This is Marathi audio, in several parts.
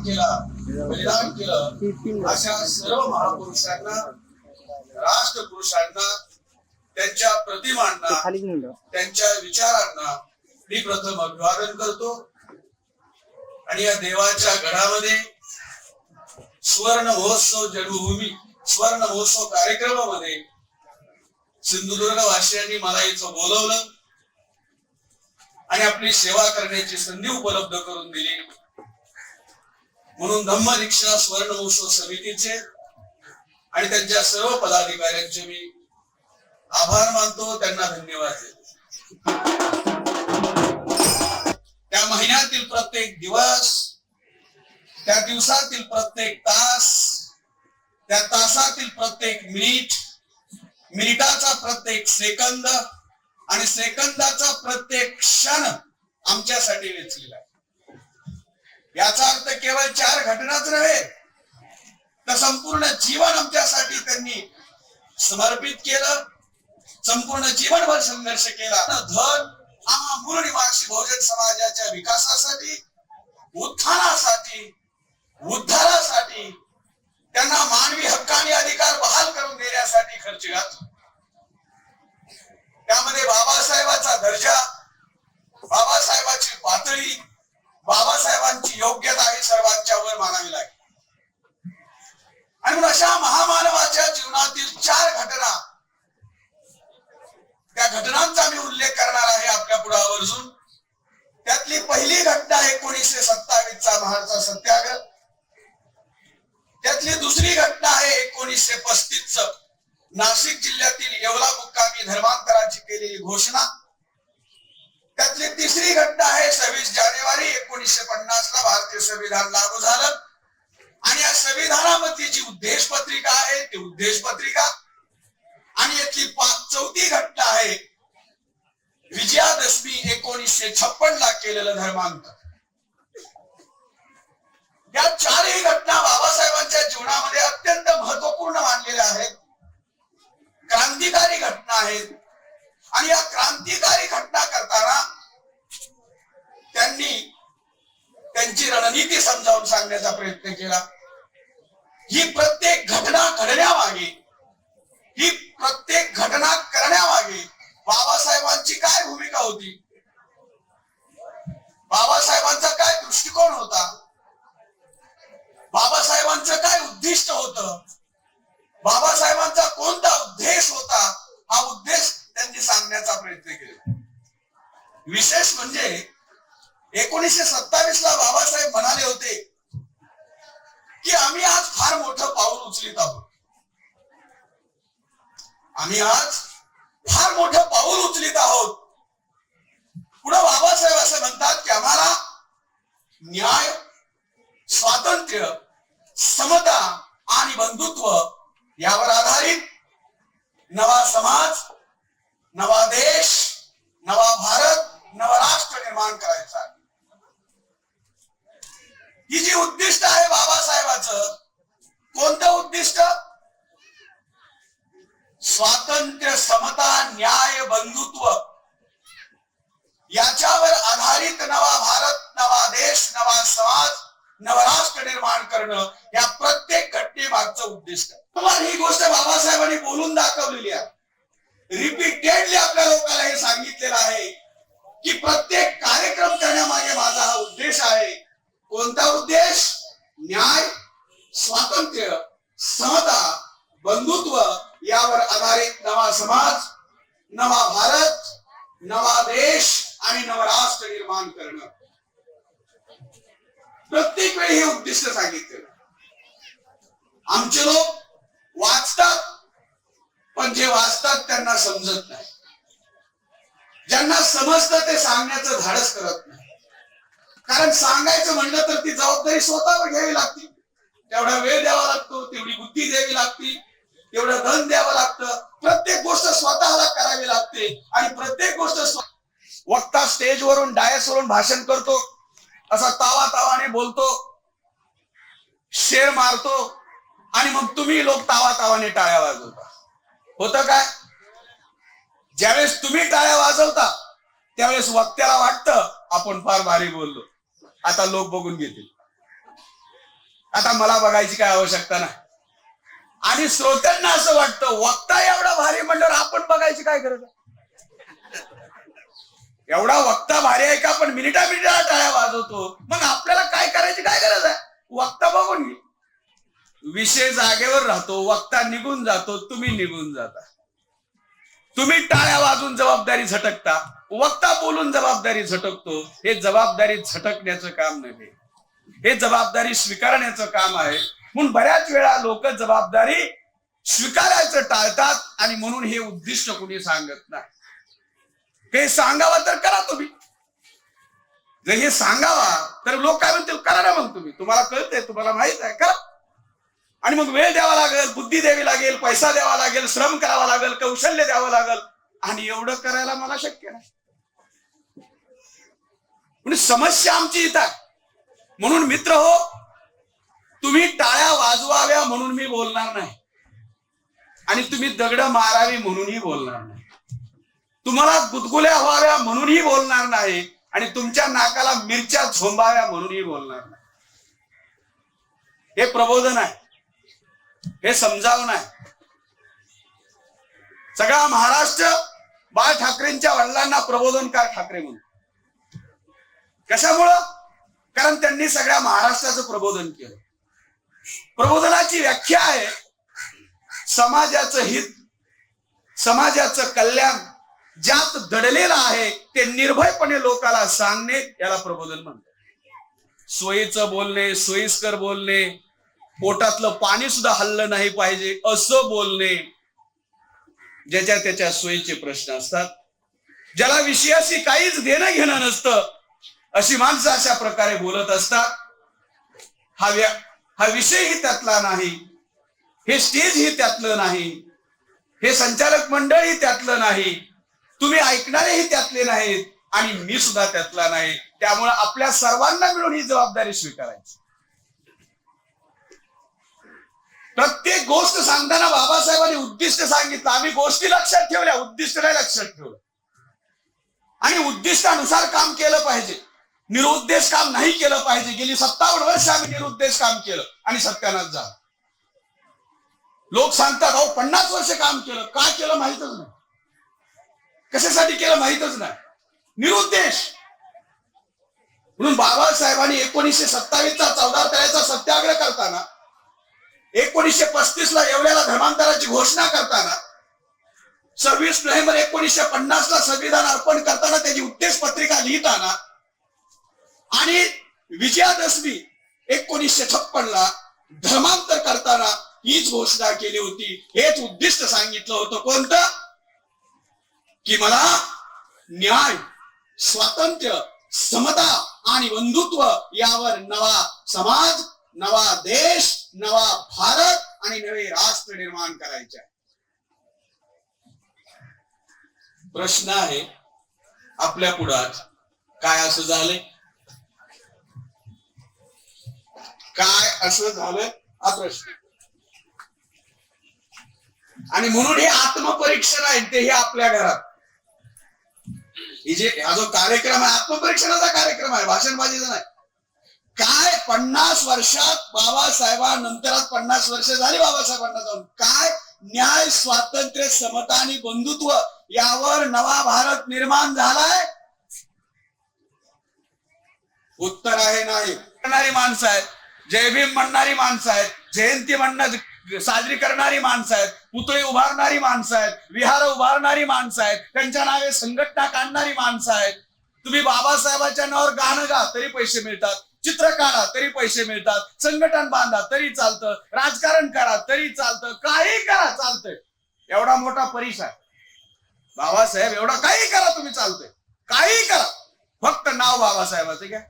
केला, बलिदान केलं, अशा सर्व महापुरुषांना, राष्ट्रपुरुषांना, त्यांच्या प्रतिमांना, त्यांच्या विचारांना मी प्रथम अभिवादन करतो। आणि या देवाच्या गडामध्ये सुवर्ण महोत्सव जन्मभूमी सुवर्ण महोत्सव कार्यक्रमामध्ये सिंधुदुर्ग वासियांनी मला इथं बोलवलं आणि आपली सेवा करण्याची संधी उपलब्ध करून दिली। म्हणून धम्म दीक्षा सुवर्ण महोत्सव समितीचे आणि त्यांच्या सर्व पदाधिकाऱ्यांचे मी आभार मानतो, त्यांना धन्यवाद देतो। त्या महिन्यातील प्रत्येक दिवस, त्या दिवसातील प्रत्येक तास, त्या तासातील प्रत्येक मिनिट, मिनिटाचा प्रत्येक सेकंद आणि सेकंदाचा प्रत्येक क्षण आमच्यासाठी वेचलेला आहे। याचा अर्थ केवळ 4 घटनाच नव्हे, तर संपूर्ण जीवन आमच्यासाठी त्यांनी समर्पित केलं, संपूर्ण जीवनभर संघर्ष केला। धन मूळ निवासी बहुजन समाजाच्या विकासासाठी, उत्थानासाठी, उद्धारासाठी, त्यांना मानवी हक्क आणि अधिकार बहाल करून देण्यासाठी खर्च घातला। त्यामध्ये बाबासाहेबांचा दर्जा, बाबासाहेबांची पातळी, बाबासाहेबांची योग्यता ही सर्वांच्या वर मानावी लागेल। आणि म्हणून अशा महामानवाच्या जीवनातील 4 घटना, त्या घटनांचा मी उल्लेख करणार आहे आपल्या पुढे आवर्जून। त्यातली पहिली घटना 1927 चा महाडचा सत्याग्रह, त्यातली दुसरी घटना आहे 1935 च नाशिक जिल्ह्यातील येवला मुक्कामी धर्मांतराची केलेली घोषणा, त्यातली तिसरी घटना आहे 26 जानेवारी 1950 ला भारतीय संविधान लागू झालं आणि या संविधानामध्ये जी उद्देश पत्रिका आहे ती उद्देश पत्रिका, आणि यातली चौथी घटना आहे विजयादशमी 1956 ला केलेलं धर्मांतर। या 4ही घटना बाबासाहेबांच्या जीवनामध्ये अत्यंत महत्वपूर्ण मानलेल्या आहेत, क्रांतिकारी घटना आहेत। आणि या क्रांतिकारी घटना करताना त्यांनी त्यांची रणनीती समजावून सांगण्याचा प्रयत्न केला। ही प्रत्येक घटना घडण्यामागे, ही प्रत्येक घटना करण्यामागे बाबासाहेबांची काय भूमिका होती, बाबासाहेबांचा काय दृष्टिकोन होता, बाबासाहेबांचं काय उद्दिष्ट होतं, बाबासाहेबांचा कोणता उद्देश होता, हा उद्देश त्यांनी सांगण्याचा प्रयत्न केला। विशेष म्हणजे 1927 ला बाबासाहेब म्हणाले होते की आम्ही आज फार मोठं पाऊल उचलित आहोत, आम्ही आज फार मोठं पाऊल उचलित आहोत। पुढे बाबासाहेब असं म्हणतात की आम्हाला न्याय, स्वातंत्र्य, समता आणि बंधुत्व यावर आधारित नवा समाज, नवा देश, नवा भारत, नवा राष्ट्र निर्माण करायचा आहे। ही जी उद्दिष्ट आहे बाबासाहेबांचं, कोणतं उद्दिष्ट? स्वातंत्र्य, समता, न्याय, बंधुत्व याच्यावर आधारित नवा भारत, नवा देश, नवा समाज, नवराष्ट्र निर्माण करणं, या प्रत्येक घटनेमागचं उद्दिष्ट। ही गोष्ट बाबासाहेबांनी बोलून दाखवलेली आहे, रिपीटेडली आपल्या लोकांना हे सांगितलेलं आहे की प्रत्येक कार्यक्रम करण्यामागे माझा हा उद्देश आहे। कोणता उद्देश? न्याय, स्वातंत्र्य, समता, बंधुत्व यावर आधारित नवा समाज, नवा भारत, नवा देश आणि नवराष्ट्र निर्माण करणं। प्रत्येक वेळी हे उद्दिष्ट सांगितलं। आमचे लोक वाचतात, पण जे वाचतात त्यांना समजत नाही, ज्यांना समजतं ते सांगण्याचं धाडस करत नाही। कारण सांगायचं म्हणलं तर ती जबाबदारी स्वतःवर घ्यावी लागते, तेवढा वेळ द्यावा लागतो, तेवढी बुद्धी द्यावी लागते, तेवढं धन द्यावं लागतं, प्रत्येक गोष्ट स्वतःला करावी लागते। आणि प्रत्येक गोष्ट वक्ता स्टेजवरून डायसवरून भाषण करतो, असा तावातावाने बोलतो, शेर मारतो आणि मग तुम्ही लोक तावातावाने टाळ्या वाजवता। होतं काय? ज्यावेळेस तुम्ही टाळ्या वाजवता त्यावेळेस वक्त्याला वाटतं आपण फार भारी बोललो, आता लोक बघून घेतील। आता मला बघायची काय आवश्यकता नाही. आणि श्रोत्यांना असं वाटतं वक्ता एवढा भारी म्हणल्यावर आपण बघायची काय गरज आहे. एवढा वक्ता भारी आहे का आपण मिनिटा टाळ्या वाजवतो, मग आपल्याला काय करायची काय गरज आहे. वक्ता बघून घे. विषय जागेवर राहतो, वक्ता निघून जातो, तुम्ही निघून जाता. तुम्ही टाळ्या वाजून जबाबदारी झटकता, वक्ता बोलून जबाबदारी झटकतो. हे जबाबदारी झटकण्याचं काम नाही, हे जबाबदारी स्वीकारण्याचं काम आहे. म्हणून बऱ्याच वेळा लोक जबाबदारी स्वीकारायचं टाळतात आणि म्हणून हे उद्दिष्ट कुणी सांगत नाही. हे सांगावं तर करा तुम्ही. जर हे सांगावा तर लोक काय म्हणतील, करा ना मग तुम्ही, तुम्हाला कळतंय, तुम्हाला माहित आहे, करा. आणि मग वेळ द्यावा लागेल, बुद्धी द्यावी लागेल, पैसा द्यावा लागेल, श्रम करावा लागेल, कौशल्य द्यावं लागेल. आणि एवढं करायला मला शक्य नाही. म्हणजे समस्या आमची इथं आहे. म्हणून मित्र हो, तुम्ही टाळ्या वाजवाव्या म्हणून मी बोलणार नाही आणि तुम्ही दगड मारावी म्हणूनही बोलणार नाही. तुम्हाला गुदगुल्या व्हाव्या म्हणूनही बोलणार नाही आणि तुमच्या नाकाला मिरच्या झोंबाव्या म्हणूनही बोलणार नाही. हे प्रबोधन आहे, हे समजावून आहे. सगळा महाराष्ट्र बाळ ठाकरेंच्या वडिलांना प्रबोधनकार ठाकरे म्हणून. कशामुळं? कारण त्यांनी सगळ्या महाराष्ट्राचं प्रबोधन केलं. प्रबोधनाची व्याख्या आहे समाजाचं हित, समाजाचं कल्याण ज्यात दडलेलं आहे ते निर्भयपणे लोकांना सांगणे, याला प्रबोधन म्हणतात. सोयीचं बोलणे, सोयीस्कर बोलणे, पोटातलं पाणी सुद्धा हल्लं नाही पाहिजे असं बोलणे, ज्याच्या त्याच्या सोयीचे प्रश्न असतात, ज्याला विषयाशी काहीच देणं घेणं नसतं, अशी माणसं अशा प्रकारे बोलत असतात. हा विषयही त्यातला नाही, हे स्टेज ही त्यातलं नाही, हे संचालक मंडळही त्यातलं नाही, तुम्ही ऐकणारेही त्यातले नाहीत आणि मी सुद्धा त्यातला नाही. त्यामुळे आपल्या सर्वांना मिळून ही जबाबदारी स्वीकारायची. प्रत्येक गोष्ट सांगताना बाबासाहेबांनी उद्दिष्ट सांगितलं. आम्ही गोष्टी लक्षात ठेवल्या, उद्दिष्ट नाही लक्षात ठेवलं. आणि उद्दिष्टानुसार काम केलं पाहिजे, निरुद्देश काम नाही केलं पाहिजे. गेली 57 वर्ष आम्ही निरुद्देश काम केलं आणि सत्यानाश झाला. लोक सांगतात अहो 50 वर्ष काम केलं, का केलं माहितच नाही, कशासाठी केलं माहितच नाही, निरुद्देश. म्हणून बाबासाहेबांनी 1927चा 14 तळ्याचा सत्याग्रह करताना, 1935ला येवल्याला धर्मांतराची घोषणा करताना, 26 नोव्हेंबर 1950ला संविधान अर्पण करताना, त्याची उद्देश पत्रिका लिहिताना आणि विजयादशमी 1956ला धर्मांतर करताना हीच घोषणा केली होती. हेच उद्दिष्ट सांगितलं होतं. कोणतं? की मला न्याय, स्वातंत्र्य, समता आणि बंधुत्व यावर नवा समाज, नवा देश, नवा भारत आणि नवे राष्ट्र निर्माण करायचे आहे. प्रश्न आहे आपल्या पुढात, काय असं झालंय? काय असं झालं हा प्रश्न. आणि म्हणून हे आत्मपरीक्षण आहे, ते हे आपल्या घरात हा जो कार्यक्रम आहे आत्मपरीक्षणाचा कार्यक्रम आहे, भाषणबाजीचा नाही. काय 50 वर्षात बाबासाहेबांनंतर 50 वर्ष झाली बाबासाहेबांना जाऊन, काय न्याय, स्वातंत्र्य, समता आणि बंधुत्व यावर नवा भारत निर्माण झालाय? उत्तर आहे नाही. करणारी माणसं आहेत, जय भीम म्हणणारी माणसं आहेत, जयंती साजरी करणारी माणसं आहेत, पुतळे उभारणारी माणसं आहेत, विहार उभारणारी माणसं आहेत, त्यांच्या नावे संघटना काढणारी माणसं आहेत. तुम्ही बाबासाहेबांच्या नावावर गाणं गा तरी पैसे मिळतात, चित्र काढा तरी पैसे मिळतात, संघटन बांधा तरी चालतं, राजकारण करा तरी चालतं, काही करा चालतंय. एवढा मोठा परिसर बाबासाहेब, एवढा काही करा तुम्ही, चालतंय, काही करा, फक्त नाव बाबासाहेबाचं घ्या.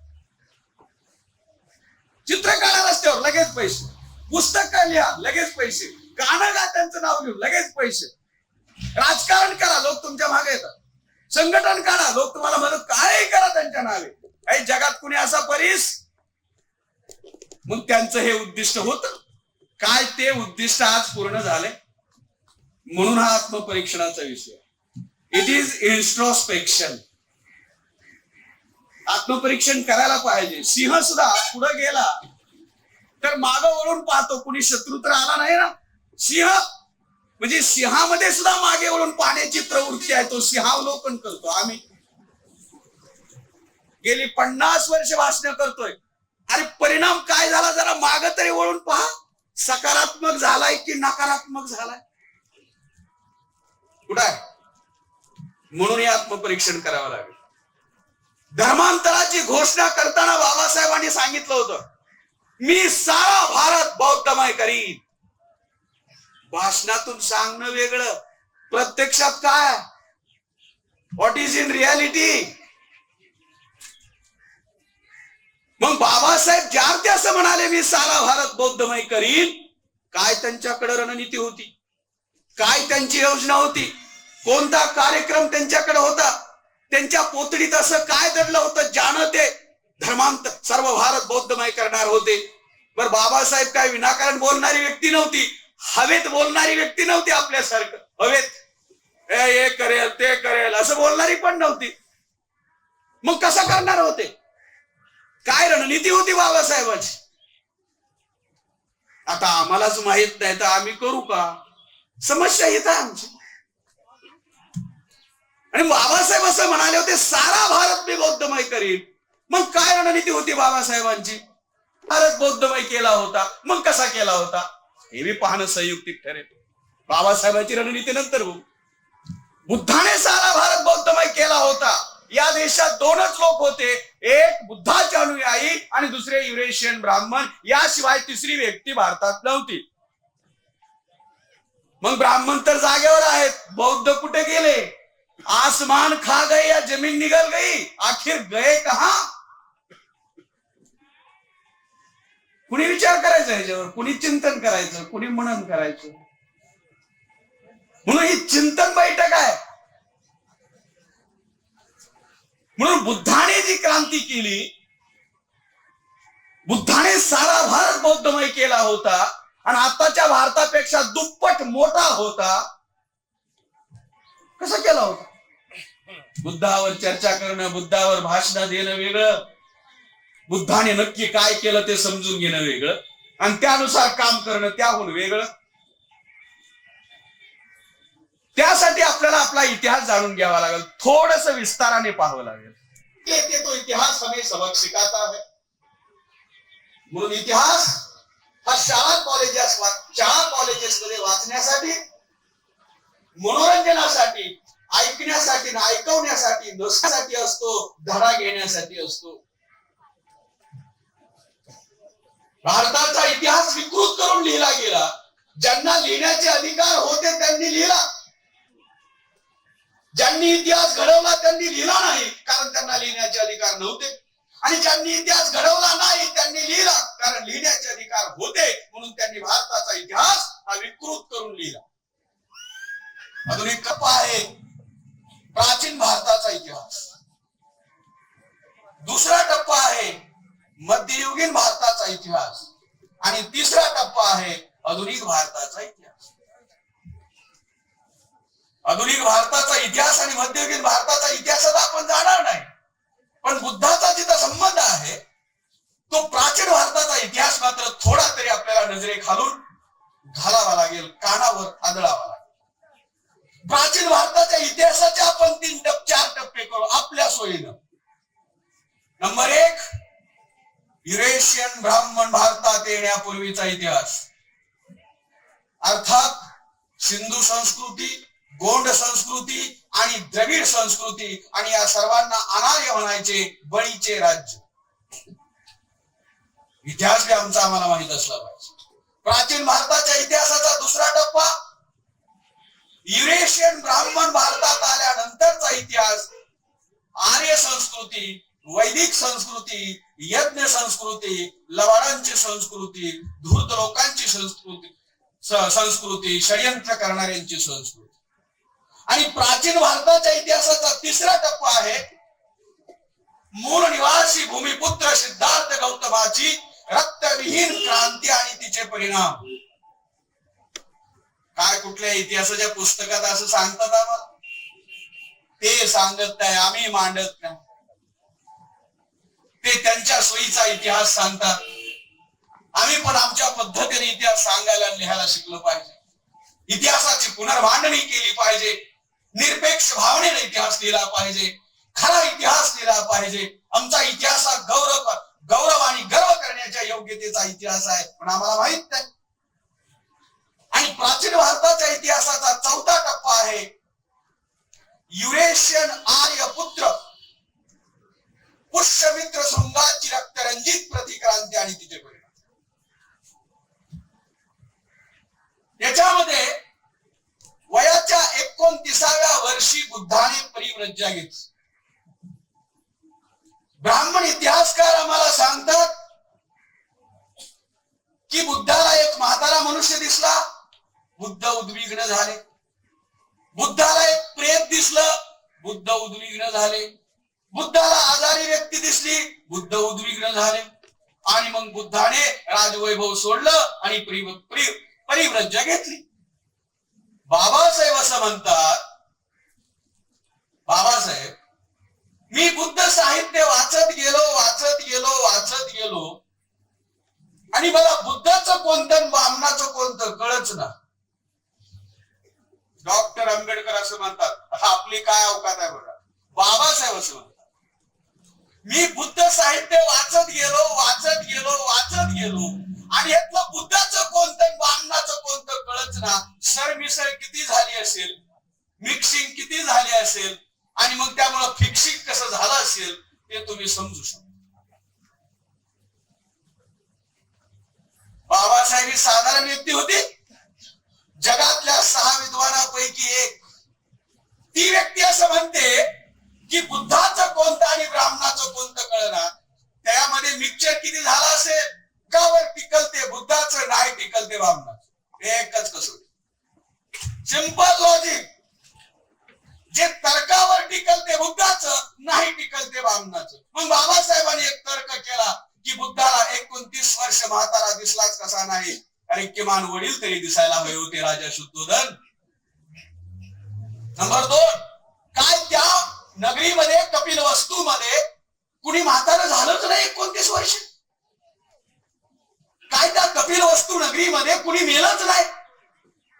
चित्र काढा रस्त्यावर लगेच पैसे, पुस्तक लिहा लगेच पैसे, गाणं गा त्यांचं नाव घेऊन लगेच पैसे, राजकारण करा लोक तुमच्या मागे येतात, संघटन करा लोक तुम्हाला मदत, काही करा त्यांच्या नावे. काही जगात कुणी असा परिस? मग त्यांचं हे उद्दिष्ट होतं काय? ते उद्दिष्ट आज पूर्ण झाले. म्हणून हा आत्मपरीक्षणाचा विषय. It is introspection. आत्मपरीक्षण करायला पाहिजे. सिंह सुद्धा पुढे गेला तर मागं वळून पाहतो, कुणी शत्रू तर आला नाही ना. सिंह म्हणजे सिंहामध्ये सुद्धा मागे वळून पाहण्याची प्रवृत्ती आहे, तो सिंहावलोकन करतो. आम्ही गेली 50 वर्ष भाषण करतोय. अरे परिणाम काय झाला जरा माग तरी वळून पहा. सकारात्मक झालाय की नकारात्मक झालाय? कुठं आहे? म्हणून हे आत्मपरीक्षण करावं लागेल. धर्मांतराची घोषणा करताना बाबासाहेबांनी सांगितलं होतं, मी सारा भारत बौद्धमय करीन. भाषणातून सांगणं वेगळं, प्रत्यक्षात काय, व्हॉट इज इन रियालिटी. मग बाबासाहेब ज्या ते असं म्हणाले मी सारा भारत बौद्धमय करीन, काय त्यांच्याकडे रणनीती होती, काय त्यांची योजना होती, कोणता कार्यक्रम त्यांच्याकडे होता, त्यांच्या पोतडीत असं काय दडलं होतं ज्यानं ते धर्मांतर सर्व भारत बौद्धमय करणार होते. बर बाबासाहेब काय विनाकारण बोलणारी व्यक्ती नव्हती, हवेत बोलणारी व्यक्ती नव्हती. आपल्यासारखं हवेत हे करेल ते करेल असं बोलणारी पण नव्हती. मग कसं करणार होते, काय रणनीती होती बाबासाहेबांची? आता आम्हालाच माहित नाही तर आम्ही करू का? समस्या येत आहे आमची. आणि बाबासाहेब असं म्हणाले होते सारा भारत मी बौद्धमय करीन. मग काय रणनीती होती बाबासाहेबांची? भारत बौद्धमय केला होता. मग कसा केला होता हे बी पाहणं संयुक्तिक ठरेल. बाबासाहेबांची रणनीती नंतर होऊ. बुद्धाने सारा भारत बौद्धमय केला होता. या देशात दोनच लोक होते, एक बुद्धाचे अनुयायी आणि दुसरे युरेशियन ब्राह्मण. याशिवाय तिसरी व्यक्ती भारतात नव्हती. मग ब्राह्मण तर जागेवर आहेत, बौद्ध कुठे गेले? आसमान खा गए या जमीन निगल गई, आखिर गए कहा? कुणी विचार करायचा याच्यावर, कुणी चिंतन करायचं, कुणी मनन करायचं. म्हणून ही चिंतन बैठक आहे. म्हणून बुद्धाने जी क्रांती केली, बुद्धाने सारा भारत बौद्धमय केला होता आणि आताच्या भारतापेक्षा दुप्पट मोठा होता. कसं केला होता? बुद्धावर चर्चा करणं, बुद्धावर भाषण देणं वेगळं, बुद्धाने नक्की काय केलं ते समजून घेणं वेगळं, आणि त्यानुसार काम करणं त्याहून वेगळं. त्यासाठी आपल्याला आपला इतिहास जाणून घ्यावा लागेल, थोडस विस्ताराने पाहावं लागेल. तो इतिहास हमें सबक सिखाता है. म्हणून इतिहास हा शाळा कॉलेजेस मध्ये वाचण्यासाठी, मनोरंजनासाठी, ऐकण्यासाठी ना ऐकवण्यासाठी नसण्यासाठी असतो, धडा घेण्यासाठी असतो. भारताचा इतिहास विकृत करून लिहिला गेला. ज्यांना लिहिण्याचे अधिकार होते त्यांनी लिहिला, ज्यांनी इतिहास घडवला त्यांनी लिहिला नाही, कारण त्यांना लिहिण्याचे अधिकार नव्हते. आणि ज्यांनी इतिहास घडवला नाही त्यांनी लिहिला, कारण लिहिण्याचे अधिकार होते. म्हणून त्यांनी भारताचा इतिहास हा विकृत करून लिहिला. अजून एक टप्पा आहे प्राचीन भारताचा इतिहास. दुसरा टप्पा आहे मध्ययुगीन भारताचा इतिहास. आणि तिसरा टप्पा आहे आधुनिक भारताचा इतिहास. आधुनिक भारताचा इतिहास आणि मध्ययुगीन भारताचा इतिहासात आपण जाणार नाही, पण बुद्धाचा जिथं संबंध आहे तो प्राचीन भारताचा इतिहास मात्र थोडा तरी आपल्याला नजरेखालून घालावा लागेल, कानावर आदळावा लागेल. प्राचीन भारताच्या इतिहासाचे आपण 4 टप्पे करू आपल्या सोयीनं. नंबर 1, युरेशियन ब्राह्मण भारतात येण्यापूर्वीचा इतिहास, अर्थात सिंधू संस्कृती, गोंड संस्कृती आणि द्रविड संस्कृती, आणि या सर्वांना अनार्य म्हणायचे, बळीचे राज्य. इतिहास बी आमचा आम्हाला माहित असला पाहिजे. प्राचीन भारताच्या इतिहासाचा दुसरा टप्पा युरेशियन ब्राह्मण भारतात आल्यानंतरचा इतिहास, आर्य संस्कृती, वैदिक संस्कृती, यज्ञ संस्कृती, लवाडांची संस्कृती, धूर्त लोकांची संस्कृती, षड्यंत्र करणाऱ्यांची संस्कृती. आणि प्राचीन भारताच्या इतिहासाचा तिसरा टप्पा आहे मूळ निवासी भूमिपुत्र सिद्धार्थ गौतमाची रक्तविहीन क्रांती आणि तिचे परिणाम. काय कुठल्या इतिहासाच्या पुस्तकात असं सांगतात आम्हाला? ते सांगत नाही, आम्ही मांडत नाही. ते त्यांच्या सोयीचा इतिहास सांगतात. आम्ही पण आमच्या पद्धतीने इतिहास सांगायला लिहायला शिकलो पाहिजे. इतिहासाची पुनर्मांडणी केली पाहिजे. निरपेक्ष भावनेने इतिहास लिहिला पाहिजे. खरा इतिहास लिहिला पाहिजे. आमचा इतिहास हा गौरव आणि गर्व करण्याच्या योग्यतेचा इतिहास आहे, पण आम्हाला माहित नाही. आणि प्राचीन भारताच्या इतिहासाचा चौथा टप्पा आहे युरेशियन आर्य पुत्र पुष्यमित्र शृंगाची रक्तरंजित प्रतिक्रांती आणि तिचे परिणाम. याच्यामध्ये वयाच्या 29व्या वर्षी बुद्धाने परिव्रज्या घेतली. ब्राह्मण इतिहासकार आम्हाला सांगतात की बुद्धाला एक म्हातारा मनुष्य दिसला, बुद्ध उद्विग्न झाले. बुद्धाला एक प्रेत दिसलं, बुद्ध उद्विग्न झाले. बुद्धाला आजारी व्यक्ती दिसली, बुद्ध उद्विग्न झाले. आणि मग बुद्धाने राजवैभव सोडलं आणि परिव्रज्या घेतली. बाबासाहेब असं म्हणतात, बाबासाहेब मी बुद्ध साहित्य वाचत गेलो आणि मला बुद्धाचं कोणतं बामणाचं कोणतं कळच ना. डॉक्टर आंबेडकर असं म्हणतात, आपली काय अवकात आहे बघा. बाबासाहेब असं म्हणतात, मी बुद्ध साहित्य वाचत गेलो आणि यातलं बुद्धाचं कोणतं बामणाचं कोणतं कळच ना. सरमिसळ किती झाली असेल, मिक्सिंग किती झाली असेल आणि मग त्यामुळे फिक्सिंग कसं झालं असेल ते तुम्ही समजू शकता. बाबासाहेब ही साधारण व्यक्ती होती. जगातल्या 6 विद्वानापैकी एक. ती व्यक्ती असं म्हणते की बुद्धाचं कोणतं आणि ब्राह्मणाचं कोणतं कळणार. त्यामध्ये मिक्सचर किती झालं असेल, गावर टिकलते बुद्धाचं, नाही टिकलते ब्राह्मणाचं. एकच कसं सिंपल लॉजिक. जे तर्कावर टिकलते बुद्धाचं, नाही टिकलते ब्राह्मणाचं. मग बाबासाहेबांनी एक तर्क केला की बुद्धाला 29 वर्ष म्हातारा दिसलाच कसा नाही, अरे किमान वडील तरी दिसायला हवे होते राजा शुद्धोधन. नंबर 2, काय त्या नगरीमध्ये कपिल वस्तू मध्ये कुणी म्हातारं झालंच नाही 29 वर्ष. काय त्या कपिल वस्तू नगरीमध्ये कुणी मेलच नाही.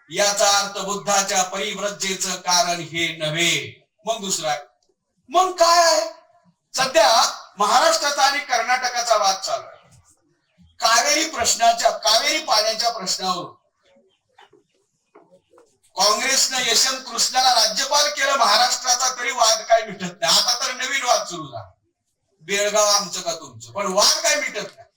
याचा अर्थ बुद्धाच्या परिव्रजेचं कारण हे नव्हे. मग दुसरा, मग काय आहे. सध्या महाराष्ट्राचा आणि कर्नाटकाचा वाद चालू आहे. कावेरी पाण्याच्या प्रश्नावर काँग्रेसनं यशवंत कृष्णाला राज्यपाल केलं महाराष्ट्राचा, तरी वाद काय मिटत नाही. आता तर नवीन वाद सुरू झाला, बेळगाव आमचं का तुमचं, पण वाद काय मिटत नाही.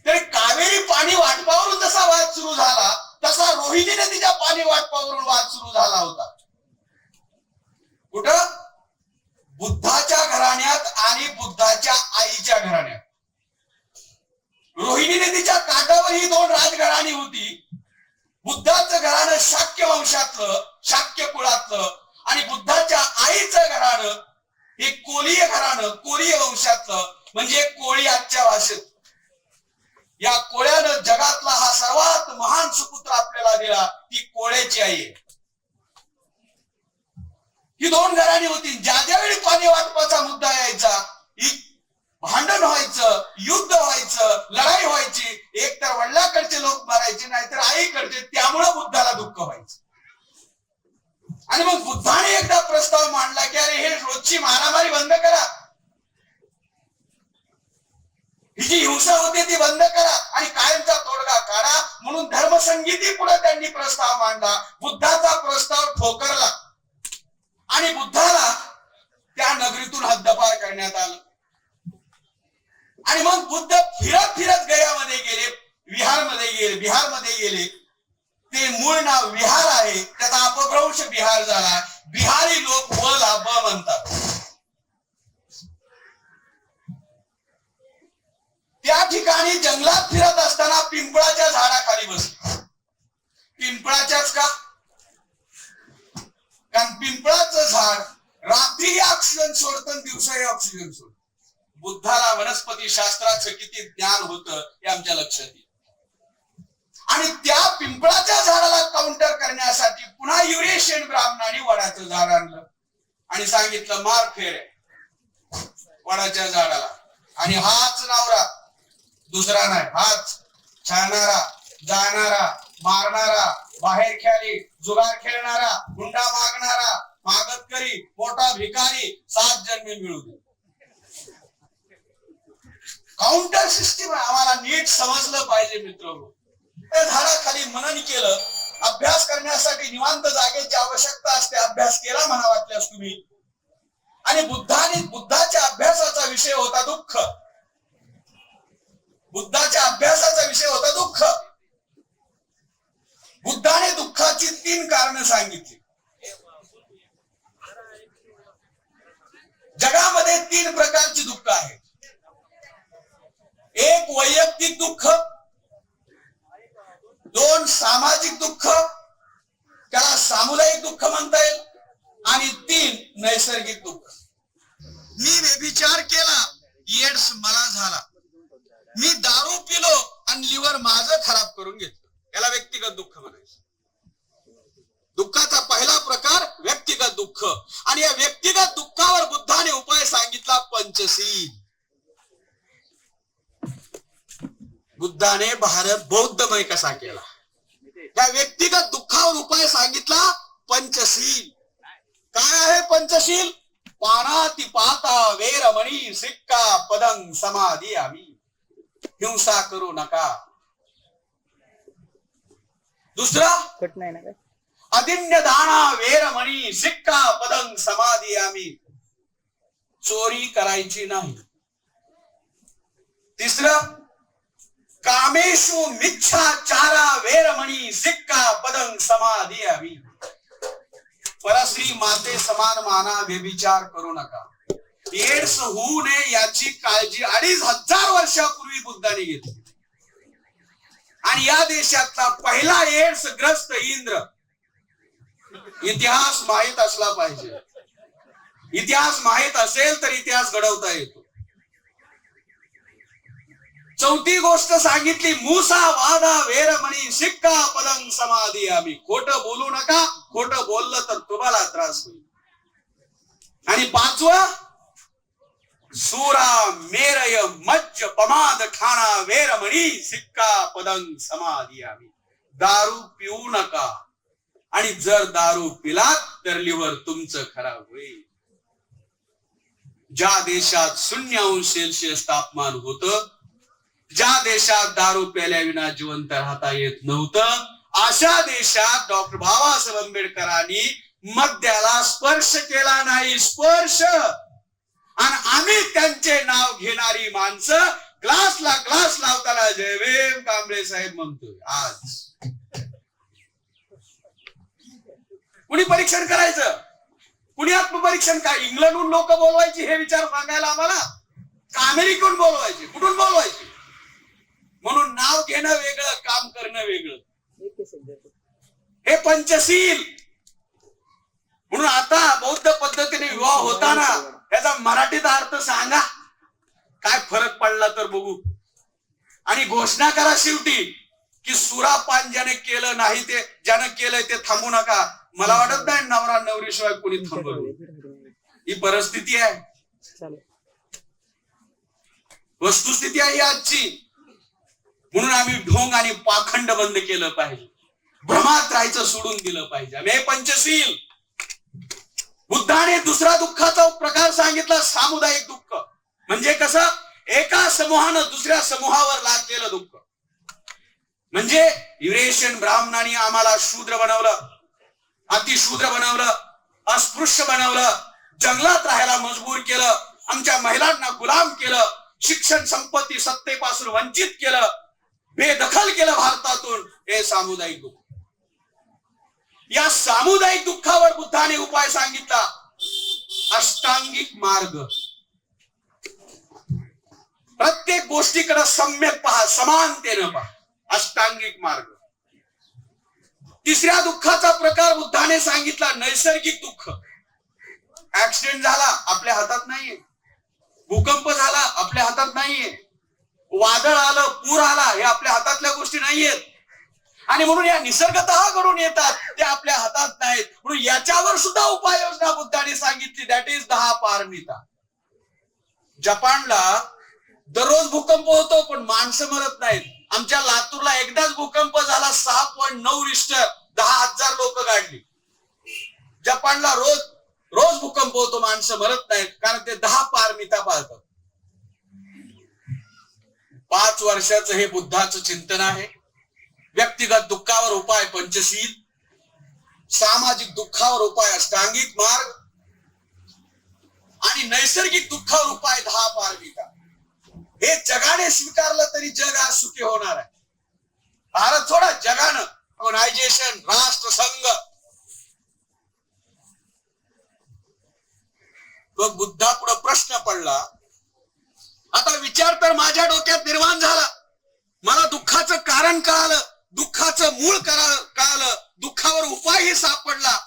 तरी कावेरी पाणी वाटपावरून जसा वाद सुरू झाला, तसा रोहिणी नदीच्या पाणी वाटपावरून वाद सुरू झाला होता. कुठं? बुद्धाच्या घराण्यात आणि बुद्धाच्या आईच्या घराण्यात. रोहिणी नदीच्या काठावर ही 2 राजघराणी होती. बुद्धाचं घराणं शाक्य वंशातलं, शाक्य कुळातलं, आणि बुद्धाच्या आईचं घराणं हे कोलीय घराणं, कोलीय वंशातलं, म्हणजे कोळी आजच्या भाषेत. या कोळ्यानं जगातला हा सर्वात महान सुपुत्र आपल्याला दिला, ती कोळ्याची आई आहे. ही 2 घराणी होती. ज्यावेळी पाणी वाटपाचा मुद्दा यायचा, भांडण व्हायचं, युद्ध व्हायचं, लढाई व्हायची. एक तर वडिलाकडचे लोक मारायचे, नाहीतर आईकडचे. त्यामुळे बुद्धाला दुःख व्हायचं. आणि मग बुद्धाने एकदा प्रस्ताव मांडला की अरे हे रोजची मारामारी बंद करा, ही जी हिंसा होते ती बंद करा आणि कायमचा तोडगा काढा. म्हणून धर्मसंगीती पुढे त्यांनी प्रस्ताव मांडला. बुद्धाचा प्रस्ताव ठोकरला आणि बुद्धाला त्या नगरीतून हद्दपार करण्यात आलं. आणि मग बुद्ध फिरत गयामध्ये गेले, बिहारमध्ये गेले. ते मूळ नाव विहार आहे, त्याचा अपभ्रंश बिहार झाला. बिहारी लोक ला ब म्हणतात. त्या ठिकाणी जंगलात फिरत असताना पिंपळाच्या झाडाखाली बसले. पिंपळाच्याच का? कारण पिंपळाचं झाड रात्री ऑक्सिजन सोडतं, दिवसाही ऑक्सिजन सोडतं. बुद्धाला वनस्पती शास्त्राचं किती ज्ञान होतं हे आमच्या लक्षात येईल. आणि त्या पिंपळाच्या झाडाला काउंटर करण्यासाठी पुन्हा युरेशियन ब्राह्मणांनी वडाचं झाड आणलं आणि सांगितलं मार फेरे वडाच्या झाडाला. आणि हाच नवरा, दुसरा नाही. हाच छाणारा, जाणारा, मारणारा, बाहेर खेळी, जुगार खेळणारा, हुंडा मागणारा, मागतकरी, मोठा भिकारी, 7 जन्मी मिळू दे. काउंटर सिस्टीम आम्हाला नीट समजलं पाहिजे मित्रांनो. त्या झाडाखाली मनन केलं, अभ्यास करण्यासाठी निवांत जागेची आवश्यकता असते. अभ्यास केला म्हणा वाटल्यास तुम्ही. आणि बुद्धाच्या अभ्यासाचा विषय होता दुःख. बुद्धाच्या अभ्यासाचा विषय होता दुःख. बुद्धाने दुःखाची 3 कारणं सांगितली. जगामध्ये 3 प्रकारची दुःख आहेत. एक वैयक्तिक दुःख, 2 सामाजिक दुःख, त्याला सामुदायिक दुःख म्हणता येईल, आणि 3 नैसर्गिक दुःख. मी व्यभिचार केला, एड्स मला झाला. मी दारू पिलो आणि लिव्हर माझं खराब करून घेतलं, याला व्यक्तिगत दुःख म्हणायचं. दुःखाचा पहिला प्रकार व्यक्तिगत दुःख. आणि या व्यक्तिगत दुःखावर बुद्धाने उपाय सांगितला पंचशील. बुद्धाने भारत बौद्धमय कसा केला, त्या व्यक्तिगत दुःखावर उपाय सांगितला पंचशील. काय आहे पंचशील? पानातिपाता वेरमणी सिक्का पदं समादियामि. हिंसा करू नका. दुसरा अदिन्य दाना वेरमणी सिक्का पदं समादियामि. चोरी करायची नाही. तिसरं कामेषु मिच्छाचारा वेरमणी सिक्का पदं समादियामि. परस्त्री माते समान माना, व्यभिचार करू नका. एड्स होऊ नये याची काळजी 2500 वर्षापूर्वी बुद्धाने घेतली. आणि या देशातला पहिला एड्स ग्रस्त इंद्र. इतिहास माहित असला पाहिजे. इतिहास माहित असेल तर इतिहास घडवता येतो. चौथी गोष्ट सांगितली, मूसा वादा वेरमणी सिक्का पदं समादियामि. खोटं बोलू नका. खोटं बोललं तर तुम्हाला त्रास होईल. आणि 5वं सूरा मेरय मज्ज पमाद खाना वेरमणी सिक्का पदं समादियामि. दारू पिऊ नका. आणि जर दारू पिलात तर लिव्हर तुमचं खराब होईल. ज्या देशात 0°C तापमान होतं, ज्या देशात दारू प्यायल्याविना जिवंत राहता येत नव्हतं, अशा देशात डॉक्टर बाबासाहेब आंबेडकरांनी मद्याला स्पर्श केला नाही. स्पर्श. आणि आम्ही त्यांचे नाव घेणारी माणसं ग्लासला ग्लास लावताना जयभीम कांबळे साहेब म्हणतोय. आज कुणी परीक्षण करायचं? कुणी आत्मपरीक्षण? काय इंग्लंडहून लोक बोलवायची हे विचार सांगायला आम्हाला? का अमेरिकेहून बोलवायचे? कुठून बोलवायचे? म्हणून नाव घेणं वेगळं, काम करणं वेगळं. हे पंचशील. म्हणून आता बौद्ध पद्धतीने विवाह होताना याचा मराठीत अर्थ सांगा. काय फरक पडला तर बघू. आणि घोषणा करा शेवटी की सुरापान ज्याने केलं नाही ते, ज्यानं केलंय ते थांबू नका. मला वाटत नाही नवरा नवरीशिवाय कोणी थांबवलं. ही परिस्थिती आहे, वस्तुस्थिती आहे आजची. म्हणून आम्ही ढोंग आणि पाखंड बंद केलं पाहिजे. भ्रमात राहायचं सोडून दिलं पाहिजे. आम्ही पंचशील. बुद्धाने दुसरा दुःखाचा प्रकार सांगितला, सामुदायिक दुःख. म्हणजे कसं? एका समूहानं दुसऱ्या समूहावर लादलेलं दुःख. म्हणजे युरेशियन ब्राह्मणांनी आम्हाला शूद्र बनवलं, अतिशूद्र बनवलं, अस्पृश्य बनवलं, जंगलात राहायला मजबूर केलं, आमच्या महिलांना गुलाम केलं, शिक्षण संपत्ती सत्तेपासून वंचित केलं, बेदखल केलं भारतातून. हे सामुदायिक दुःख. या सामुदायिक दुःखावर बुद्धाने उपाय सांगितला, अष्टांगिक मार्ग. प्रत्येक गोष्टीकडे सम्यक पहा, समानतेनं पहा. अष्टांगिक मार्ग. तिसऱ्या दुःखाचा प्रकार बुद्धाने सांगितला, नैसर्गिक दुःख. ऍक्सिडेंट झाला, आपल्या हातात नाहीये. भूकंप झाला, आपल्या हातात नाहीये. वादळ आलं, पूर आला, हे आपल्या हातातल्या गोष्टी नाहीयेत. आणि म्हणून या निसर्गतः घडून येतात, ते आपल्या हातात नाहीत. म्हणून याच्यावर सुद्धा उपाययोजना बुद्धाने सांगितली. That is 10 Paramita. जपानला दररोज भूकंप होतो पण माणसं मरत नाहीत. आमच्या लातूरला एकदाच भूकंप झाला 6.9 रिश्टर, 10,000 लोक गाडली. जपानला रोज रोज भूकंप होतो, माणसं मरत नाहीत, कारण ते 10 पारमिता पाळतात. 5 वर्षाचं हे बुद्धाचं चिंतन आहे. व्यक्तिगत दुःखावर उपाय पंचशील, सामाजिक दुःखावर उपाय अष्टांगिक मार्ग आणि नैसर्गिक दुःखावर उपाय 10 पारमिता. हे जगाने स्वीकारलं तरी जग आज सुखी होणार आहे. भारत सोडा, जगानं ऑर्गनायझेशन, राष्ट्रसंघ. तो बुद्धापुढे प्रश्न पडला. आता विचार तर माझ्या डोक्यात निर्माण झाला. मला दुःखाचं कारण कळालं, दुःखाचं मूळ कळालं, दुःखावर उपायही सापडला.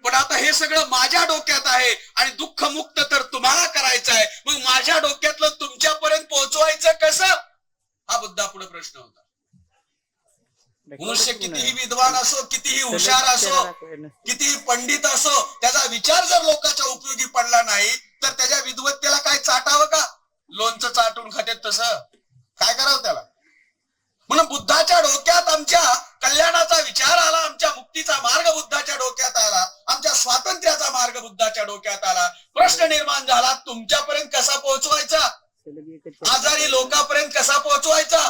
पण आता हे सगळं माझ्या डोक्यात आहे आणि दुःख मुक्त तर तुम्हाला करायचं आहे. मग माझ्या डोक्यातलं तुमच्यापर्यंत पोहोचवायचं कसं, हा बुद्धापुढे प्रश्न होता. मनुष्य कितीही विद्वान असो, कितीही हुशार असो, कितीही पंडित असो, त्याचा विचार जर लोकांच्या उपयोगी पडला नाही तर त्याच्या विद्वत्तेला काय चाटावं का? लोणचं चाटून खात्यात तसं काय करावं त्याला? म्हणून बुद्धाच्या डोक्यात आमच्या कल्याणाचा विचार आला, आमच्या मुक्तीचा मार्ग बुद्धाच्या डोक्यात आला, आमच्या स्वातंत्र्याचा मार्ग बुद्धाच्या डोक्यात आला. प्रश्न निर्माण झाला, तुमच्यापर्यंत कसा पोहोचवायचा? आजारी लोकांपर्यंत कसा पोहोचवायचा?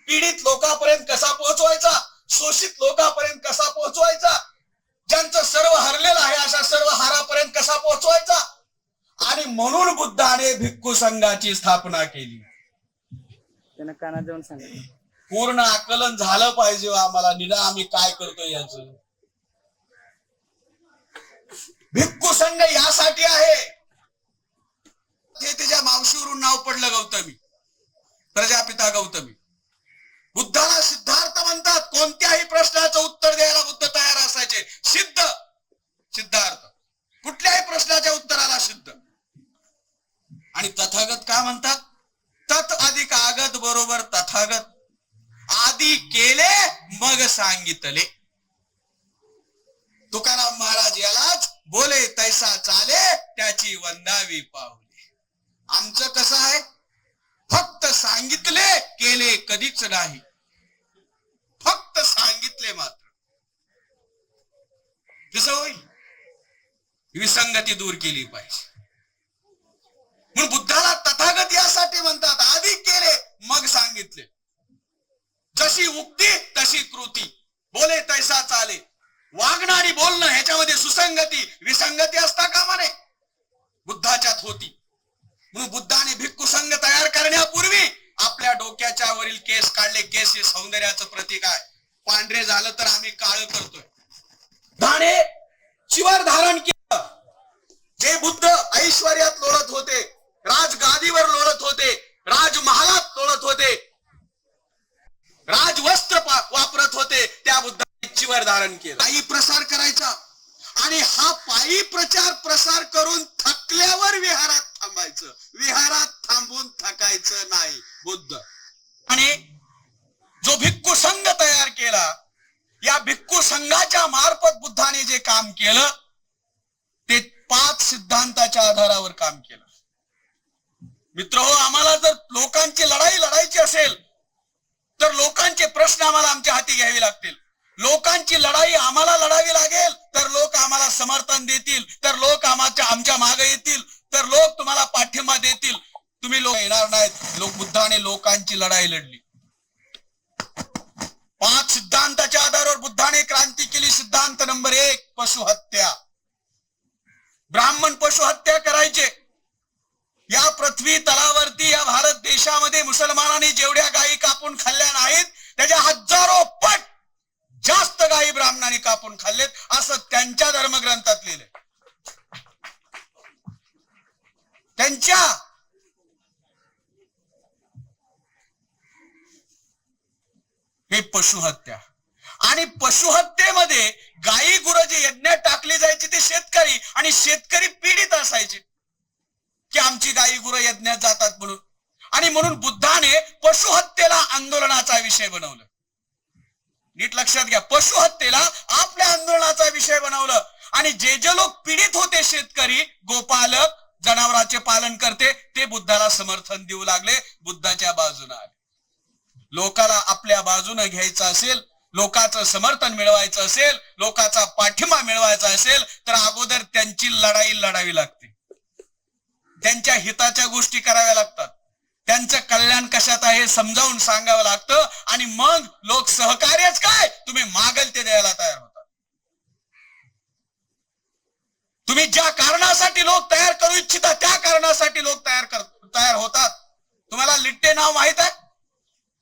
पीडित लोकांपर्यंत कसा पोहोचवायचा? शोषित लोकांपर्यंत कसा पोहोचवायचा? ज्यांचं सर्व हरलेलं आहे अशा सर्व हारापर्यंत कसा पोहोचवायचा? आणि म्हणून बुद्धाने भिक्खू संघाची स्थापना केली. त्यांना कानात जाऊन सांगा. पूर्ण आकलन झालं पाहिजे आम्हाला, निदा आम्ही काय करतोय याच. भिक्खू संघ यासाठी आहे, ते त्याच्या मावशीवरून नाव पडलं गौतमी, प्रजापिता गौतमी. बुद्धाला सिद्धार्थ म्हणतात. कोणत्याही प्रश्नाचं उत्तर द्यायला बुद्ध तयार असायचे. सिद्धार्थ, कुठल्याही प्रश्नाच्या उत्तराला सिद्ध. आणि तथागत का म्हणतात? तत् अधिक आगत बरोबर तथागत. आधी केले मग सांगितले. तुकाराम महाराज यालाच बोले तैसा चाले त्याची वंदावी पावले. आमचं कसं आहे? फक्त सांगितले, केले कधीच नाही. फक्त सांगितले मात्र. कसं होईल? विसंगती दूर केली पाहिजे. म्हणून बुद्धाला तथागत यासाठी म्हणतात. आधी केले मग सांगितले. जशी उक्ती तशी कृती. बोले तैसा चाले. वागणारी बोलणं ह्याच्यामध्ये सुसंगती विसंगती असता कामा नये. बुद्धाच्यात होती. म्हणून बुद्धाने भिक्खू संघ तयार करण्यापूर्वी आपल्या डोक्याच्या वरील केस काढले. केस हे सौंदर्याचं प्रतीक आहे. पांढरे झालं तर आम्ही काळ करतोय. धाणे चिवर धारण केलं. जे बुद्ध ऐश्वर्यात लोळत होते, राजगादीवर लोळत होते, राजमहालात लोळत होते, राजवस्त्र वापरत होते, त्या बुद्धाने चिवर धारण केलं. पायी प्रसार करायचा. आणि हा पायी प्रसार करून थकल्यावर विहारात थांबायचं. विहारात थांबून थकायचं नाही. बुद्ध आणि जो भिक्खू संघ तयार केला, या भिक्खू संघाच्या मार्फत बुद्धाने जे काम केलं ते 5 सिद्धांताच्या आधारावर काम केलं. मित्रहो, आम्हाला जर लोकांची लढाई लढायची असेल तर लोकांचे प्रश्न आम्हाला आमच्या हाती घ्यावे लागतील. लोकांची लढाई आम्हाला लढावी लागेल तर लोक आम्हाला समर्थन देतील, तर लोक आमच्या मागे येतील, तर लोक तुम्हाला पाठिंबा देतील. तुम्ही लोक येणार नाहीत. बुद्धाने लोकांची लढाई लढली. 5 सिद्धांताच्या आधारावर बुद्धाने क्रांती केली. सिद्धांत नंबर 1, पशुहत्या. ब्राह्मण पशुहत्या करायचे. या पृथ्वी तलावरती या भारत देशामध्ये मुसलमानांनी जेवढ्या गायी कापून खाल्ल्या नाहीत त्याच्या हजारो पट जास्त गायी ब्राह्मणांनी कापून खाल्लेत, असं त्यांच्या धर्मग्रंथात लिहिलंय. त्यांच्या हे पशुहत्या. आणि पशुहत्येमध्ये गायी गुरं जे यज्ञात टाकली जायची ते शेतकरी, आणि शेतकरी पीडित असायचे की आमची गायी गुरं यज्ञात जातात म्हणून. आणि म्हणून बुद्धाने पशुहत्येला आंदोलनाचा विषय बनवलं. नीट लक्षात घ्या, पशुहत्येला आपल्या आंदोलनाचा विषय बनवलं. आणि जे लोक पीडित होते, शेतकरी, गोपालक, जनावरांचे पालन करते, ते बुद्धाला समर्थन देऊ लागले, बुद्धाच्या बाजूने आले. लोकाला आपल्या बाजूने घ्यायचं असेल, लोकांचं समर्थन मिळवायचं असेल, लोकांचा पाठिंबा मिळवायचा असेल, तर अगोदर त्यांची लढाई लढावी लागते. त्यांच्या हिताच्या गोष्टी कराव्या लागतात. त्यांचं कल्याण कशात आहे समजावून सांगावं लागतं, आणि मग लोक सहकार्यच काय, तुम्ही मागल ते द्यायला तयार होतात. तुम्ही ज्या कारणासाठी लोक तयार करू इच्छिता त्या कारणासाठी लोक तयार होतात. तुम्हाला लिट्टे नाव माहित आहे?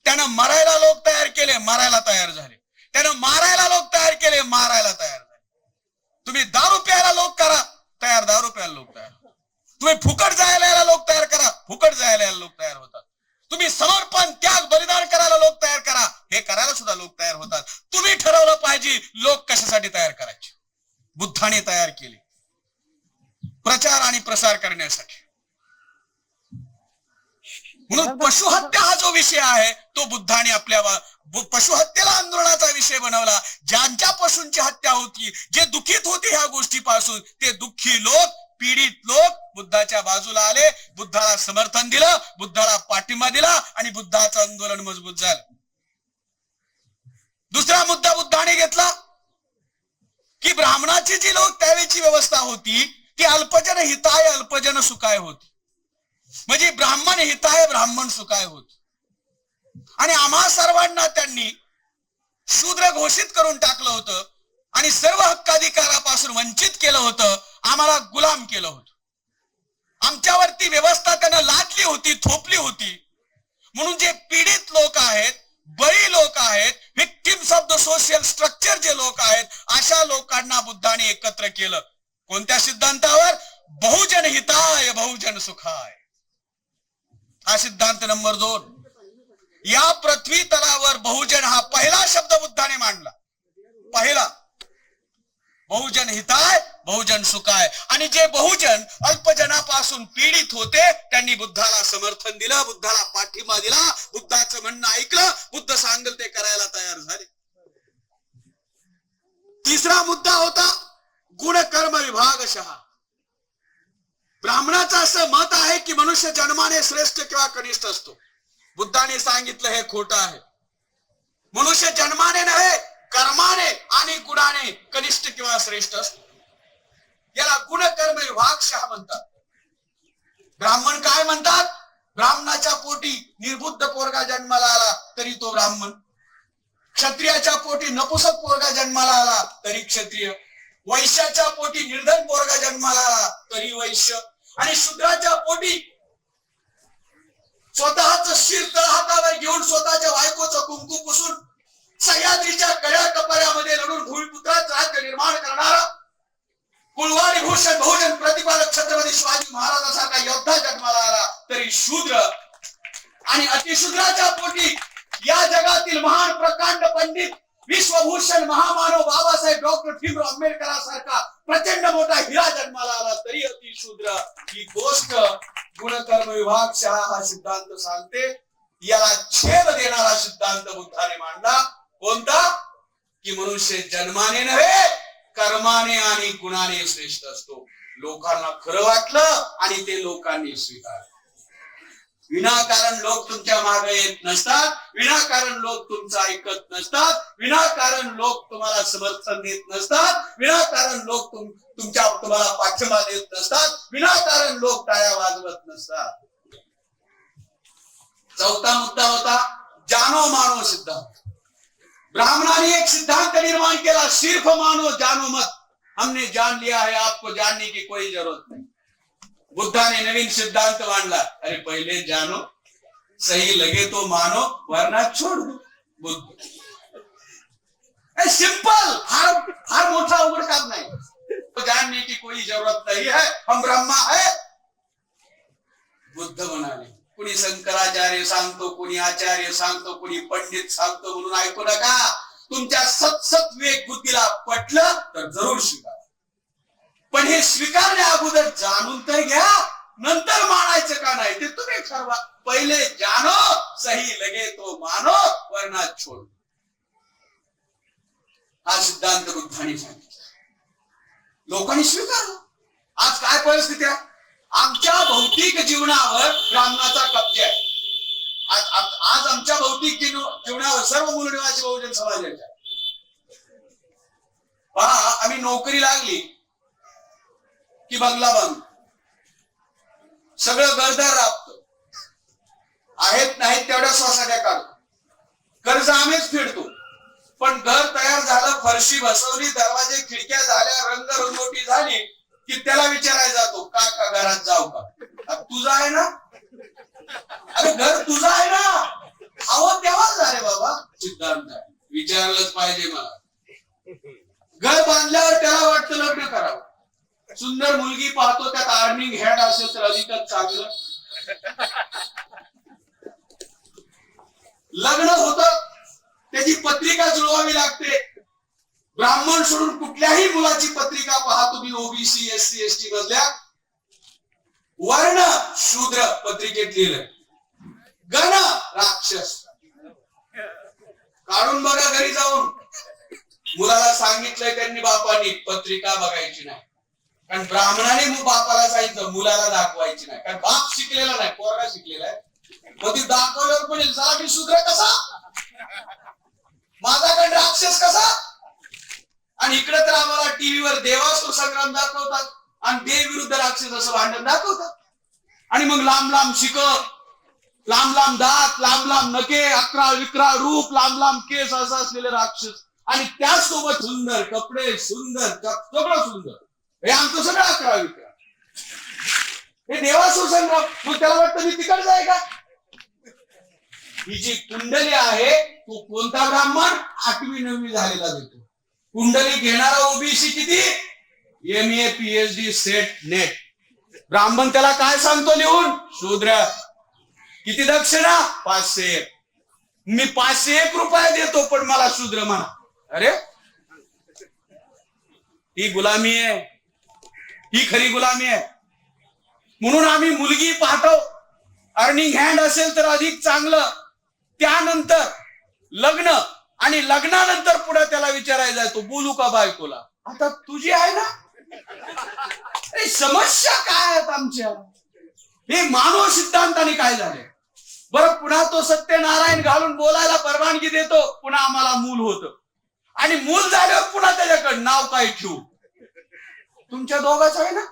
त्यानं मरायला लोक तयार केले, मरायला तयार झाले. त्यानं मारायला लोक तयार केले, मारायला तयार झाले. तुम्ही दारू प्यायला लोक करा, तयार दारू प्यायला लोक तयार. तुम्ही फुकट जायला लोक तयार करा, फुकट जायला लोक तयार होतात. तुम्ही समर्पण, त्याग, बलिदान करायला लोक तयार करा, हे करायला सुद्धा लोक तयार होतात. तुम्ही ठरवलं पाहिजे लोक कशासाठी तयार करायचे. बुद्धाने तयार केले प्रचार आणि प्रसार करण्यासाठी. म्हणून पशुहत्या हा जो विषय आहे तो बुद्धाने आपल्या पशुहत्येला आंदोलनाचा विषय बनवला. ज्यांच्या पशूंची हत्या होती, जे दुःखित होते ह्या गोष्टीपासून, ते दुःखी लोक, पीडित लोक बुद्धाच्या बाजूला आले, बुद्धाला समर्थन दिलं, बुद्धाला पाठिंबा दिला, आणि बुद्धाचं आंदोलन मजबूत झालं. दुसरा मुद्दा बुद्धाने घेतला की ब्राह्मणाची जी लोक त्यावेळची व्यवस्था होती ती अल्पजन हिताय अल्पजन सुखाय होती. म्हणजे ब्राह्मण हिताय ब्राह्मण सुखाय होत. आणि आम्हा सर्वांना त्यांनी शूद्र घोषित करून टाकलं होतं आणि सर्व हक्काधिकारापासून वंचित केलं होतं. आम्हाला गुलाम केलं होतं. आमच्यावरती व्यवस्था त्यानं लादली होती, थोपली होती. म्हणून जे पीडित लोक आहेत, बळी लोक आहेत, victims of the social structure जे लोक आहेत, अशा लोकांना बुद्धाने एकत्र केलं. कोणत्या सिद्धांतावर? बहुजन हिताय बहुजन सुखाय. हा सिद्धांत नंबर 2. या पृथ्वी तलावर बहुजन हा पहिला शब्द बुद्धाने मांडला. पहिला बहुजन हिताय बहुजन सुखाय. आणि जे बहुजन अल्पजनापासून पीडित होते त्यांनी बुद्धाला समर्थन दिलं, बुद्धाला पाठिंबा दिला, बुद्धाचं म्हणणं ऐकलं, बुद्ध सांगेल ते करायला तयार झाले. तिसरा मुद्दा होता गुणकर्म विभागशः. ब्राह्मणाचं असं मत आहे की मनुष्य जन्माने श्रेष्ठ किंवा कनिष्ठ असतो. बुद्धाने सांगितलं हे खोटं आहे. मनुष्य जन्माने नव्हे, कर्माने आणि गुणाने कनिष्ठ किंवा श्रेष्ठ असतो. याला गुणकर्म विभागशः म्हणतात. ब्राह्मण काय म्हणतात? ब्राह्मणाच्या पोटी निर्बुद्ध पोरगा जन्माला आला तरी तो ब्राह्मण, क्षत्रियाच्या पोटी नपुसक पोरगा जन्माला आला तरी क्षत्रिय, वैश्याच्या पोटी निर्धन पोरगा जन्माला आला तरी वैश्य, आणि शूद्राच्या पोटी स्वतःच शिर तळहातावर घेऊन स्वतःच्या बायकोचं कुंकू पुसून सह्याद्रीच्या कड्या कपाऱ्यामध्ये लढून भूमिपुत्राचं राज्य निर्माण करणारा कुळवाडी भूषण बहुजन प्रतिपादक छत्रपती शिवाजी महाराजांसारखा योद्धा जन्माला आला तरी शूद्र, आणि अतिशूद्राच्या पोटी या जगातील महान प्रकांड पंडित विश्वभूषण महामानव बाबासाहेब डॉक्टर भीमराव आंबेडकरांसारखा प्रचंड मोठा हिरा जन्माला आला तरी अतिशूद्र. ही गोष्ट गुणकर्म विभागशः हा सिद्धांत सांगते. याला छेद देणारा सिद्धांत बुद्धाने मांडला. कोणता? की मनुष्य जन्माने नव्हे, कर्माने आणि गुणाने श्रेष्ठ असतो. लोकांना खरं वाटलं आणि ते लोकांनी स्वीकारलं. विनाकारण लोक तुमच्या मागे येत नसतात, विनाकारण लोक तुमचं ऐकत नसतात, विनाकारण लोक तुम्हाला समर्थन देत नसतात, विनाकारण लोक तुम्हाला पाठिंबा देत नसतात, विनाकारण लोक टाळ्या वाजवत नसतात. चौथा मुद्दा होता जानो मानो सिद्धांत. ब्राह्मणाने एक सिद्धांत निर्माण केला, सिर्फ मानो जानो मत. हमने जान लिया है, आपको जानने की कोई जरूरत नहीं. बुद्धाने नवीन सिद्धांत मांडला. अरे पहिले जानो, सही लगे तो मानो, वरना छोड़ दो. बुद्ध सिंपल, हर मोठा उघड काम नाही. जानने की कोई जरूरत नहीं है, हम ब्रह्मा है. बुद्ध म्हणाले. कुणी शंकराचार्य सांगतो, कुणी आचार्य सांगतो, कुणी पंडित सांगतो म्हणून ऐकू नका. तुमच्या सतसत विवेक बुद्धीला पटलं तर जरूर स्वीकार, पण हे स्वीकारण्या अगोदर जाणून तर घ्या, नंतर मानायचं का नाही ते तुम्ही ठरवा. पहिले जानो, सही लगे तो मानो, वरना छोड़. हा सिद्धांत बुद्धाने सांगितला. लोकांनी स्वीकारला. आज काय परिस्थिती आहे? आमच्या भौतिक जीवनावर ब्राह्मणाचा कब्जा आहे. आज आमच्या भौतिक जीवनावर सर्व मूलनिवासी बहुजन समाजाच्या. पहा, आम्ही नोकरी लागली की बंगला बांधतो, सगळं घरदार राबतो, आहेत नाहीत तेवढ्या सोसाट्या काढतो, कर्ज आम्हीच फेडतो. पण घर तयार झालं, फरशी बसवली, दरवाजे खिडक्या झाल्या, रंगरंगोटी झाली की त्याला विचारायला जातो, का घरात जाऊ का? तुझा आहे ना? अरे घर तुझा आहे ना? हवं तेव्हाच झाले बाबा. सिद्धांत आहे, विचारलंच पाहिजे मला. घर बांधल्यावर त्याला वाटतं लग्न करावं. सुंदर मुलगी पाहतो, त्यात अर्निंग हेड असेल तर अधिकच चांगलं. लग्न होतं, त्याची पत्रिका जुळवावी लागते. ब्राह्मण सोडून कुठल्याही मुलाची पत्रिका पहा तुम्ही, ओबीसी, एससी, एसटी मधल्या, वर्ण शूद्र पत्रिकेत लिहिलं, गण राक्षस. काढून बघा घरी जाऊन. मुलाला सांगितलंय त्यांनी बापानी पत्रिका बघायची नाही, कारण ब्राह्मणाने बापाला सांगितलं मुलाला दाखवायची नाही, कारण बाप शिकलेला नाही, पोरगा शिकलेला आहे. मग ती दाखवल्यावर पण चला मी शूद्र कसा, माझा गण राक्षस कसा. आणि इकडे तर आम्हाला टीव्हीवर देवासुर संग्राम दाखवतात आणि देव विरुद्ध राक्षस असं भांडण दाखवतात. आणि मग लांब लांब शिकत, लांब लांब दात, लांब लांब नखे, अकराळ विक्राळ रूप, लांब लांब केस असं असलेले राक्षस, आणि त्याचसोबत सुंदर कपडे, सुंदर सगळं सुंदर. हे आमचं सगळं अकराळ विक्राळ, हे देवासुर संग्राम. मग त्याला वाटतं मी तिकडचं आहे का? ही जी कुंडली आहे, तो कोणता ब्राह्मण 8वी 9वी झालेला देतो. कुंडली घेणारा ओबीसी किती? MA PhD set net. ब्राह्मण त्याला काय सांगतो लिहून? शूद्र. किती दक्षिणा? 501. मी 501 रुपये देतो पण मला शूद्र म्हणा. अरे ही गुलामी आहे, ही खरी गुलामी आहे. म्हणून आम्ही मुलगी पाहतो, अर्निंग हँड असेल तर अधिक चांगलं. त्यानंतर लग्न, आणि लग्नानंतर पुढे त्याला विचारायला जातो, बोलू का बायकोला? आता तुझी आहे ना? समस्या काय आहेत आमच्या? हे मानव सिद्धांताने काय झाले बरं? पुन्हा तो सत्यनारायण घालून बोलायला परवानगी देतो, पुन्हा आम्हाला मूल होतं, आणि मूल झाल्यावर पुन्हा त्याच्याकडे नाव काय ठेवू? तुमच्या दोघांचं आहे ना?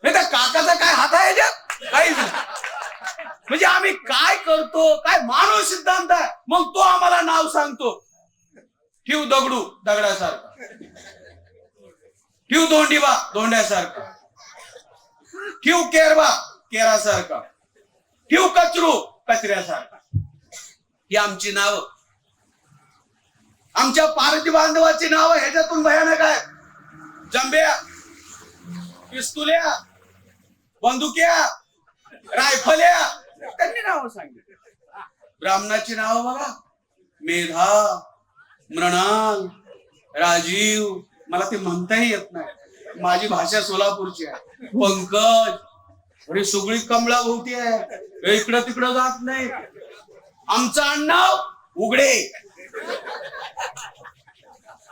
त्या काकाचा काय हात आहे काहीच नाही. म्हणजे आम्ही काय करतो, काय मानव सिद्धांत आहे. मग तो आम्हाला नाव सांगतो, ठेव दगडू दगडासारखा, ठेव धोंडीबा धोंड्यासारखा, ठेव केरबा केरासारखा, ठेव कचरू कचऱ्यासारखा. ही आमची नाव, आमच्या पारधी बांधवाची नाव ह्याच्यातून भयानक आहे. जंब्या, पिस्तुल्या, बंदुक्या, रायफल्या, त्यांनी नाव सांगितलं. ब्राह्मणाची नाव बघा, मेधा, मृणाल, राजीव. मला ते म्हणताही येत नाही, माझी भाषा सोलापूरची आहे. पंकज, अरे सगळी कमळा भोवती आहे, इकडं तिकडं जात नाही. आमचं आडनाव उघडे,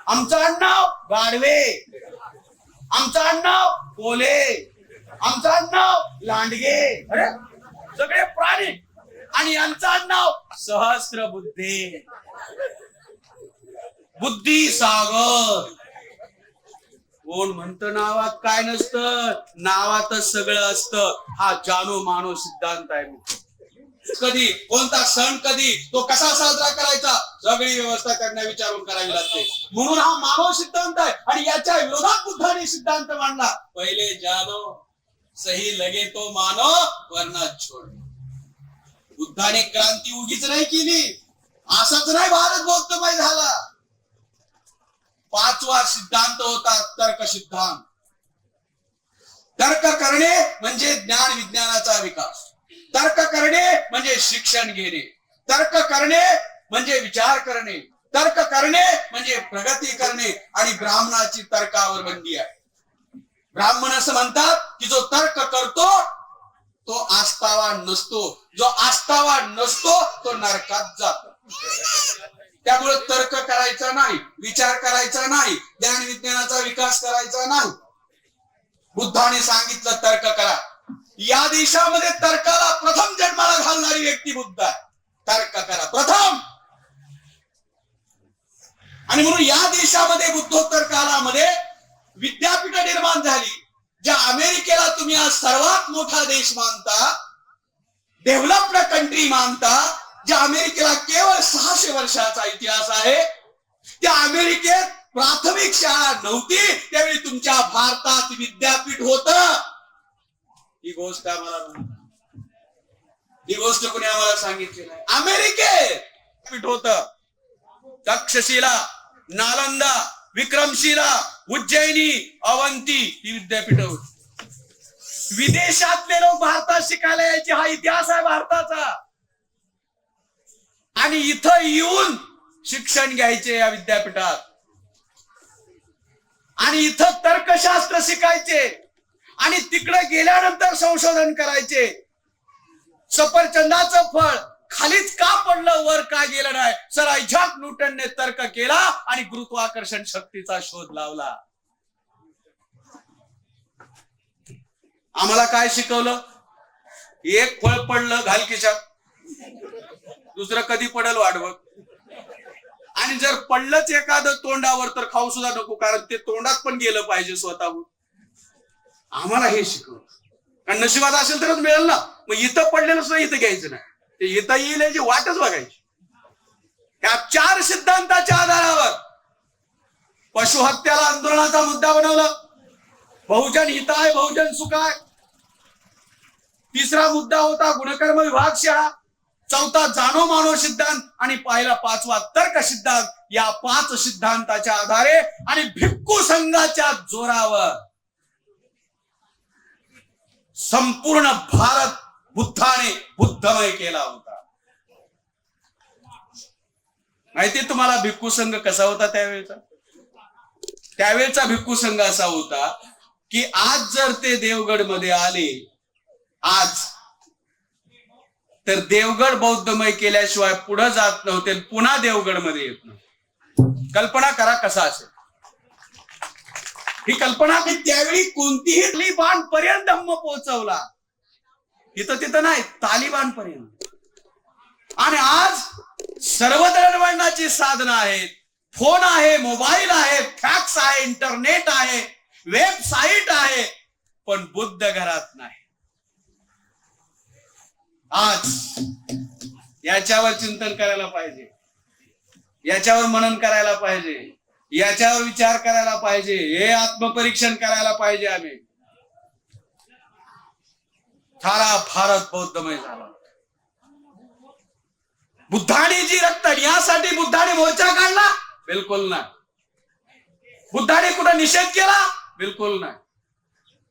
आमचं आडनाव गाढवे, आमचं आडनाव कोले, आमचं आडनाव लांडगे. अरे सगळे प्राणी, आणि यांचं आडनाव सहस्त्रबुद्धे, बुद्धी सागर. कोण म्हणतं नावात काय नसतं? नावातच सगळं असतं. हा जानो मानो सिद्धांत आहे. कधी कोणता सण, कधी तो कसा साजरा करायचा, सगळी व्यवस्था त्यांना विचारून करावी लागते. म्हणून हा मानव सिद्धांत आहे. आणि याच्या विरोधात बुद्धाने सिद्धांत मांडला, पहिले जानो सही लगे तो मानो वरना छोड. बुद्धाने क्रांती उगीच नाही केली, असाच नाही भारत बौद्धमय झाला. 5वा सिद्धांत होता तर्क सिद्धांत. तर्क करणे म्हणजे ज्ञान विज्ञानाचा विकास, तर्क करणे म्हणजे शिक्षण घेणे, तर्क करणे म्हणजे विचार करणे, तर्क करणे म्हणजे प्रगती करणे. आणि ब्राह्मणाची तर्कावर बंदी आहे. ब्राह्मण असं म्हणतात की जो तर्क करतो तो आस्थावान नसतो, जो आस्थावान नसतो तो नरकात जातो. त्यामुळे तर्क करायचा नाही, विचार करायचा नाही, ज्ञान विज्ञानाचा विकास करायचा नाही. बुद्धाने सांगितलं तर्क करा. या देशामध्ये तर्काला प्रथम जन्माला घालणारी व्यक्ती बुद्ध आहे. तर्क करा प्रथम. आणि म्हणून या देशामध्ये बुद्धोत्तर काळामध्ये विद्यापीठ निर्माण झाली. ज्या अमेरिकेला तुम्ही आज सर्वात मोठा देश मानता, डेव्हलप्ड कंट्री मानता, ज्या अमेरिकेला केवळ 600 वर्षाचा इतिहास आहे, त्या अमेरिकेत प्राथमिक शाळा नव्हती, त्यावेळी तुमच्या भारतात विद्यापीठ होत. ही गोष्ट कोणी आम्हाला सांगितली नाही. अमेरिकेत विद्यापीठ होत. तक्षशिला, नालंदा, विक्रमशिला, उज्जैनी, अवंती ही विद्यापीठ होती. विदेशातले लोक भारतात शिकायला यायचे. हा इतिहास आहे भारताचा. आणि इथं येऊन शिक्षण घ्यायचे या विद्यापीठात. आणि इथं तर्कशास्त्र शिकायचे. आणि तिकडे गेल्यानंतर संशोधन करायचे. सफरचंदाचं फळ खालीच का पडलं, वर का गेलं नाही? सर आयझॅक न्यूटनने तर्क केला आणि गुरुत्वाकर्षण शक्तीचा शोध लावला. आम्हाला काय शिकवलं? एक फळ पडलं घाल खिशात, दुसरं कधी पडेल वाट बघ. आणि जर पडलंच एखादं तोंडावर तर खाऊ सुद्धा नको, कारण ते तोंडात पण गेलं पाहिजे स्वतःहून. आम्हाला हे शिकवलं. कारण नशिबात असेल तरच मिळेल ना. मग इथं पडलेलं सुद्धा इथं घ्यायचं नाही. ते येता येईल याची वाटच बघायची. या 4 सिद्धांताच्या आधारावर पशुहत्याला आंदोलनाचा मुद्दा बनवला. बहुजन हिताय बहुजन सुखाय. तिसरा मुद्दा होता गुणकर्म विभागशाळा. चौथा जाणो मानो सिद्धांत. आणि पहिला 5वा तर्क सिद्धांत. या 5 सिद्धांताच्या आधारे आणि भिक्खू संघाच्या जोरावर संपूर्ण भारत बुद्धाने बुद्धमय केला होता. माहिती तुम्हाला भिक्खू संघ कसा होता त्यावेळेचा? त्यावेळेचा भिक्खू संघ असा होता की आज जर ते देवगड मध्ये आले आज, तर देवगड बौद्धमय केल्याशिवाय पुढे जात नव्हते. पुन्हा देवगड मध्ये येत नव्हते. कल्पना करा कसा असेल ही कल्पना. की त्यावेळी कोणतीही तालिबान पर्यंत धम्म पोहोचवला. इथं तिथं नाही, तालिबान पर्यंत. आणि आज सर्व दळणवळणाची साधनं आहेत. फोन आहे, मोबाईल आहे, फॅक्स आहे, इंटरनेट आहे, वेबसाईट आहे, पण बुद्ध घरात नाही. आज याच्यावर चिंतन करायला पाहिजे, याच्यावर मनन करायला पाहिजे, याच्यावर विचार करायला पाहिजे, हे आत्मपरीक्षण करायला पाहिजे. आम्ही सारा भारत बौद्धमय झाला. बुद्धाने जी रक्त, यासाठी बुद्धाने मोर्चा काढला? बिलकुल नाही. बुद्धाने कुठं निषेध केला? बिलकुल नाही.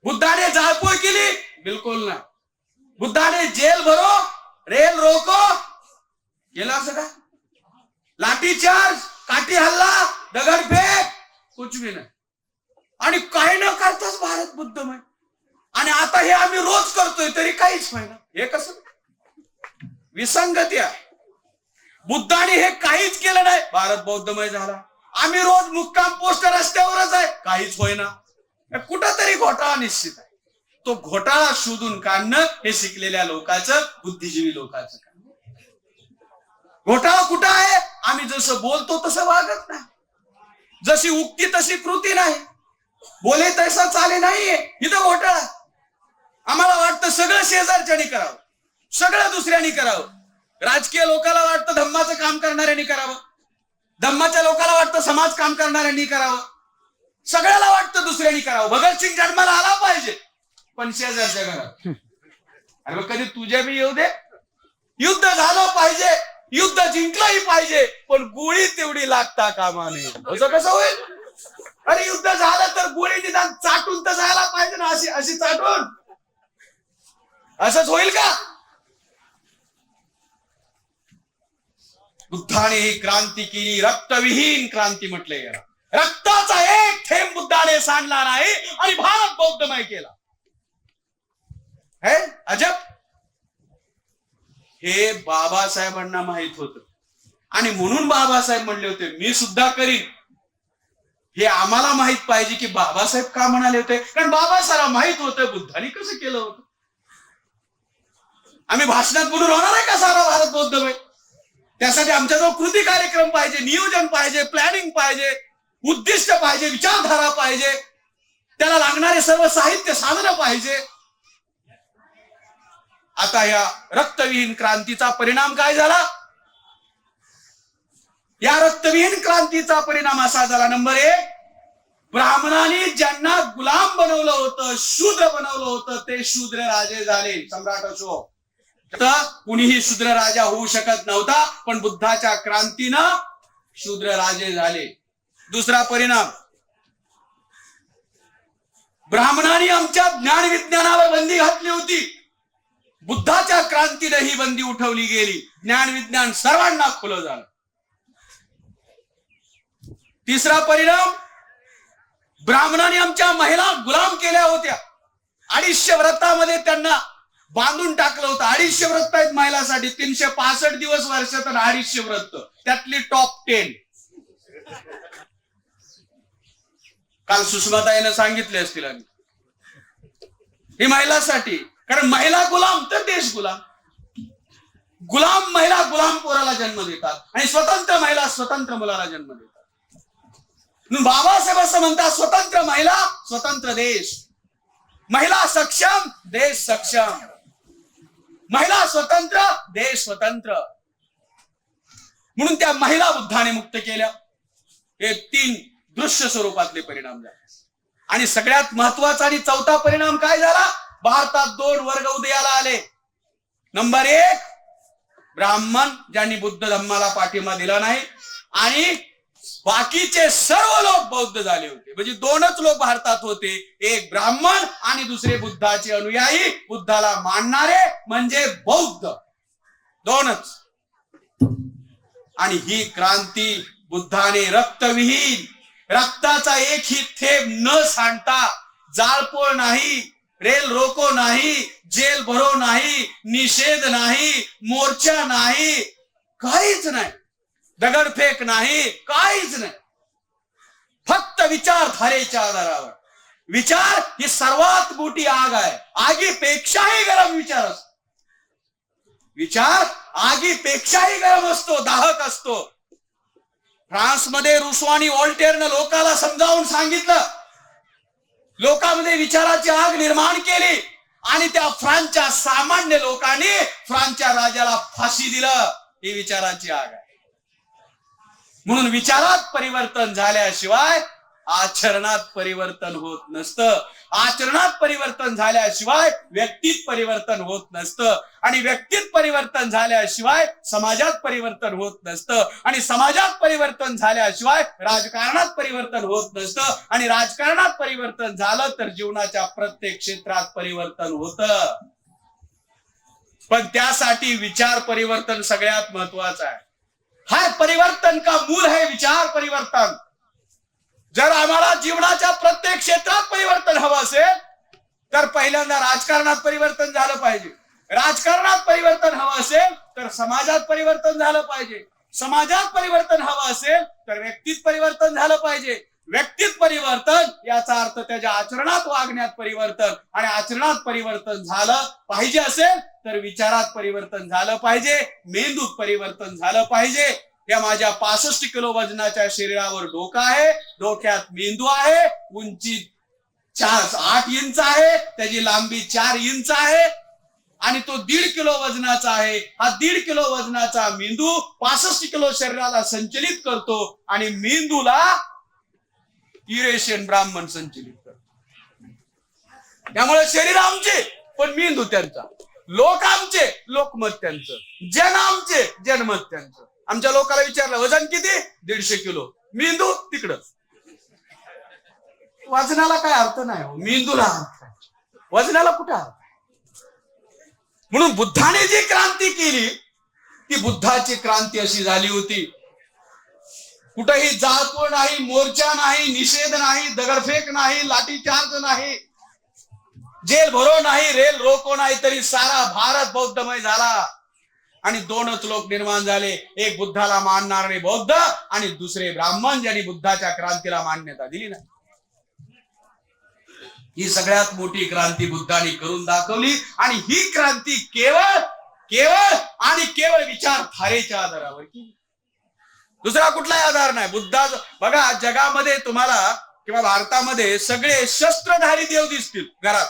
बुद्धाने जाळपोळ केली? बिलकुल नाही. बुद्धाने जेल भरो, रेल रोको केला असं का? लाठी चार्ज, काठी हल्ला, दगडफेक, कुछ भी नाही. आणि काही न करताच भारत बुद्धमय. आणि आता हे आम्ही रोज करतोय तरी काहीच व्हायला. हे कसं? विसंगती आहे. बुद्धाने हे काहीच केलं नाही, भारत बौद्धमय झाला. आम्ही रोज मुक्काम पोस्ट रस्त्यावरच आहे, काहीच होईना. कुठंतरी घोटाळा निश्चित आहे. तो घोटाळा शोधून काढणं हे शिकलेल्या लोकांचं, बुद्धिजीवी लोकांचं काम. घोटाळा कुठं आहे? आम्ही जसं बोलतो तसं वागत नाही, जशी उक्ती तशी कृती नाही, बोले तसा चाले नाहीये. इथं घोटाळा. आम्हाला वाटतं सगळं शेजारच्यानी करावं, सगळं दुसऱ्यानी करावं. राजकीय लोकांना वाटतं धम्माचं काम करणाऱ्यांनी करावं, धम्माच्या लोकांना वाटतं समाज काम करणाऱ्यांनी करावं, सगळ्याला वाटतं दुसऱ्यांनी करावं. भगतसिंग जन्माला आला पाहिजे, पण शेजारच्या घरात. अरे मग कधी तुझ्या बी येऊ दे. युद्ध झालं पाहिजे, युद्ध जिंकलंही पाहिजे, पण गोळी तेवढी लागता कामा नये. असं कसं होईल? अरे युद्ध झालं तर गोळी निदान चाटून तर जायला पाहिजे ना. अशी अशी चाटून असंच होईल का? बुद्धाने ही क्रांती केली, रक्तविहीन क्रांती म्हटलंय याला. रक्ताचा एक थेंब बुद्धाने सांडला नाही आणि भारत बौद्धमय केला. हे अजब. हे बाबासाहेबांना माहित होतं आणि म्हणून बाबासाहेब म्हणले होते मी सुद्धा करीन. हे आम्हाला माहित पाहिजे की बाबासाहेब का म्हणाले होते, कारण बाबासाहेब माहित होतं बुद्धाने कसं केलं होतं. आम्ही भाषणात बोलून होणार आहे का सारा भारत बौद्धमय? त्यासाठी आमच्याजवळ कृती कार्यक्रम पाहिजे, नियोजन पाहिजे, प्लॅनिंग पाहिजे, उद्दिष्ट पाहिजे, विचारधारा पाहिजे, त्याला लागणारे सर्व साहित्य साधन पाहिजे. आता या रक्तविहीन क्रांतीचा परिणाम काय झाला? या रक्तविहीन क्रांतीचा परिणाम असा झाला, नंबर 1, ब्राह्मणांनी ज्यांना गुलाम बनवलं होतं, शूद्र बनवलं होतं, ते शूद्र राजे झाले. सम्राट अशोक तर कुणीही शूद्र राजा होऊ शकत नव्हता, पण बुद्धाच्या क्रांतीनं शूद्र राजे झाले. दुसरा परिणाम, ब्राह्मणांनी आमच्या ज्ञान विज्ञानावर बंदी घातली होती, बुद्धाच्या क्रांतीने ही बंदी उठवली गेली, ज्ञान विज्ञान सर्वांना खुलं झालं. तिसरा परिणाम, ब्राह्मणांनी आमच्या महिला गुलाम केल्या होत्या, 250 व्रतामध्ये त्यांना बांधून टाकलं होतं. 250 व्रत आहेत महिलांसाठी, 365 दिवस वर्षात 250 व्रत, त्यातली टॉप 10. काल सुषमाताईनं सांगितले असतील आम्ही, ही महिलांसाठी, कारण महिला गुलाम तर देश गुलाम. गुलाम महिला गुलाम पोराला जन्म देतात आणि स्वतंत्र महिला स्वतंत्र मुलाला जन्म देतात. बाबासाहेब असं म्हणतात, स्वतंत्र महिला स्वतंत्र देश, महिला सक्षम देश सक्षम, महिला स्वतंत्र देश स्वतंत्र. म्हणून त्या महिला बुद्धाने मुक्त केल्या. हे 3 दृश्य स्वरूपातले परिणाम झाले. आणि सगळ्यात महत्वाचा आणि चौथा परिणाम काय झाला? भारतात 2 वर्ग उदयाला आले. नंबर 1, ब्राह्मण ज्यांनी बुद्ध धम्माला पाठिंबा दिला नाही, आणि बाकीचे सर्व लोक बौद्ध झाले होते. म्हणजे 2च लोक भारतात होते, एक ब्राह्मण आणि दुसरे बुद्धाचे अनुयायी, बुद्धाला मानणारे म्हणजे बौद्ध, 2च. आणि ही क्रांती बुद्धाने रक्तविहीन, रक्ताचा एकही थेंब न सांडता, जाळपोळ नाही, रेल रोको नाही, जेल भरो नाही, निषेध नाही, मोर्चा नाही, काहीच नाही, दगडफेक नाही, काहीच नाही, फक्त विचारधारेच्या आधारावर. विचार ही सर्वात मोठी आग आहे, आगीपेक्षाही गरम विचार असतो. विचार आगीपेक्षाही गरम असतो, दाहक असतो. फ्रान्समध्ये रुसो आणि व्हॉल्टेरनं लोकाला समजावून सांगितलं, लोकांमध्ये विचाराची आग निर्माण केली, आणि त्या फ्रान्सच्या सामान्य लोकांनी फ्रान्सच्या राजाला फाशी दिलं. ही विचाराची आग आहे. म्हणून विचारात परिवर्तन झाल्याशिवाय आचरणात परिवर्तन होत नसतं. आचरणात परिवर्तन झाल्याशिवाय व्यक्तीत परिवर्तन होत नसतं, आणि व्यक्तीत परिवर्तन झाल्याशिवाय समाजात परिवर्तन होत नसतं, आणि समाजात परिवर्तन झाल्याशिवाय राजकारणात परिवर्तन होत नसतं, आणि राजकारणात परिवर्तन झालं तर जीवनाच्या प्रत्येक क्षेत्रात परिवर्तन होतं. पण त्यासाठी विचार परिवर्तन सगळ्यात महत्वाचं आहे. हा परिवर्तन का मूल है विचार परिवर्तन. जर आम्हाला जीवनाच्या प्रत्येक क्षेत्रात परिवर्तन हवं असेल तर पहिल्यांदा राजकारणात परिवर्तन झालं पाहिजे. राजकारणात परिवर्तन हवं असेल तर समाजात परिवर्तन झालं पाहिजे. समाजात परिवर्तन हवं असेल तर व्यक्तीत परिवर्तन झालं पाहिजे. व्यक्तीत परिवर्तन याचा अर्थ त्याच्या आचरणात वागण्यात परिवर्तन, आणि आचरणात परिवर्तन झालं पाहिजे असेल तर विचारात परिवर्तन झालं पाहिजे, मेंदूत परिवर्तन झालं पाहिजे. या माझ्या 65 किलो वजनाच्या शरीरावर डोकं आहे, डोक्यात मेंदू आहे, उंची 8 इंच आहे, त्याची लांबी 4 इंच आहे, आणि तो 1.5 किलो वजनाचा आहे. हा 1.5 किलो वजनाचा मेंदू 65 किलो शरीराला संचलित करतो, आणि मेंदूला युरेशियन ब्राह्मण संचलित करतो. त्यामुळे शरीर आमचे पण मेंदू त्यांचा, लोक आमचे लोकमत त्यांचं, जन आमचे जनमत त्यांचं. आमच्या लोकांना विचारलं वजन किती? 150 किलो. मेंदू तिकडं. वजनाला काय अर्थ नाही, मेंदूला अर्थ आहे, वजनाला कुठे अर्थ आहे. म्हणून बुद्धाने जी क्रांती केली ती बुद्धाची क्रांती अशी झाली होती, कुठेही जाळपोळ नाही, मोर्चा नाही, निषेध नाही, दगडफेक नाही, लाठीचार्ज नाही, जेल भरो नाही, रेल रोको नाही, तरी सारा भारत बौद्धमय झाला. आणि दोनच लोक निर्माण झाले, एक बुद्धाला मानणारे बौद्ध आणि दुसरे ब्राह्मण, ज्यांनी बुद्धाच्या क्रांतीला मान्यता दिली नाही. ही सगळ्यात मोठी क्रांती बुद्धाने करून दाखवली आणि ही क्रांती केवळ केवळ आणि केवळ विचारधारेच्या आधारावर केली. दुसरा कुठलाही आधार नाही. बुद्धाचा बघा, जगामध्ये तुम्हाला किंवा भारतामध्ये सगळे शस्त्रधारी देव दिसतील घरात.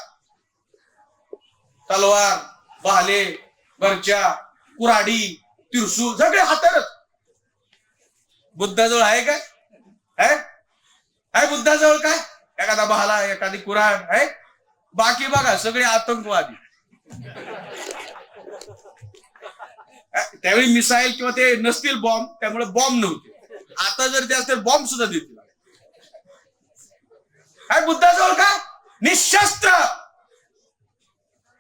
तलवार, भाले, बर्च्या, कुऱ्हाडी, त्रिशूळ सगळे हातारच. बुद्धाजवळ आहे काय? आहे बुद्धाजवळ काय? एखादा भाला, एखादी कुऱ्हाड आहे? बाकी बघा सगळे आतंकवादी. त्यावेळी मिसाईल किंवा ते नसतील बॉम्ब, त्यामुळे बॉम्ब नव्हते. आता जर ते असतील बॉम्ब सुद्धा देतील. काय बुद्धाजवळ काय? निशस्त्र,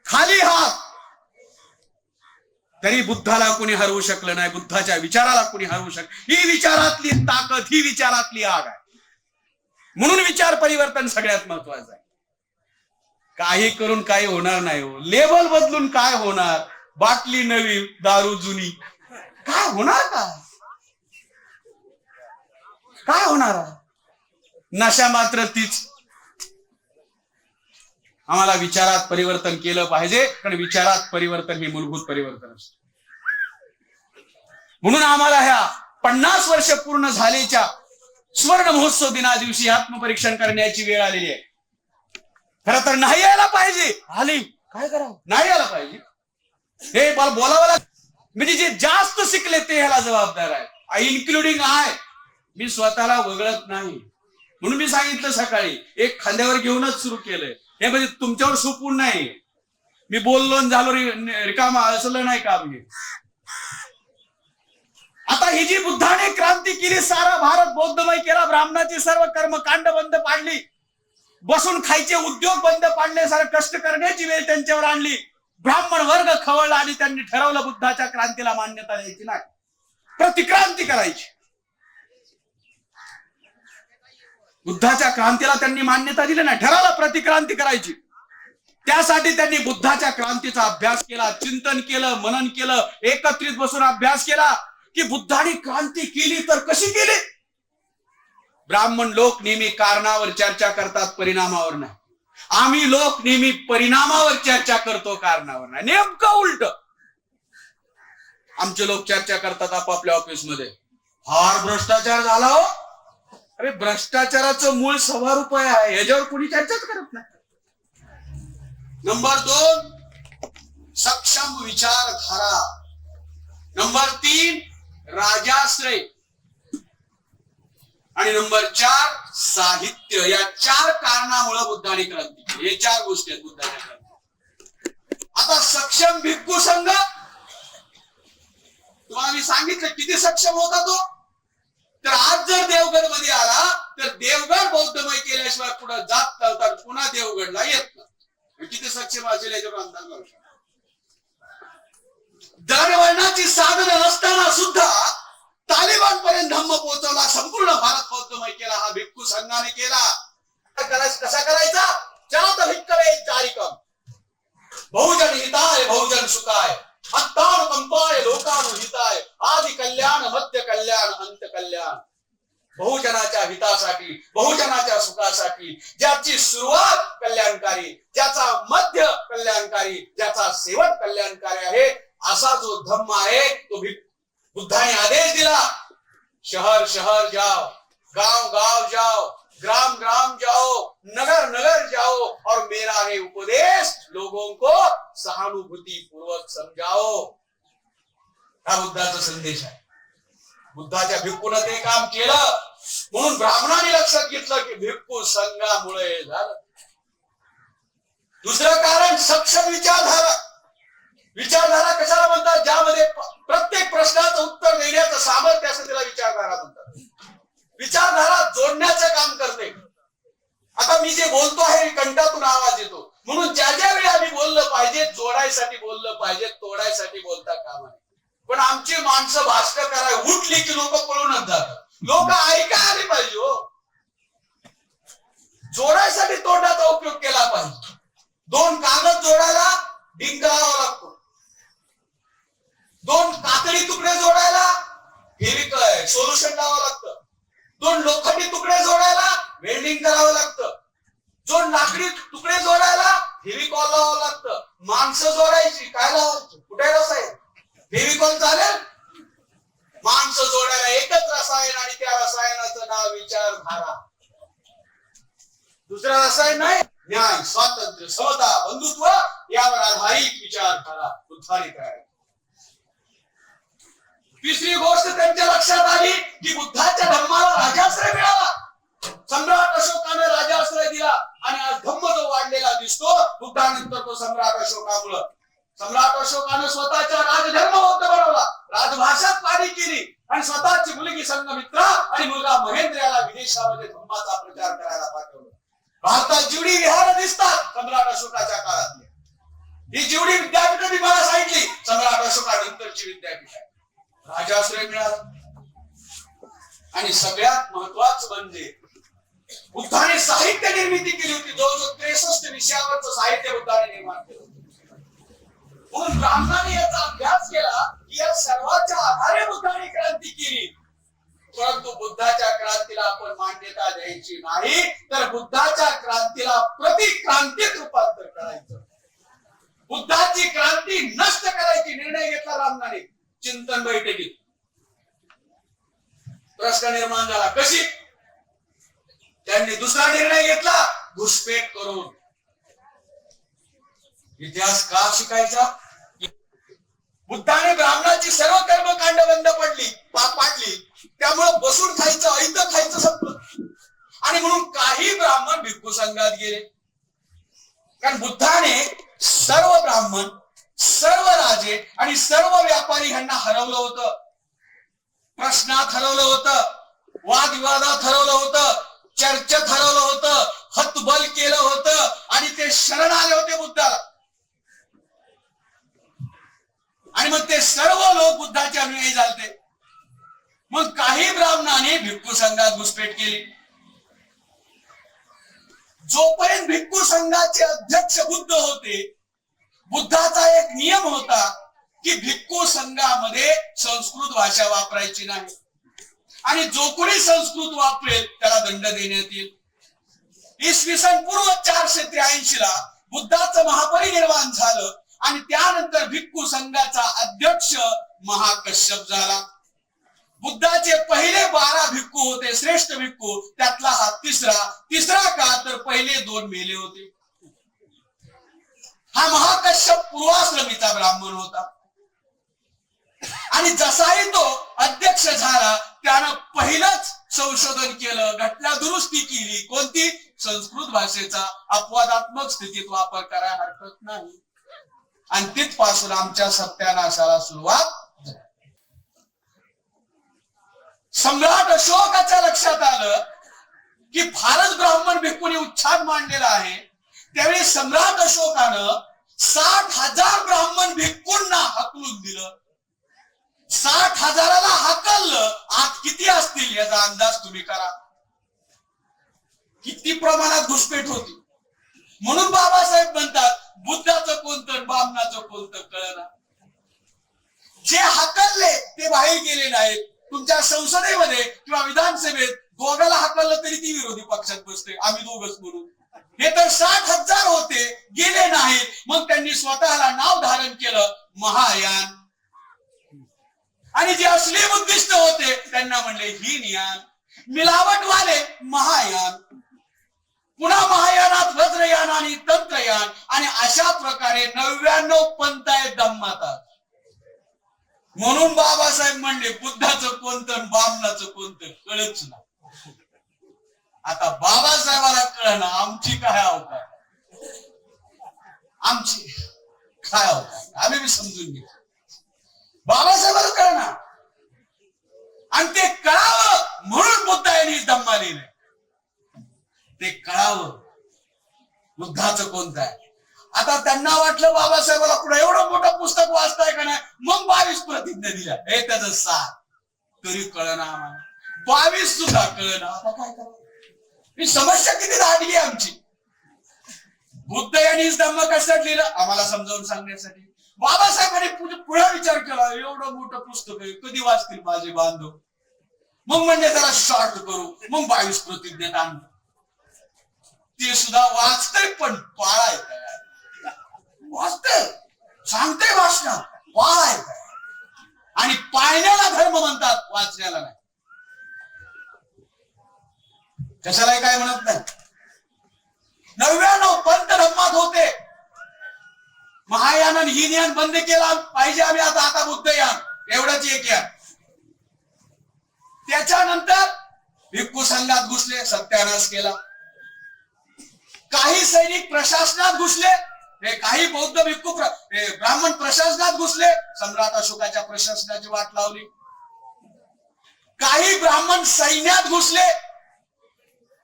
खाली हात. तरी बुद्धाला कोणी हरवू शकलं नाही, बुद्धाच्या विचाराला कोणी हरवू शकलं. ही विचारातली ताकद, ही विचारातली आग आहे. म्हणून विचार परिवर्तन सगळ्यात महत्वाचं आहे. काही करून काही होणार नाही हो. लेबल बदलून काय होणार? बाटली नवी, दारू जुनी, काय होणार? काय होणार? नशा मात्र तीच. आम्हाला विचारात परिवर्तन केलं पाहिजे, कारण विचारात परिवर्तन हे मूलभूत परिवर्तन असतं. म्हणून आम्हाला ह्या 50 वर्ष पूर्ण झालेच्या स्वर्ण महोत्सव दिना दिवशी आत्मपरीक्षण करण्याची वेळ आलेली आहे. खरं तर नाही यायला पाहिजे, आली काय करावं? नाही यायला पाहिजे हे बोलावं लागतं. म्हणजे जे जास्त शिकले ते ह्याला जबाबदार आहे, इन्क्लुडिंग आहे. मी स्वतःला वगळत नाही. म्हणून मी सांगितलं सकाळी, एक खांद्यावर घेऊनच सुरू केलंय. हे म्हणजे तुमच्यावर सोपून नाही. मी बोललो झालो रिकामा असलं नाही का? आता ही जी बुद्धाने क्रांती केली, सारा भारत बौद्धमय केला, ब्राह्मणाची सर्व कर्मकांड बंद पाडली, बसून खायचे उद्योग बंद पाडले, सारे कष्ट करण्याची वेळ त्यांच्यावर आणली, ब्राह्मण वर्ग खवळला आणि त्यांनी ठरवलं बुद्धाच्या क्रांतीला मान्यता द्यायची नाही, प्रतिक्रांती करायची. बुद्धाच्या क्रांतीला त्यांनी मान्यता दिली नाही, ठरवलं प्रतिक्रांती करायची. त्यासाठी त्यांनी बुद्धाच्या क्रांतीचा अभ्यास केला, चिंतन केलं, मनन केलं, एकत्रित बसून अभ्यास केला की बुद्धाने क्रांती केली तर कशी केली. ब्राह्मण लोक नेहमी कारणावर चर्चा करतात, परिणामावर नाही. आम्ही लोक नेहमी परिणामावर चर्चा करतो, कारणावर नाही. नेमकं उलट. आमचे लोक चर्चा करतात आपापल्या ऑफिसमध्ये, फार भ्रष्टाचार झाला हो. अरे भ्रष्टाचाराचं मूळ ₹1.25 आहे, याच्यावर कोणी चर्चाच करत नाही. नंबर 2, सक्षम विचारधारा. नंबर 3, राजाश्रय. आणि नंबर 4, साहित्य. या 4 कारणामुळे बुद्धाने क्रांती केली. हे 4 गोष्टी आहेत बुद्धाच्या क्रांती. आता सक्षम भिक्खू संघ, तुम्हाला मी सांगितलं किती सक्षम होता तो. तर आज जर देवगड मध्ये आला तर देवगड बौद्धमय केल्याशिवाय पुढे जात नव्हता, पुन्हा देवगडला येत नाही. किती सक्षम असेल याच्यावर अंदाज लावू शकतो. दळणवळणाची साधनं नसताना सुद्धा तालिबान पर्यंत धम्म पोहोचवला, संपूर्ण भारत बौद्धमय केला, हा भिक्खू संघाने केला. कसा करायचा? जात भिक्खवे चारिकम, बहुजन हिताय बहुजन सुखाय, अत्तानुकंपाय लोकानुहिताय, आदि कल्याण मध्य कल्याण अंत कल्याण. बहुजनाच्या हितासाठी, बहुजनाच्या सुखासाठी, ज्याची सुरुवात कल्याणकारी, ज्याचा मध्य कल्याणकारी, ज्याचा शेवट कल्याणकारी आहे, असा जो धम्म आहे तो बुद्धाने आदेश दिला. शहर शहर जाओ, गांव गांव जाओ, ग्राम ग्राम जाओ, नगर नगर जाओ और मेरा है उपदेश लोगों को सहानुभूति पूर्वक समझाओ. हा बुद्धाचा संदेश आहे. बुद्धाच्या भिक्खून ते काम केलं, म्हणून ब्राह्मणांनी लक्षात घेतलं की भिक्खू संघामुळे हे झालं. दुसरं कारण सक्षम विचारधारा. विचारधारा कशाला म्हणतात? ज्यामध्ये प्रत्येक प्रश्नाचं उत्तर देण्याचं सामर्थ्य असं त्याला विचारधारा म्हणतात. विचारधारा जोडण्याचं काम करते. आता मी जे बोलतो आहे कंठातून आवाज येतो, म्हणून ज्या ज्या वेळी आम्ही बोललं पाहिजे, जोडायसाठी बोललं पाहिजे, तोडायसाठी बोलता कामा नये. पण आमची माणसं भाषण कराय उठली की लोक पळूनच जातात. लोक ऐका आले पाहिजे हो. जोडायसाठी तोंडाचा उपयोग केला पाहिजे. 2 कागद जोडायला डिंक लावावा लागतो. 2 कातडी तुकडे जोडायला फेविकॉल सोल्युशन लावावं लागतं. 2 लोखंडी तुकडे जोडायला वेल्डिंग करावं लागतं. 2 लाकडी तुकडे जोडायला फेविकॉल लावावं लागतं. माणसं जोडायची काय लावायचं? कुठे रसायन? फेविकॉल चालेल? माणसं जोडायला एकच रसायन आणि त्या रसायनाचं नाव विचारधारा. दुसरं रसायन नाही. न्याय, स्वातंत्र्य, समता, बंधुत्व यावर आधारित विचारधारा बुद्धाने करायची. तिसरी गोष्ट त्यांच्या लक्षात आली की बुद्धाच्या धर्माला राजाश्रय मिळाला. सम्राट अशोकाने राजाश्रय दिला आणि आज धम्म जो वाढलेला दिसतो बुद्धानंतर तो सम्राट अशोकामुळं. सम्राट अशोकाने स्वतःचा राजधर्म बौद्ध बनवला, राजभाषा पाणी केली आणि स्वतःची मुलगी संघमित्रा आणि मुलगा महेंद्र याला विदेशामध्ये धम्माचा प्रचार करायला पाठवलं. भारतात जेवढी विहार दिसतात सम्राट अशोकाच्या काळातली, ही जेवढी विद्यापीठ मी मला सांगितली सम्राट अशोकानंतरची विद्यापीठ आहे. राजाश्रय मिळाला आणि सगळ्यात महत्वाचं म्हणजे बुद्धाने साहित्य निर्मिती केली होती. जवळजवळ 63 विषयावरचं साहित्य बुद्धाने निर्माण केलं. म्हणून ब्राह्मणाने याचा अभ्यास केला की या सर्वांच्या आधारे बुद्धाने क्रांती केली. परंतु बुद्धाच्या क्रांतीला आपण मान्यता द्यायची नाही, तर बुद्धाच्या क्रांतीला प्रतिक्रांतीत रूपांतर करायचं. बुद्धाची क्रांती नष्ट करायची निर्णय घेतला ब्राह्मणाने चिंतन बैठकीत. प्रश्न निर्माण झाला कशी? त्यांनी दुसरा निर्णय घेतला घुसपेट करून. इतिहास का शिकायचा? बुद्धाने ब्राह्मणाची सर्व कर्मकांड बंद पाडली. त्यामुळे बसून खायचं, ऐतं खायचं संपलं. आणि म्हणून काही ब्राह्मण भिक्खू संघात गेले. कारण बुद्धाने सर्व ब्राह्मण, सर्व राजे आणि सर्व व्यापारी यांना हरवलं होतं. प्रश्नात हरवलं होतं, वादविवादात हरवलं होतं, चर्चेत हरवलं होतं, हतबल केलं होतं आणि ते शरण आले होते बुद्धाला. आणि मग ते सर्व लोक बुद्धाचे अनुयायी झाले. मग काही ब्राह्मणाने भिक्खू संघात घुसपेट केली. जोपर्यंत भिक्खू संघाचे अध्यक्ष बुद्ध होते, बुद्धाचा एक नियम होता की भिक्खू संघामध्ये संस्कृत भाषा वापरायची नाही आणि जो कोणी संस्कृत वापरेल त्याला दंड देण्यात येईल. इसवी सन पूर्व 483 ला बुद्धाचं महापरिनिर्वाण झालं आणि त्यानंतर भिक्खू संघाचा अध्यक्ष महाकश्यप झाला. बुद्धाचे पहिले 12 भिक्खू होते, श्रेष्ठ भिक्खू, त्यातला हा तिसरा का तर पहिले 2 मेले होते. हा महाकश्यप पूर्वाश्रमीचा ब्राह्मण होता आणि जसाही तो अध्यक्ष झाला त्यानं पहिलंच संशोधन केलं, घटना दुरुस्ती केली. कोणती? संस्कृत भाषेचा अपवादात्मक स्थितीत वापर करायला हरकत नाही. आणि तिथपासून आमच्या सत्यानाशाला सुरुवात. सम्राट अशोकाच्या लक्षात आलं की फारच ब्राह्मण भिक्खूंनी उच्छाद मांडलेला आहे. त्यावेळी सम्राट अशोकानं 60,000 ब्राह्मण भिक्खूंना हकलून दिलं. 60,000ला हकललं. आज किती असतील याचा अंदाज तुम्ही करा. किती प्रमाणात घुसपेट होती. म्हणून बाबासाहेब म्हणतात बुद्धाचं कोणतं ब्राह्मणाचं कोणतं कळना. जे हकलले ते बाहेर गेले नाहीत. तुमच्या संसदेमध्ये किंवा विधानसभेत दोघाला हकललं तरी ती विरोधी पक्षात बसते, आम्ही दोघच म्हणून. हे तर 60,000 होते, गेले नाहीत. मग त्यांनी स्वतःला नाव धारण केलं महायान. आणि जे असली बुद्धिस्ट होते त्यांना म्हणले हीनयान. मिलावटवाले महायान. पुन्हा महायानात वज्रयान आणि तंत्रयान आणि अशा प्रकारे 99 पंथ आहेत धम्मातात. म्हणून बाबासाहेब म्हणले बुद्धाचं कोणतं ब्राह्मणाचं कोणतं कळच नाही. आता बाबासाहेबाला कळणं आमची काय अवकाश, आमची काय अवकाश, आम्ही बी समजून घेऊ. बाबासाहेबाला कळणं आणि ते कळावं म्हणून बुद्ध यांनी धम्मा लिहिलंय. ते कळावं बुद्धाचं कोणतं आहे. आता त्यांना वाटलं बाबासाहेबाला कुठं एवढं मोठं पुस्तक वाचताय का नाही, मग 22 प्रतिज्ञा दिल्या. हे त्याचं 7 तरी कळना आम्हाला, 22 सुद्धा कळना. आता काय करावं? ही समस्या किती दाटली आमची. बुद्ध यांनीच धम्म कशात लिहिलं आम्हाला समजावून सांगण्यासाठी. बाबासाहेबांनी पुढे विचार केला, एवढं मोठं पुस्तक आहे, कधी वाचतील माझे बांधव. मग म्हणजे त्याला शॉर्ट करू, मग 22 प्रतिज्ञेत आणलं. ते सुद्धा वाचतंय पण पाळाय काय, वाचतंय सांगतंय भाषण, पाळाय काय. आणि पाळण्याला धर्म म्हणतात, वाचण्याला नाही. कशाला काय म्हणत नाही. 99 पंथ धर्मात होते. महायान आणि हीनयान बंद केला पाहिजे आम्ही, आता बुद्धयान एवढंच एक यान. त्याच्यानंतर भिक्खू संघात घुसले, सत्यानाश केला. काही सैनिक प्रशासनात घुसले, काही बौद्ध भिक्खू ब्राह्मण प्रशासनात घुसले, सम्राट अशोकाच्या प्रशासनाची वाट लावली. काही ब्राह्मण सैन्यात घुसले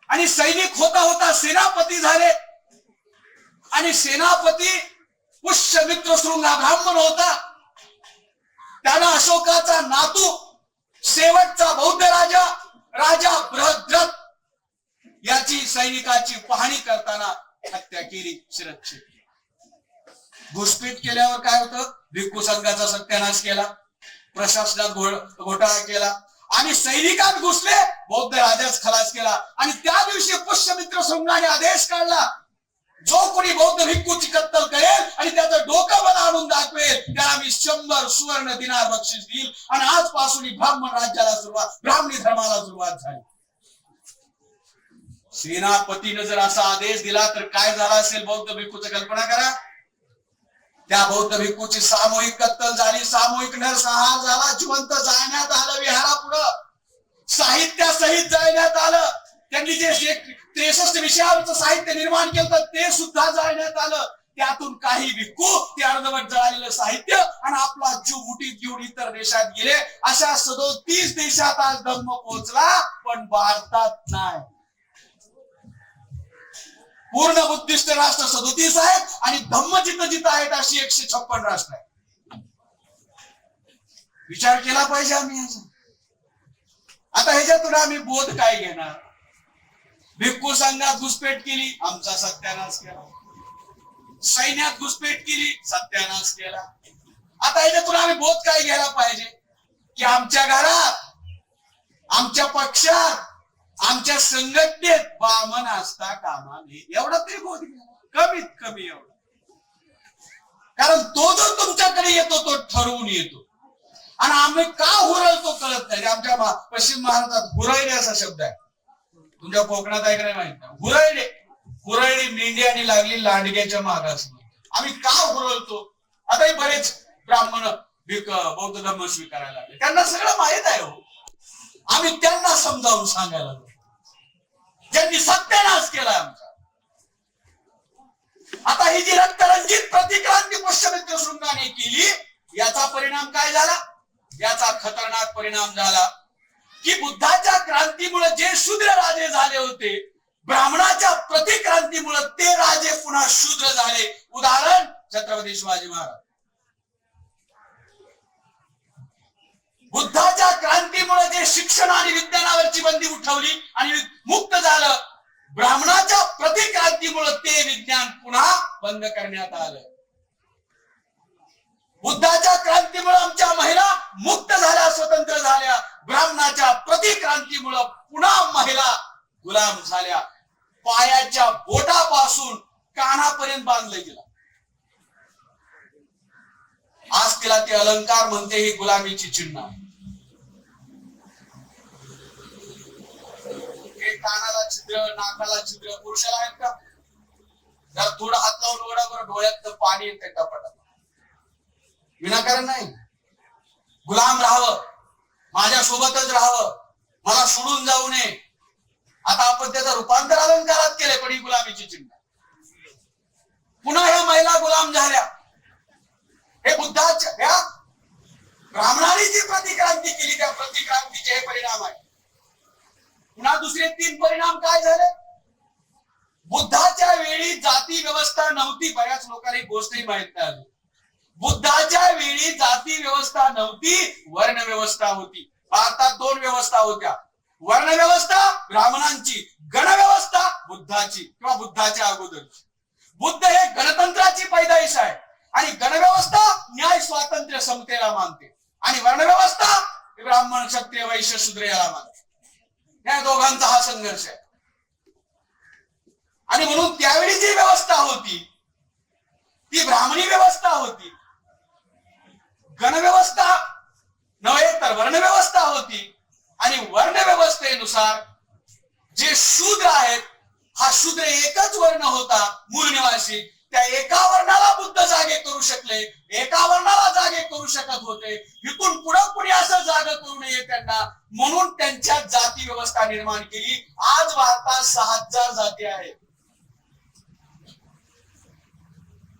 आणि सैनिक होता होता सेनापती झाले. आणि सेनापती पुष्यमित्र शृंगा ब्राह्मण होता. त्यानं अशोकाचा नातू शेवटचा बौद्ध राजा राजा बृहद्रथ याची सैनिकाची पाहणी करताना हत्या केली, शिरच्छेद. घुसपेट केल्यावर काय होतं, भिक्खू संघाचा सत्यानाश केला, प्रशासनात घोटाळा केला आणि सैनिकात घुसले, बौद्ध राजाच खलास केला. आणि त्या दिवशी पुष्यमित्र शृंगाने आदेश काढला, जो कोणी बौद्ध भिक्खूची कत्तल करेल आणि त्याचं डोकं मला आणून दाखवेल त्याला मी 100 सुवर्ण दिनार बक्षीस देईल. आणि आजपासून ब्राह्मण राज्याला सुरुवात, ब्राह्मणी धर्माला सुरुवात झाली. सेनापतीने जर असा आदेश दिला तर काय झाला असेल बौद्ध भिक्खूचं, कल्पना करा. त्या बौद्ध भिक्खूची सामूहिक कत्तल झाली, सामूहिक नरसंहार झाला, जिवंत जाळण्यात आलं विहारापुढं, साहित्यासहित जाळण्यात आलं. त्यांनी जे 63 विषयावरचं साहित्य निर्माण केलं ते सुद्धा जाळण्यात आलं. त्यातून काही भिक्खू ते अर्धवट जळालेलं साहित्य आणि आपला जीव मुठीत घेऊन इतर देशात गेले. अशा 37 देशात आज धम्म पोहोचला, पण भारतात नाही. पूर्ण बुद्धिस्ट राष्ट्र 37 आहेत आणि धम्म जिथं जिथं आहेत अशी 156 राष्ट्र आहेत. विचार केला पाहिजे आम्ही ह्याचा. आता ह्याच्यातून आम्ही बोध काय घेणार. भिक्खू संघात घुसपेट केली, आमचा सत्यानाश केला. सैन्यात घुसपेट केली, सत्यानाश केला. आता ह्याच्यातून आम्ही बोध काय घ्यायला पाहिजे की आमच्या घरात, आमच्या पक्षात, आमच्या संघटनेत बामन असता कामा नये, एवढा तरी बोध घ्या, कमीत कमी एवढा. कारण तो जो तुमच्याकडे येतो तो ठरवून येतो. आणि आम्ही का हुरळतो कळत नाही. आमच्या पश्चिम महाराष्ट्रात हुरळणे असा शब्द आहे, तुमच्या कोकणात आहे का नाही माहित नाही. हुरळणे, हुरळणी मेंढी आणि लागली लांडग्याच्या मागास. आम्ही का हुरळतो. आता बरेच ब्राह्मण बौद्ध धर्म स्वीकारायला लागले, त्यांना सगळं माहित आहे हो. आम्ही त्यांना समजावून सांगायला लागलो, ज्यांनी सत्यानाश केला आमचा. आता ही जी रक्तरंजित प्रतिक्रांती पुष्यमित्र शृंगाने केली, याचा परिणाम काय झाला. याचा खतरनाक परिणाम झाला की बुद्धाच्या क्रांतीमुळे जे शूद्र राजे झाले होते, ब्राह्मणाच्या प्रतिक्रांतीमुळे ते राजे पुन्हा शूद्र झाले. उदाहरण छत्रपती शिवाजी महाराज. बुद्धाच्या क्रांतीमुळे जे शिक्षण आणि विज्ञानावरची बंदी उठवली आणि मुक्त झालं, ब्राह्मणाच्या प्रतिक्रांतीमुळे ते विज्ञान पुन्हा बंद करण्यात आलं. बुद्धाच्या क्रांतीमुळे आमच्या महिला मुक्त झाल्या, स्वतंत्र झाल्या. ब्राह्मणाच्या प्रतिक्रांतीमुळे पुन्हा महिला गुलाम झाल्या. पायाच्या बोटापासून कानापर्यंत बांधले गेला. आज तिला ते अलंकार म्हणते, ही गुलामीची चिन्ह आहे. कानाला छिद्र, नाकाला छिद्र पुरुषाला आहेत का. जर थोडं हात लावून ओढा बरं, डोळ्यात पाणी येते कपाटात. विनाकारण नाही. गुलाम राहावं, माझ्या सोबतच राहावं, मला सोडून जाऊ नये. आता आपण त्याचं रूपांतर अलंकारात केले, पण ही गुलामीची चिन्ह. पुन्हा ह्या महिला गुलाम झाल्या. हे बुद्धाच्या ह्या ब्राह्मणाने जी प्रतिक्रांती केली, त्या प्रतिक्रांतीचे हे परिणाम आहे. पुन्हा दुसरे 3 परिणाम काय झाले. बुद्धाच्या वेळी जाती व्यवस्था नव्हती. बऱ्याच लोकांना एक गोष्टही माहित नाही. बुद्धाच्या वेळी जाती व्यवस्था नव्हती, वर्ण व्यवस्था होती. भारतात 2 व्यवस्था होत्या, वर्ण व्यवस्था ब्राह्मणांची, गण व्यवस्था बुद्धाची किंवा बुद्धाच्या अगोदरची. बुद्ध हे गणतंत्राची पैदाइश आहे आणि गणव्यवस्था म्हणजे समतेला मानते आणि वर्णव्यवस्था ब्राह्मण क्षत्रिय वैश्य शूद्र याला मानते। या दोघांचा हा संघर्ष आहे आणि म्हणून त्यावेळी जी व्यवस्था होती ती ब्राह्मणी व्यवस्था होती, गणव्यवस्था नव्हे तर वर्णव्यवस्था होती आणि वर्णव्यवस्थेनुसार जे शूद्र आहेत, हा शूद्र एकच वर्ण होता मूळ निवासी, त्या एका वर्णाला बुद्ध जागे करू शकले, एका वर्णाला जागे करू शकत होते। इथून पुढे कुणी असं जागा करू नये त्यांना, म्हणून त्यांच्या जाती व्यवस्था निर्माण केली। आज भारतात 6000 जाती आहेत।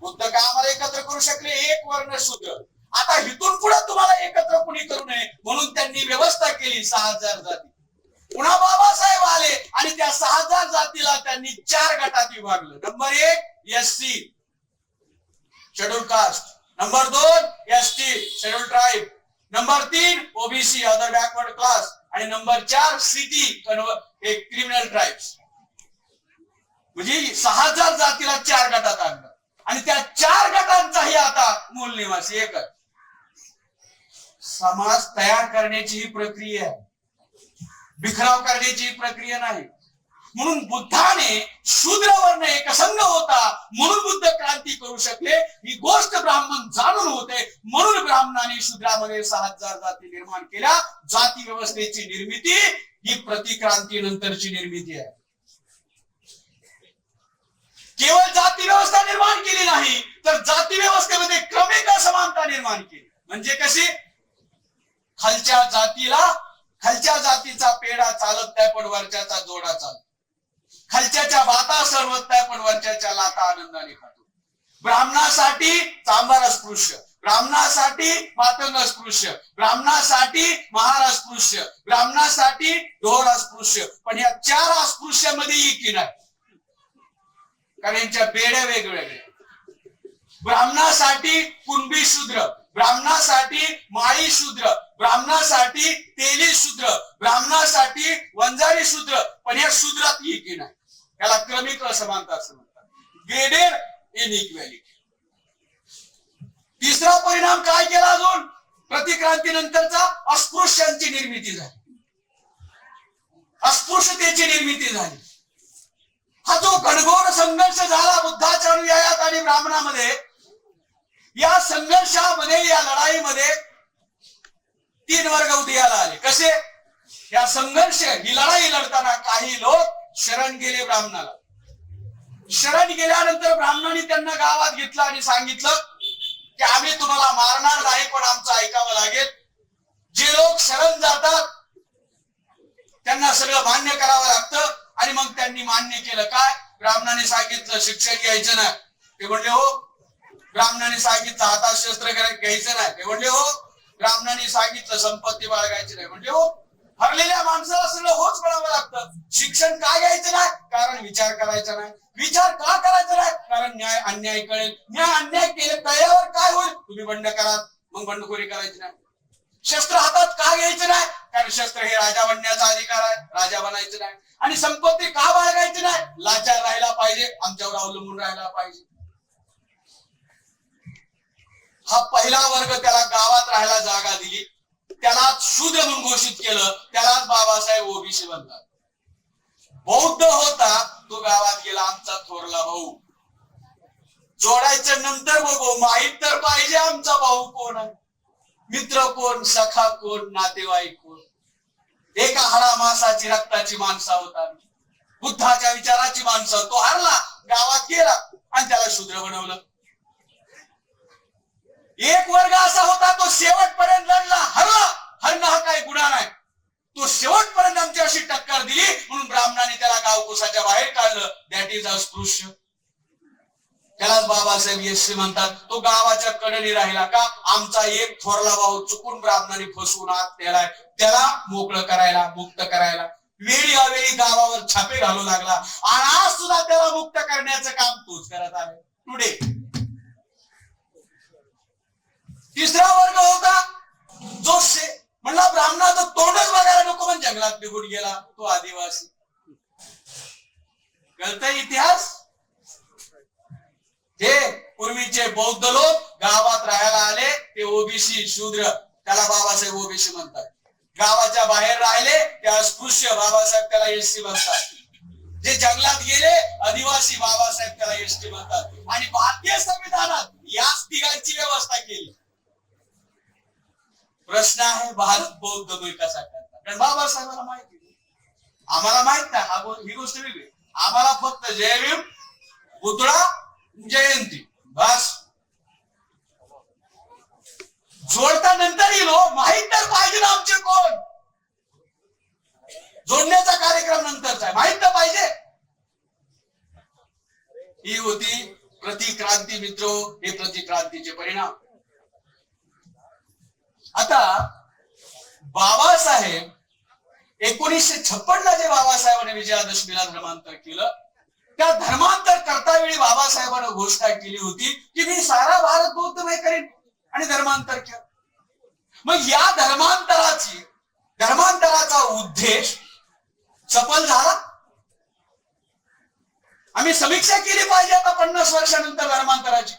बुद्ध का आम्हाला एकत्र करू शकले, एक वर्ण शूद्र। आता इथून पुढे तुम्हाला एकत्र कुणी करू नये म्हणून त्यांनी व्यवस्था केली 6000 जाती। पुन्हा बाबासाहेब आले आणि त्या 6000 जातीला त्यांनी 4 गटात विभागलं। Number 1 SC schedule caste, number 2 ST schedule tribe, number 3 OBC other backward class आणि नंबर 4 सीटी क्रिमिनल ट्राइब्स। म्हणजे 6000 जातीला 4 गटात आणलं आणि त्या 4 गटांचाही आता मूल निवासी एकच। समाज तयार करण्याची ही प्रक्रिया आहे, बिखराव करण्याची प्रक्रिया नाही। म्हणून बुद्धाने शूद्र वर्ण एकसंघ होता म्हणून बुद्ध क्रांती करू शकले। ही गोष्ट ब्राह्मण जाणून होते म्हणून ब्राह्मणाने शूद्रामध्ये 6000 जाती निर्माण केल्या। जाती व्यवस्थेची निर्मिती ही प्रतिक्रांती नंतरची निर्मिती आहे। केवळ जाती व्यवस्था निर्माण केली नाही तर जाती व्यवस्थेमध्ये क्रमिक असमानता निर्माण केली। म्हणजे कशी? खालच्या जातीचा पेढा चालत नाही पण वरच्याचा जोडा चालतो, खालच्याच्या बाता सर्वत नाही पण वरच्याच्या लाता आनंदाने खातो। ब्राह्मणासाठी चांभार अस्पृश्य, ब्राह्मणासाठी मातंग अस्पृश्य, ब्राह्मणासाठी महार अस्पृश्य, ब्राह्मणासाठी ढोर अस्पृश्य, पण या 4 अस्पृश्यामध्ये एकी नाही, कारण यांच्या बेड्या वेगवेगळ्या। ब्राह्मणासाठी कुणबी शूद्र, ब्राह्मणासाठी माळी शूद्र, ब्राह्मणासाठी तेली शूद्र, ब्राह्मणासाठी वंजारी शूद्र, पण या शूद्रात एकी नाही। याला क्रमिक असमानता असं म्हणतात, ग्रेडेड इनइक्वॅलिटी। तिसरा परिणाम काय केला अजून? प्रतिक्रांती नंतरचा अस्पृश्यांची निर्मिती झाली, अस्पृश्यतेची निर्मिती झाली। हा जो घनघोर संघर्ष झाला बुद्धाच्या अनुयायात आणि ब्राह्मणामध्ये, या संघर्षामध्ये या लढाईमध्ये 3 वर्ग उदयाला आले। कसे? या संघर्ष ही लढाई लढताना काही लोक शरण गेले ब्राह्मणाला। शरण गेल्यानंतर ब्राह्मणाने त्यांना गावात घेतलं आणि सांगितलं की आम्ही तुम्हाला मारणार नाही पण आमचं ऐकावं लागेल। जे लोक शरण जातात त्यांना सगळं मान्य करावं लागतं आणि मग त्यांनी मान्य केलं। काय? ब्राह्मणाने सांगितलं शिक्षण घ्यायचं नाही, ते म्हणले हो। ब्राह्मणाने सांगितलं हातात शस्त्र घ्यायचं नाही, ते म्हणले हो। ब्राह्मणाने सांगितलं संपत्ती बाळगायची नाही, म्हणजे हो। हरलेल्या माणसाला सगळं होच म्हणावं लागतं। शिक्षण का घ्यायचं नाही? कारण विचार करायचा नाही। विचार का करायचा नाही? कारण न्याय अन्याय कळेल। न्याय अन्याय कळल्यावर काय होईल? तुम्ही बंड करा, मग बंडखोरी करायची नाही। शस्त्र हातात का घ्यायचं नाही? कारण शस्त्र हे राजा बनण्याचा अधिकार आहे, राजा बनायचं नाही। आणि संपत्ती का बाळगायची नाही? लाचार राहायला पाहिजे, आमच्यावर अवलंबून राहायला पाहिजे। हा पहिला वर्ग, त्याला गावात राहायला जागा दिली, त्याला शूद्र म्हणून घोषित केलं, त्यालाच बाबासाहेब ओबीसी बनतात। बौद्ध होता तो गावात गेला, आमचा थोरला भाऊ। जोडायचं नंतर बघू, माहित तर पाहिजे आमचा भाऊ कोण आहे, मित्र कोण, सखा कोण, नातेवाईक कोण। एका हाडा मांसाची रक्ताची माणसं होता, बुद्धाच्या विचाराची माणसं। तो हरला, गावात गेला आणि त्याला शूद्र बनवलं। एक वर्ग असा होता तो शेवटपर्यंत लढला, हरला। हरणं हा काही गुन्हा नाही, तो शेवटपर्यंत आमच्याशी टक्कर दिली म्हणून ब्राह्मणाने त्याला गावकुसाच्या बाहेर काढलं। दॅट इज अस्पृश्य। त्यालाच बाबासाहेब एससी म्हणतात। तो गावाच्या कडेने राहिला का? आमचा एक थोरला भाऊ चुकून ब्राह्मणाने फसवून आत नेलाय, त्याला मोकळं करायला, मुक्त करायला वेळी अवेळी गावावर छापे घालू लागला आणि आज सुद्धा त्याला मुक्त करण्याचं काम तोच करत आहे टुडे। तिसरा वर्ग होता जो म्हणला ब्राह्मणाचं तोंडच बघायला नको पण जंगलात निघून गेला, तो आदिवासी। कळतंय इतिहास? हे पूर्वी पूर्वीचे बौद्ध लोक गावात राहायला आले, ते ओबीसी शूद्र, त्याला बाबासाहेब ओबीसी म्हणतात. गावाच्या बाहेर राहिले ते अस्पृश्य, बाबासाहेब त्याला एसटी म्हणतात. जे जंगलात गेले आदिवासी, बाबासाहेब त्याला एसटी म्हणतात. आणि भारतीय संविधानात याच तिघांची व्यवस्था केली. प्रश्न आहे भारत बौद्धमय कसा करतात? कारण बाबासाहेबांना माहिती, आम्हाला माहित नाही. ही गोष्ट वेगळी. आम्हाला फक्त जय भीम, पुतळा, जयंती बस. जोडता नंतर येलो, माहित तर पाहिजे ना आमचे कोण. जोडण्याचा कार्यक्रम नंतरचा आहे, माहित तर पाहिजे. ही होती प्रतिक्रांती मित्र, हे प्रतिक्रांतीचे परिणाम. आता बाबासाहेब 1956 ला जे बाबासाहेबांनी विजयादशमीला धर्मांतर केलं, त्या धर्मांतर करतावेळी बाबासाहेबांनी घोषणा केली होती की मी सारा भारत बौद्धमय करेन, आणि धर्मांतर केलं. मग या धर्मांतराचा उद्देश सफल झाला. आम्ही समीक्षा केली पाहिजे आता 50 वर्षानंतर धर्मांतराची,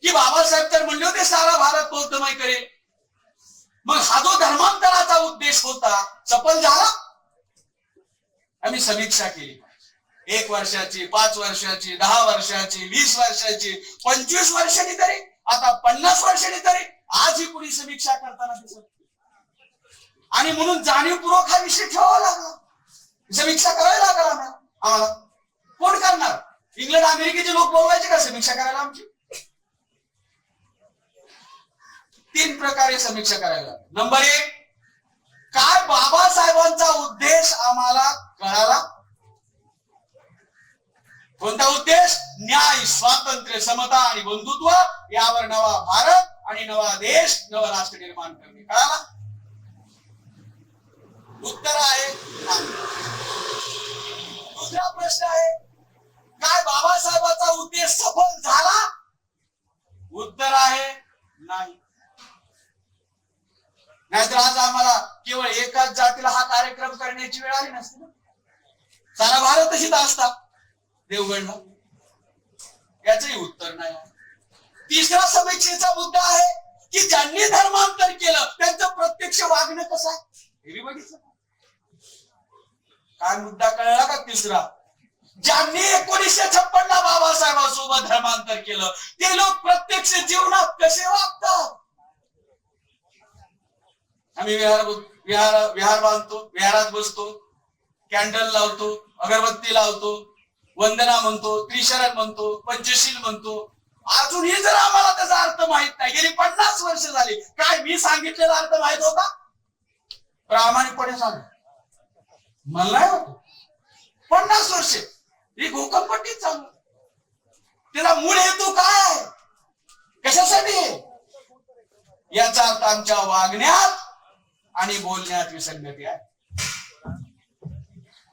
की बाबासाहेब तर म्हणले होते सारा भारत बौद्धमय करेल. मग हा जो धर्मांतराचा उद्देश होता सफल झाला. आम्ही समीक्षा केली, 1 वर्षाची, 5 वर्षाची, 10 वर्षाची, 20 वर्षाची, 25 वर्षांनी तरी, आता 50 वर्षांनी तरी आज ही कुणी समीक्षा करताना दिसत. आणि म्हणून जाणीवपूर्वक हा विषय ठेवावा लागला, समीक्षा करायला लागला आम्हाला. कोण करणार? इंग्लंड अमेरिकेचे लोक बोलवायचे का समीक्षा करायला आमची? 3 प्रकारे समीक्षा करायला. नंबर 1, काय बाबासाहेबांचा उद्देश आम्हाला कळाला. कोणता उद्देश? न्याय, स्वातंत्र्य, समता आणि बंधुत्व यावर नवा भारत आणि नवा देश, नवा राष्ट्र निर्माण करणे. कळाला? उत्तर आहे नाही. दुसरा प्रश्न आहे, काय बाबासाहेबांचा उद्देश सफल झाला? उत्तर आहे नाही. नाहीतर आज आम्हाला केवळ एकाच जातीला हा कार्यक्रम करण्याची वेळ आली नसती ना. सारा भारत तशीच असता देवगडला. याचंही उत्तर नाही. तिसरा समीक्षेचा मुद्दा आहे की ज्यांनी धर्मांतर केलं त्यांचं प्रत्यक्ष वागणं कसं आहे हे बघितलं. काय मुद्दा कळला का? तिसरा, ज्यांनी 1956 ला बाबासाहेबांसोबत धर्मांतर केलं ते लोक प्रत्यक्ष जीवनात कसे वागतात. आम्ही विहार बांधतो, विहारात बसतो, कॅन्डल लावतो, अगरबत्ती लावतो, वंदना म्हणतो, त्रिशरण म्हणतो, पंचशील म्हणतो. अजूनही जर आम्हाला त्याचा अर्थ माहित नाही, गेली 50 वर्ष झाली, काय मी सांगितलेला अर्थ माहित होता? प्रामाणिकपणे सांग, मला नाही होत. 50 वर्ष ही घोकंपट्टीच चालू. त्याला मूळ हेतू काय, कशासाठी? याचा अर्थ आमच्या वागण्यात आणि बोलण्यात विसंगती आहे.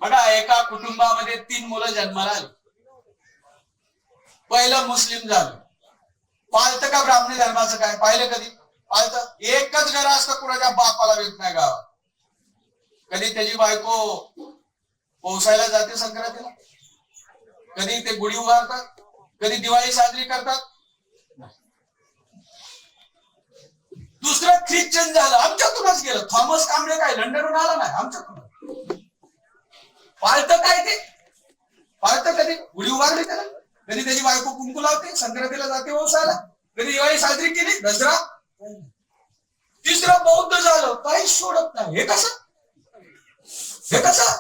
बघा, एका कुटुंबामध्ये 3 मुलं जन्माला आली. पहिलं मुस्लिम झालं, पाळतं का ब्राह्मणी धर्माचं? काय पाहिलं कधी? पाळतं. एकच घर असतं कुणाच्या बापाला येत नाही गावात. कधी त्याची बायको पोसायला जाते संक्रांतीला, कधी ते गुढी उभारतात, कधी दिवाळी साजरी करतात. दुसरं ख्रिश्चन झालं, आमच्यातूनच गेलं. थॉमस कांबळे काय लंडनहून आला नाही, आमच्यातून. पाळतं काय ते? पाळतं कधी गुढी उभारली त्याला, कधी त्याची बायको कुंकू लावते, संक्रांतीला जाते पोसायला, कधी दिवाळी साजरी केली, दसरा. तिसरं बौद्ध झालं, काही सोडत नाही. हे कसं? हे कसं?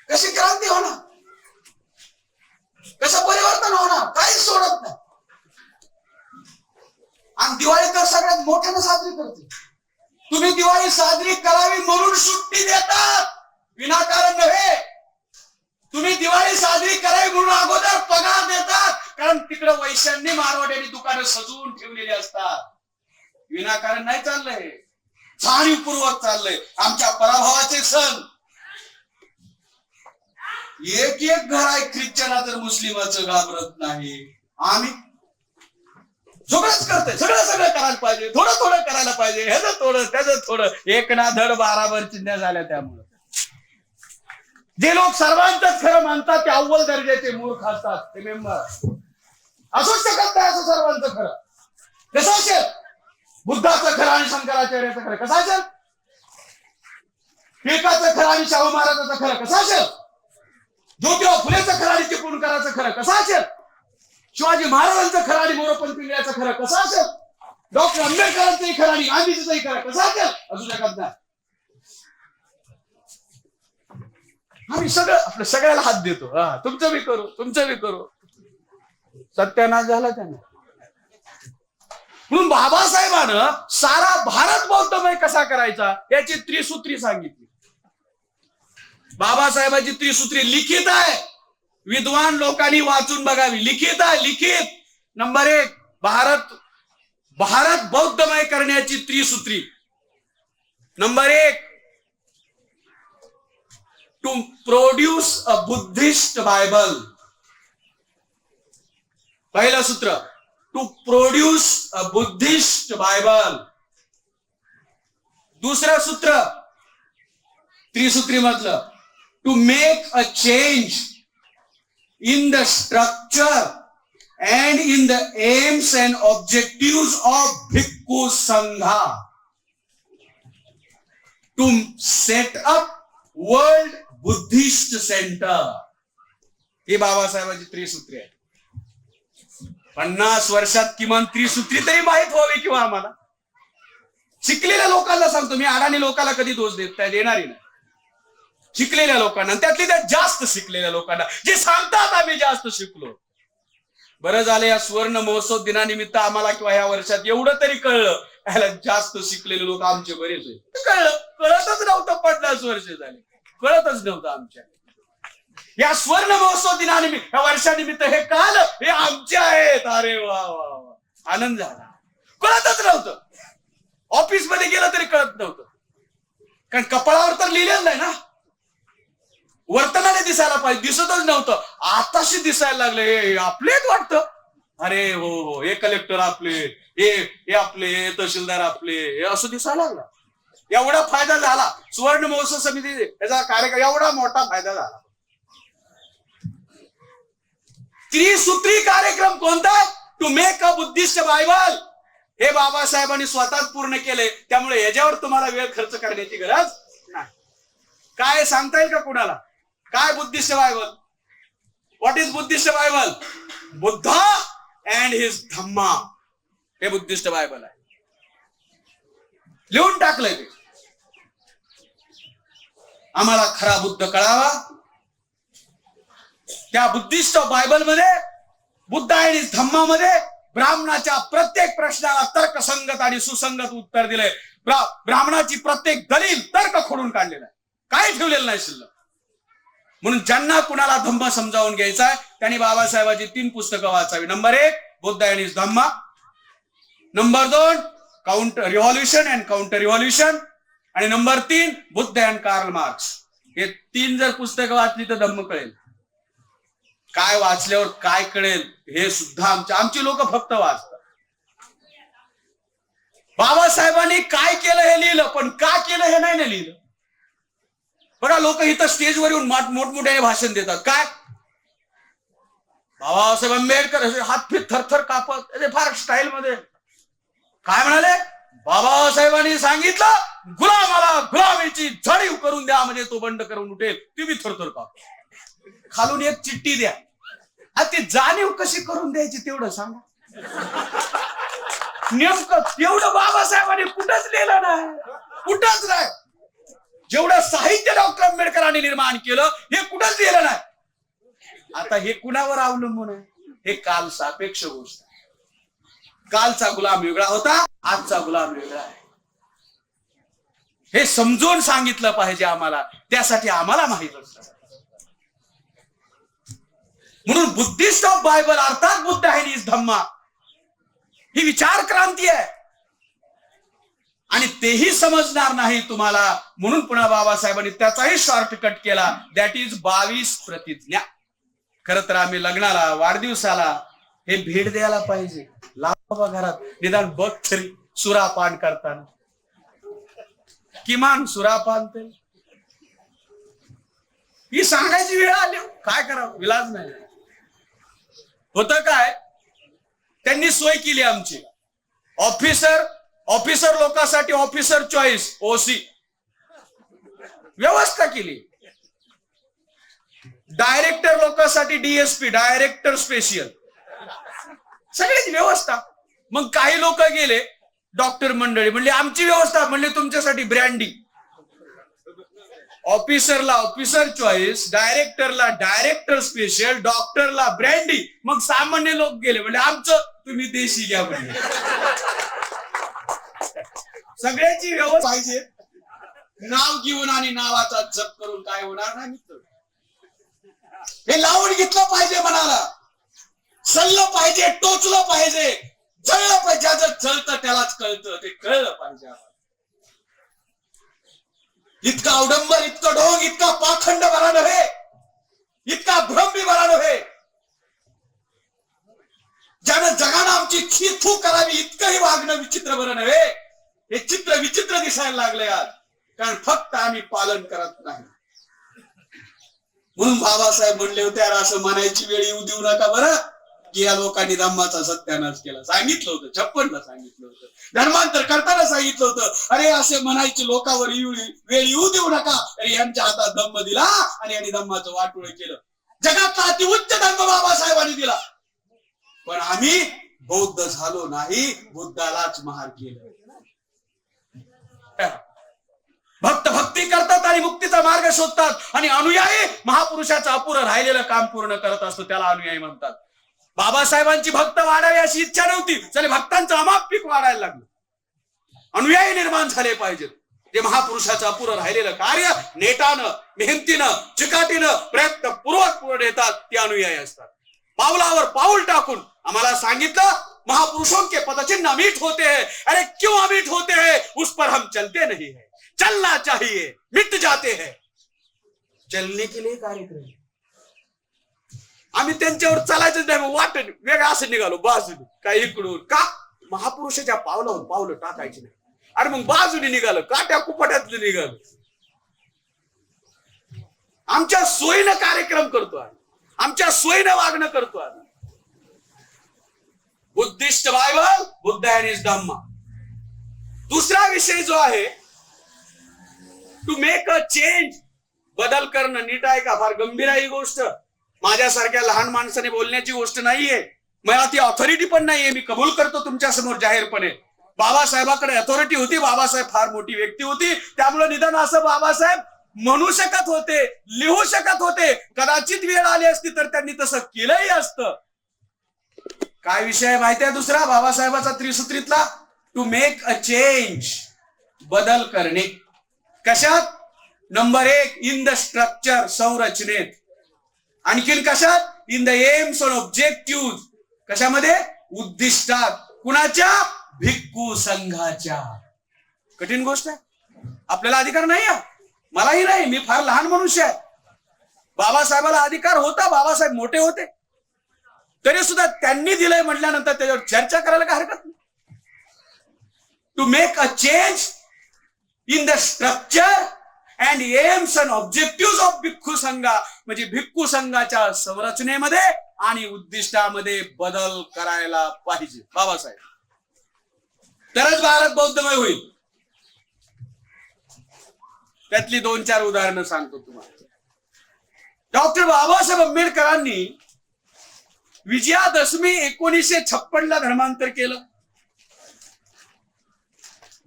कशी क्रांती होणार? कसं परिवर्तन होणार? काही सोडत नाही. आणि दिवाळी तर सगळ्यात मोठ्यानं साजरी करते. तुम्ही दिवाळी साजरी करावी म्हणून सुट्टी देतात, विनाकारण नव्हे. तुम्ही दिवाळी साजरी करावी म्हणून अगोदर पगार देतात, कारण तिकडे वैश्यांनी मारवाड्यांनी दुकानं सजवून ठेवलेली असतात. विनाकारण नाही चाललंय, जाणीवपूर्वक चाललंय. आमच्या पराभवाचे सण एक घर आहे ख्रिश्चनाचं मुस्लिमाचं घाबरत नाही. आम्ही सगळंच करतोय, सगळं करायला पाहिजे, थोडं करायला पाहिजे, ह्याचं थोडं त्याचं थोडं, एक ना धड 12 चिंध्या झाल्या. त्यामुळे जे लोक सर्वांचंच खरं मानतात ते अव्वल दर्जाचे मूर्ख असतात. रिमेंबर, असूच शकत नाही असं सर्वांचं खरं. कसं असेल? बुद्धाचं खरं आणि शंकराचार्याचं खरं कसं असेल? टिळकाचं खरं आणि शाहू महाराजांचं खरं कसं असेल? ज्योतिराव फुलेचं खरं आणि चिपळूणकरांचं खरं कसं असेल? शिवाजी महाराजांचं खरं आणि मोरोपंत पिंगळ्याचं खरं कसं असेल? डॉक्टर आंबेडकरांचंही खरं आणि गांधीजीचंही खरं कसं असेल? असू शकत नाही. आम्ही आपलं सगळ्याला हात देतो. तुमचं बी करू, तुमचं बी करू. सत्यानाश झाला त्याने. म्हणून बाबासाहेबानं सारा भारत बौद्धमय कसा करायचा याची त्रिसूत्री सांगितली. बाबासाहेबांची त्रिसूत्री लिखित आहे, विद्वान लोकांनी वाचून बघावी. लिखित आहे, लिखित. नंबर 1, भारत बौद्धमय करण्याची त्रिसूत्री. Number 1, to produce a Buddhist Bible. पहिलं सूत्र, to produce a Buddhist Bible. दुसरं सूत्र त्रिसूत्री मधलं, to make a change in the structure and in the aims and objectives of Bhikkhu Sangha, to set up World Buddhist Center. ही बाबासाहेबांची त्रिसूत्री आहे. 50 वर्षात किमान त्रिसूत्री तरी माहित व्हावी किंवा आम्हाला. शिकलेल्या लोकांना सांगतो मी, अडाणी लोकांना कधी दोष देणारी नाही. शिकलेल्या लोकांना, त्यातली त्यात जास्त शिकलेल्या लोकांना, जे सांगतात आम्ही जास्त शिकलो. बरं झालं या सुवर्ण महोत्सव दिनानिमित्त आम्हाला किंवा ह्या वर्षात एवढं तरी कळलं, याला जास्त शिकलेले लोक आमचे बरेच आहेत. कळतच नव्हतं. 50 वर्ष झाले कळतच नव्हतं आमच्या. या सुवर्ण महोत्सव दिनानिमित्त, या वर्षानिमित्त हे कळलं, हे आमचे आहेत. अरे वा वा वा, आनंद झाला. कळतच नव्हतं. ऑफिस मध्ये गेलं तरी कळत नव्हतं, कारण कपाळावर तर लिहिलेलं नाही ना. वर्तनाने दिसायला पाहिजे, दिसतच नव्हतं. आताशी दिसायला लागले. हे आपलेच वाटतं. अरे हो हो, हे कलेक्टर आपले, हे आपले, हे तहसीलदार आपले, हे असं दिसायला लागला. एवढा फायदा झाला सुवर्ण महोत्सव समिती, याचा कार्यक्रम एवढा मोठा फायदा झाला. त्रिसूत्री कार्यक्रम कोणता? To make a Buddhist Bible. हे बाबासाहेबांनी स्वतःच पूर्ण केले. त्यामुळे याच्यावर तुम्हाला वेळ खर्च करण्याची गरज नाही. काय सांगता येईल का कुणाला? काय Buddhist Bible? What is Buddhist Bible? Buddha and his Dhamma, हे बुद्धिस्ट बायबल आहे. लिहून टाकलंय ते. आम्हाला खरा बुद्ध कळावा. त्या बुद्धिस्ट बायबल मध्ये, बुद्ध आणि धम्मामध्ये ब्राह्मणाच्या प्रत्येक प्रश्नाला तर्कसंगत आणि सुसंगत उत्तर दिलंय. ब्राह्मणाची प्रत्येक दलील तर्क खोडून काढलेला आहे, काही ठेवलेलं नाही शिल्लक. म्हणून ज्यांना कुणाला धम्म समजावून घ्यायचा आहे त्यांनी बाबासाहेबांची 3 पुस्तकं वाचावी. Number 1, Buddha and his Dhamma. Number 2, counter revolution and counter revolution. आणि number 3, Buddha and Karl Marx. हे 3 जर पुस्तकं वाचली तर धम्म कळेल. काय वाचल्यावर काय कळेल हे सुद्धा आमची लोक फक्त वाचतात. बाबासाहेबांनी काय केलं हे लिहिलं, पण का केलं हे नाही लिहिलं. बघा, लोक इथं स्टेजवर येऊन मोठमोठ्याने भाषण देतात. काय बाबासाहेब आंबेडकर हातफीत थरथर कापत, फार स्टाईल मध्ये काय म्हणाले? बाबासाहेबांनी सांगितलं गुलामाला गुलामीची झडीव करून द्या, म्हणजे तो बंड करून उठेल. तुम्ही थरथर काप. खालून एक चिठ्ठी द्या. ती जाणीव कशी करून द्यायची तेवढं सांगा. नेमकं तेवढं बाबासाहेबांनी कुठंच लिहिलं नाही, कुठंच नाही. जेवढं साहित्य डॉक्टर आंबेडकरांनी निर्माण केलं हे कुठंच लिहिलं नाही. आता हे कुणावर अवलंबून आहे? हे काल सापेक्ष गोष्ट. कालचा गुलाम वेगळा होता, आजचा गुलाम वेगळा आहे. हे समजून सांगितलं पाहिजे आम्हाला. त्यासाठी आम्हाला माहित असतं. म्हणून बुद्धिस्ट ऑफ बायबल अर्थात बुद्ध अँड हिज धम्मा ही विचार क्रांती आहे. आणि तेही समजणार नाही तुम्हाला, म्हणून पुन्हा बाबासाहेबांनी त्याचाही शॉर्टकट केला. दॅट इज 22 प्रतिज्ञा. खर तर आम्ही लग्नाला, वाढदिवसाला हे भेट द्यायला पाहिजे. लावा घरात निदान बघ तरी सुरापान करताना, किमान सुरापान ते ही सांगायची वेळ आली. काय करावं, विलाज नाही. होतं काय, त्यांनी सोय केली आमची. ऑफिसर लोकांसाठी ऑफिसर चॉईस ओसी व्यवस्था केली. डायरेक्टर लोकांसाठी डीएसपी डायरेक्टर स्पेशल सगळ्याची व्यवस्था. मग काही लोक गेले डॉक्टर मंडळी म्हणले आमची व्यवस्था, म्हणले तुमच्यासाठी ब्रँडी. ऑफिसरला ऑफिसर चॉईस, डायरेक्टरला डायरेक्टर स्पेशल, डॉक्टरला ब्रँडी. मग सामान्य लोक गेले म्हणले आमचं तुम्ही देशी घ्या म्हणले. सगळ्याची व्यवस्था पाहिजे. नाव घेऊन आणि नावाचा जप करून काय होणार नाही. हे लावून घेतलं पाहिजे मनाला, सल्लं पाहिजे, टोचलं पाहिजे, जळलं पाहिजे. ज्याचं जळतं त्यालाच कळतं, ते कळलं पाहिजे. इतका अवडंबर, इतकं ढोंग, इतका पाखंड बरा नव्हे, इतका भ्रम बरा नव्हे. ज्यानं जगानं आमची खी थू करावी इतकंही वागणं विचित्र बरं नव्हे. हे चित्र विचित्र दिसायला लागले आज, कारण फक्त आम्ही पालन करत नाही. म्हणून बाबासाहेब म्हणले होते यार असं म्हणायची वेळ येऊ देऊ नका बरं की या लोकांनी धम्माचा सत्यानाश केला. सांगितलं होतं, 56ला सांगितलं होतं, धर्मांतर करताना सांगितलं होतं. अरे असे म्हणायचे लोकांवर वेळ येऊ देऊ नका. अरे यांच्या हातात धम्म दिला आणि यांनी धम्माचं वाटोळ केलं. जगातला अतिउच्च धम्म बाबासाहेबांनी दिला, पण आम्ही बौद्ध झालो नाही, बुद्धालाच महार केलं. भक्त भक्ती करतात आणि मुक्तीचा मार्ग शोधतात आणि अनुयायी महापुरुषाचं अपुरं राहिलेलं काम पूर्ण करत असतो, त्याला अनुयायी म्हणतात. बाबासाहेबांची भक्त वाढावी अशी इच्छा नव्हती, चले भक्तांचं अमाप पीक वाढायला लागलं. अनुयायी निर्माण झाले पाहिजेत, जे महापुरुषाचं अपुरं राहिलेलं कार्य नेटानं, मेहनतीनं, चिकाटीनं, प्रयत्नपूर्वक पुढे नेतात, ते अनुयायी असतात. पावलावर पाऊल टाकून आम्हाला सांगितलं महापुरुषों के पदचिन्ह अमिट होते हैं. अरे क्यों अमिट होते हैं? उस पर हम चलते नहीं है, चलना चाहिए, मिट जाते हैं. चलने के लिए कार्यक्रम. आम्ही त्यांच्यावर चालायचं नाही, वाट वेगळं असं निघालो बाजूने, काय इकडून का महापुरुषाच्या पावलावर पावलं टाकायची नाही. अरे मग बाजूने निघालं, काट्या कुपाट्यातलं निघालं. आमच्या सोयीनं कार्यक्रम करतो, आमच्या सोयीनं वागणं करतो. Buddhist Bible, Buddha and his Dhamma. दुसरा विषय जो आहे टू मेक अ चेंज, बदल करणं. नीट आहे का? फार गंभीर आहे ही गोष्ट. माझ्यासारख्या लहान माणसाने बोलण्याची गोष्ट नाहीये. मला ती ऑथॉरिटी पण नाहीये, मी कबूल करतो तुमच्या समोर जाहीरपणे. बाबासाहेबांकडे अथॉरिटी होती, बाबासाहेब फार मोठी व्यक्ती होती, त्यामुळे निदान असं बाबासाहेब म्हणू शकत होते, लिहू शकत होते. कदाचित वेळ आली असती तर त्यांनी तसं केलंही असतं. काय विषय माहिती आहे दुसरा बाबासाहेबाचा त्रिसूत्रीतला? टू मेक अ चेंज, बदल करणे. कशात? नंबर 1 इन द स्ट्रक्चर, संरचनेत. आणखीन कशात? In the AIIMS and objective. कशामध्ये? उद्दिष्टात. कुणाच्या? भिक्खू संघाच्या. कठीण गोष्ट आहे, आपल्याला अधिकार नाही आहे, मलाही नाही, मी फार लहान मनुष्य आहे. बाबासाहेबाला अधिकार होता, बाबासाहेब मोठे होते, तरी सुद्धा त्यांनी दिलंय म्हटल्यानंतर त्याच्यावर चर्चा करायला काय हरकत नाही. To make a change in the structure and aims and objective of Bhikkhu Sangha, म्हणजे भिक्खू संघाच्या संरचनेमध्ये आणि उद्दिष्टामध्ये बदल करायला पाहिजे बाबासाहेब. तरच भारत बौद्धमय होईल. त्यातली 2-4 उदाहरणं सांगतो तुम्हाला. डॉक्टर बाबासाहेब आंबेडकरांनी विजयादशमी 1956ला धर्मांतर केलं.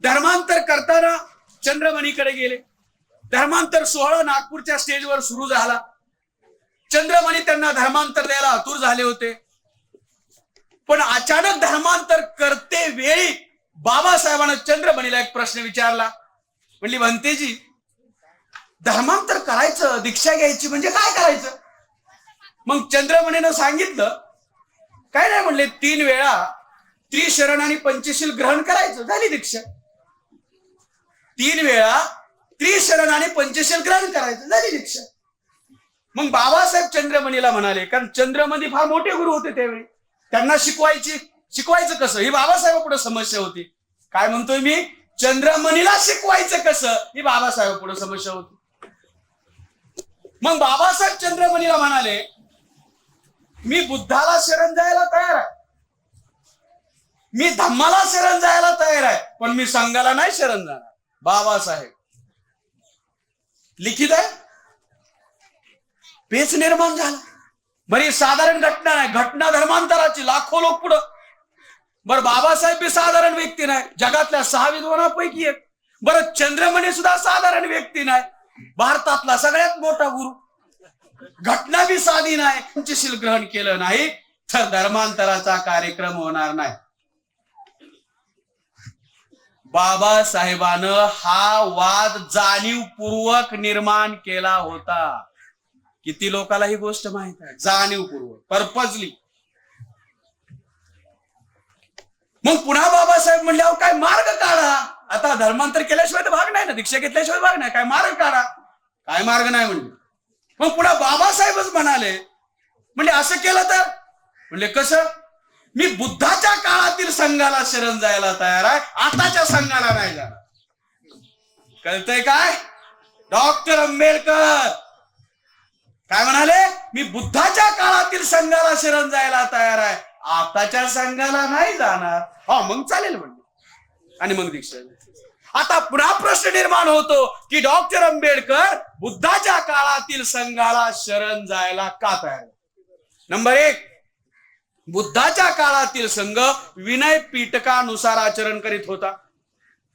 धर्मांतर करताना चंद्रमणीकडे गेले. धर्मांतर सोहळा नागपूरच्या स्टेजवर सुरू झाला. चंद्रमणी त्यांना धर्मांतर द्यायला आतुर झाले होते, पण अचानक धर्मांतर करते वेळी बाबासाहेबांना चंद्रमणीला एक प्रश्न विचारला. म्हणली, भंतेजी, धर्मांतर करायचं, दीक्षा घ्यायची म्हणजे काय करायचं? मग चंद्रमणीनं सांगितलं, काय नाही म्हणले, 3 वेळा त्रिशरण आणि पंचशील ग्रहण करायचं, झाली दीक्षा. 3 वेळा त्रिशरण आणि पंचशील ग्रहण करायचं, झाली दीक्षा. मग बाबासाहेब चंद्रमणीला म्हणाले, कारण चंद्रमणी फार मोठे गुरु होते त्यावेळी, त्यांना शिकवायचं कसं ही बाबासाहेब पुढे समस्या होती. काय म्हणतोय मी? चंद्रमणीला शिकवायचं कसं ही बाबासाहेब पुढे समस्या होती. मग बाबासाहेब चंद्रमणीला म्हणाले, मी बुद्धाला शरण जायला तयार आहे, मी धम्माला शरण जायला तयार आहे, पण मी संघाला नाही शरण जाणार. बाबासाहेब लिखित आहे. पेच निर्माण झाला. बरी साधारण घटना नाही, घटना धर्मांतराची. लाखो लोक पुढं. बरं, बाबासाहेब बी साधारण व्यक्ती नाही, जगातल्या 6 विद्वानापैकी एक. बरं, चंद्रमणी सुद्धा साधारण व्यक्ती नाही, भारतातला सगळ्यात मोठा गुरु. घटना बी साधी नाही. पंचशील ग्रहण केलं नाही तर धर्मांतराचा कार्यक्रम होणार नाही. बाबासाहेबानं हा वाद जाणीवपूर्वक निर्माण केला होता. किती लोकांना ही गोष्ट माहित आहे? जाणीवपूर्वक, पर्पजली. मग पुन्हा बाबासाहेब म्हणल्यावर काय मार्ग काढा. आता धर्मांतर केल्याशिवाय तर भाग नाही ना, दीक्षा घेतल्याशिवाय भाग नाही. काय मार्ग काढा. काय मार्ग नाही म्हणले. मग पुन्हा बाबासाहेबच म्हणाले, म्हणजे असं केलं तर, म्हणले कसं? मी बुद्धाच्या काळातील संघाला शरण जायला तयार आहे, आताच्या संघाला नाही जाणार. कळतंय काय? डॉक्टर आंबेडकर काय म्हणाले? मी बुद्धाच्या काळातील संघाला शरण जायला तयार आहे, आताच्या संघाला नाही जाणार. हा, मग चालेल म्हणले. आणि मग दीक्षा. आता पुन्हा प्रश्न निर्माण होतो की डॉक्टर आंबेडकर बुद्धाच्या काळातील संघाला शरण जायला का तयार? नंबर 1, बुद्धाच्या काळातील संघ विनय पीठकानुसार आचरण करीत होता.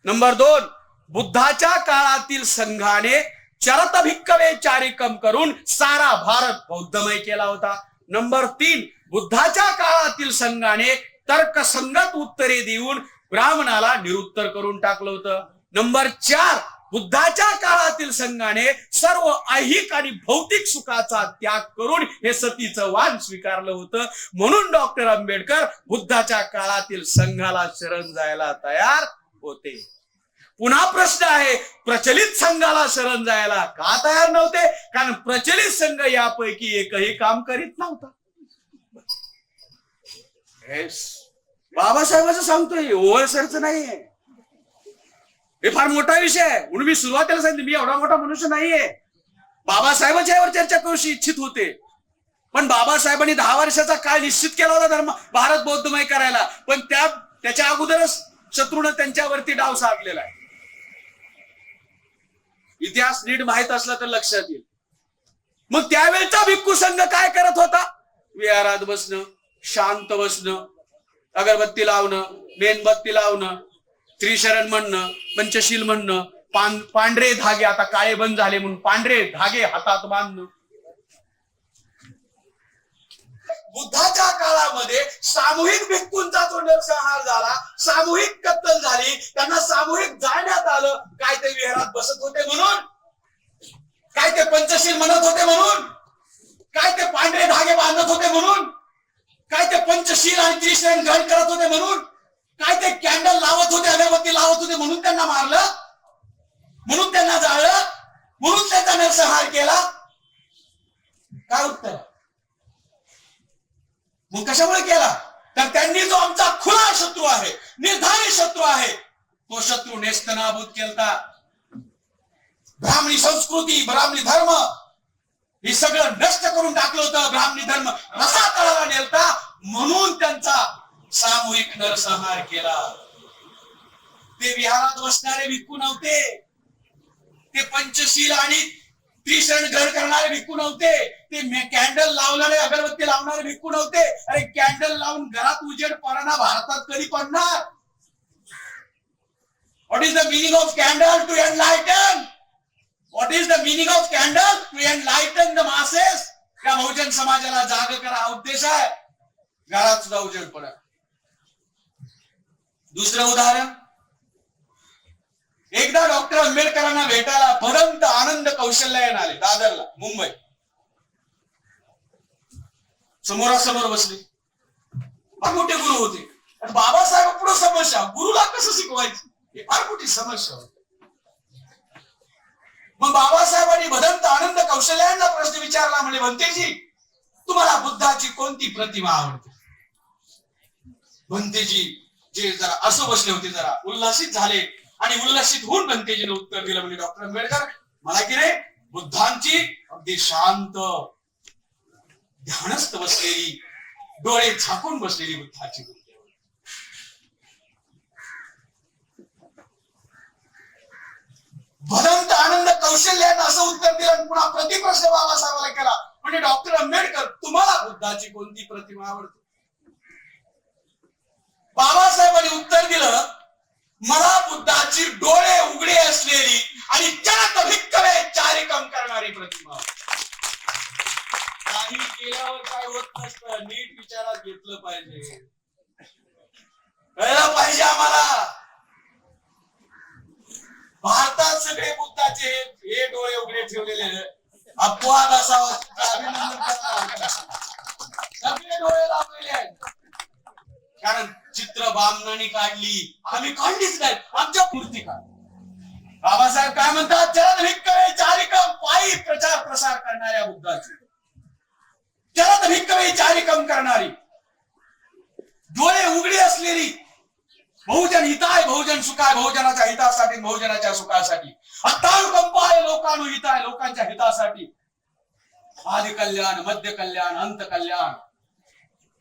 नंबर 2, बुद्धाच्या काळातील संघाने चरत भिक्कवे चारिकम करून सारा भारत बौद्धमय केला होता. नंबर 3, बुद्धाच्या काळातील संघाने तर्कसंगत उत्तरे देऊन ब्राह्मणाला निरुत्तर करून टाकलं होतं. नंबर 4, बुद्धाच्या काळातील संघाने सर्व ऐहिक आणि भौतिक सुखाचा त्याग करून हे सतीचं वाण स्वीकारलं होतं. म्हणून डॉक्टर आंबेडकर बुद्धाच्या काळातील संघाला शरण जायला तयार होते. पुन्हा प्रश्न आहे, प्रचलित संघाला शरण जायला का तयार नव्हते? कारण प्रचलित संघ यापैकी एकही काम करीत नव्हता. बाबासाहेबांचं सांगतोय, ओळसरचं नाहीये. हे फार मोठा विषय आहे. म्हणून मी सुरुवातीला सांगितलं, मी एवढा मोठा मनुष्य नाहीये. बाबासाहेबांच्या यावर चर्चा करू इच्छित होते, पण बाबासाहेबांनी 10 वर्षाचा काळ निश्चित केला होता धर्म भारत बौद्धमय करायला. पण त्याच्या अगोदरच शत्रूनं त्यांच्यावरती डाव साधलेला आहे. इतिहास नीट माहित असला तर लक्षात येईल. मग त्यावेळचा भिक्खू संघ काय करत होता? विहारात बसणं, शांत बसणं, अगरबत्ती लावणं, मेणबत्ती लावणं, त्रिशरण म्हणणं, पंचशील म्हणणं, पांढरे धागे, आता काळे बंद झाले म्हणून पांढरे धागे हातात बांधणं. बुद्धाच्या काळामध्ये सामूहिक भिक्खूंचा जो नरसंहार झाला, सामूहिक कत्तल झाली, त्यांना सामूहिक जाळण्यात आलं. काय ते विहारात बसत होते म्हणून? काय ते पंचशील म्हणत होते म्हणून? काय ते पांढरे धागे बांधत होते म्हणून? काय ते पंचशील आणि त्रिशरण ग्रहण करत होते म्हणून? काय ते कॅन्डल लावत होते, अगरबत्ती लावत होते म्हणून त्यांना मारलं, म्हणून त्यांना जाळलं, म्हणून त्यांचा नरसंहार केला? काय उत्तर? मग कशामुळे केला? तर त्यांनी जो आमचा खुला शत्रू आहे, निर्धारित शत्रू आहे, तो शत्रू नेस्तनाबूत केलता. ब्राह्मणी संस्कृती, ब्राह्मणी धर्म हे सगळं नष्ट करून टाकलं होतं. ब्राह्मणी धर्म रसातळाला नेलता, म्हणून त्यांचा सामूहिक नरसंहार केला. ते विहारात बसणारे भिक्खू नव्हते, ते पंचशील आणि त्रिशरण ग्रहण करणारे भिक्खू नव्हते, ते कॅन्डल लावणारे, अगरबत्ती लावणारे भिक्खू नव्हते. अरे कॅन्डल लावून घरात उजेड पडणार, भारतात कधी पडणार? What is the meaning of candle? To enlighten. What is the meaning of candle? To enlighten the masses. त्या बहुजन समाजाला जाग करा हा उद्देश आहे. घरात सुद्धा उजेड पडा. दुसरं उदाहरण, एकदा डॉक्टर आंबेडकरांना भेटायला भदंत आनंद कौशल्यान आले दादरला, मुंबई. समोरासमोर बसले. फार मोठे गुरु होते. बाबासाहेब पुढे समस्या, गुरुला कसं शिकवायचं हे फार मोठी समस्या होती. मग बाबासाहेबांनी भदंत आनंद कौशल्याचा प्रश्न विचारला. म्हणजे भंतेजी, तुम्हाला बुद्धाची कोणती प्रतिमा आवडते? भंतेजी जे जरा असं बसले होते, जरा उल्हासित झाले आणि उल्हासित होऊन भंतेजीने उत्तर दिलं. म्हणजे डॉक्टर आंबेडकर, मला की रे बुद्धांची अगदी शांत ध्यानस्थ बसलेली, डोळे झाकून बसलेली बुद्धाची. भदंत आनंद कौशल्यानं असं उत्तर दिलं आणि पुन्हा प्रतिप्रश्न बाबासाहेबांना केला. म्हणजे डॉक्टर आंबेडकर, तुम्हाला बुद्धाची कोणती प्रतिमा आवडते? बाबासाहेबांनी उत्तर दिलं, मला बुद्धाची डोळे उघडे असलेली आणि जनात भिक्कवे चारिकम करणारी प्रतिमा. काही केल्यावर काय होत नसतं, नीट विचारात घेतलं पाहिजे, कळलं पाहिजे आम्हाला. भारतात सगळे बुद्धाचे हे डोळे उघडे ठेवलेले अपवाद असावा, अभिनंदन करता. सगळे डोळे लावलेले आहेत. कारण चित्र बामणांनी काढली, आम्ही काढलीच नाही, आमच्या मूर्ती काढ. बाबासाहेब काय म्हणतात, जनात भिक्कवे चारिकम, पायी प्रचार प्रसार करणाऱ्या बुद्धाचे, जनात भिक्कवे चारिकम करणारी, डोळे उघडे असलेली, बहुजन हिताय बहुजन सुखाय, बहुजनाच्या हितासाठी बहुजनाच्या सुखासाठी, अत्तानुकंपाय लोकानु हिताय, लोकांच्या हितासाठी, आदि कल्याण मध्य कल्याण अंत कल्याण.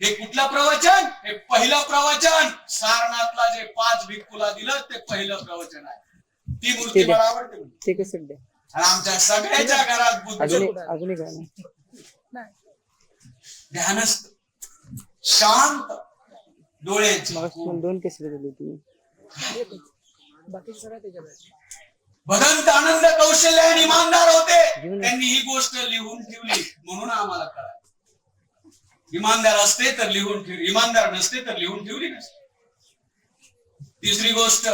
हे कुठलं प्रवचन? हे पहिलं प्रवचन. सारनाथला जे 5 भिक्खूला दिलं ते पहिलं प्रवचन आहे. ती मूर्ती मला आवडते. ठीक आहे सध्या. आणि आमच्या सगळ्याच्या घरात बुद्ध ध्यानस्थ, शांत, डोळे 2 केसरी दिली तुम्ही. भदंत आनंद कौशल्य आणि इमानदार होते. त्यांनी ही गोष्ट लिहून ठेवली म्हणून आम्हाला कळालं. इमानदार असते तर लिहून ठेवली, इमानदार नसते तर लिहून ठेवली नसते. तिसरी गोष्ट,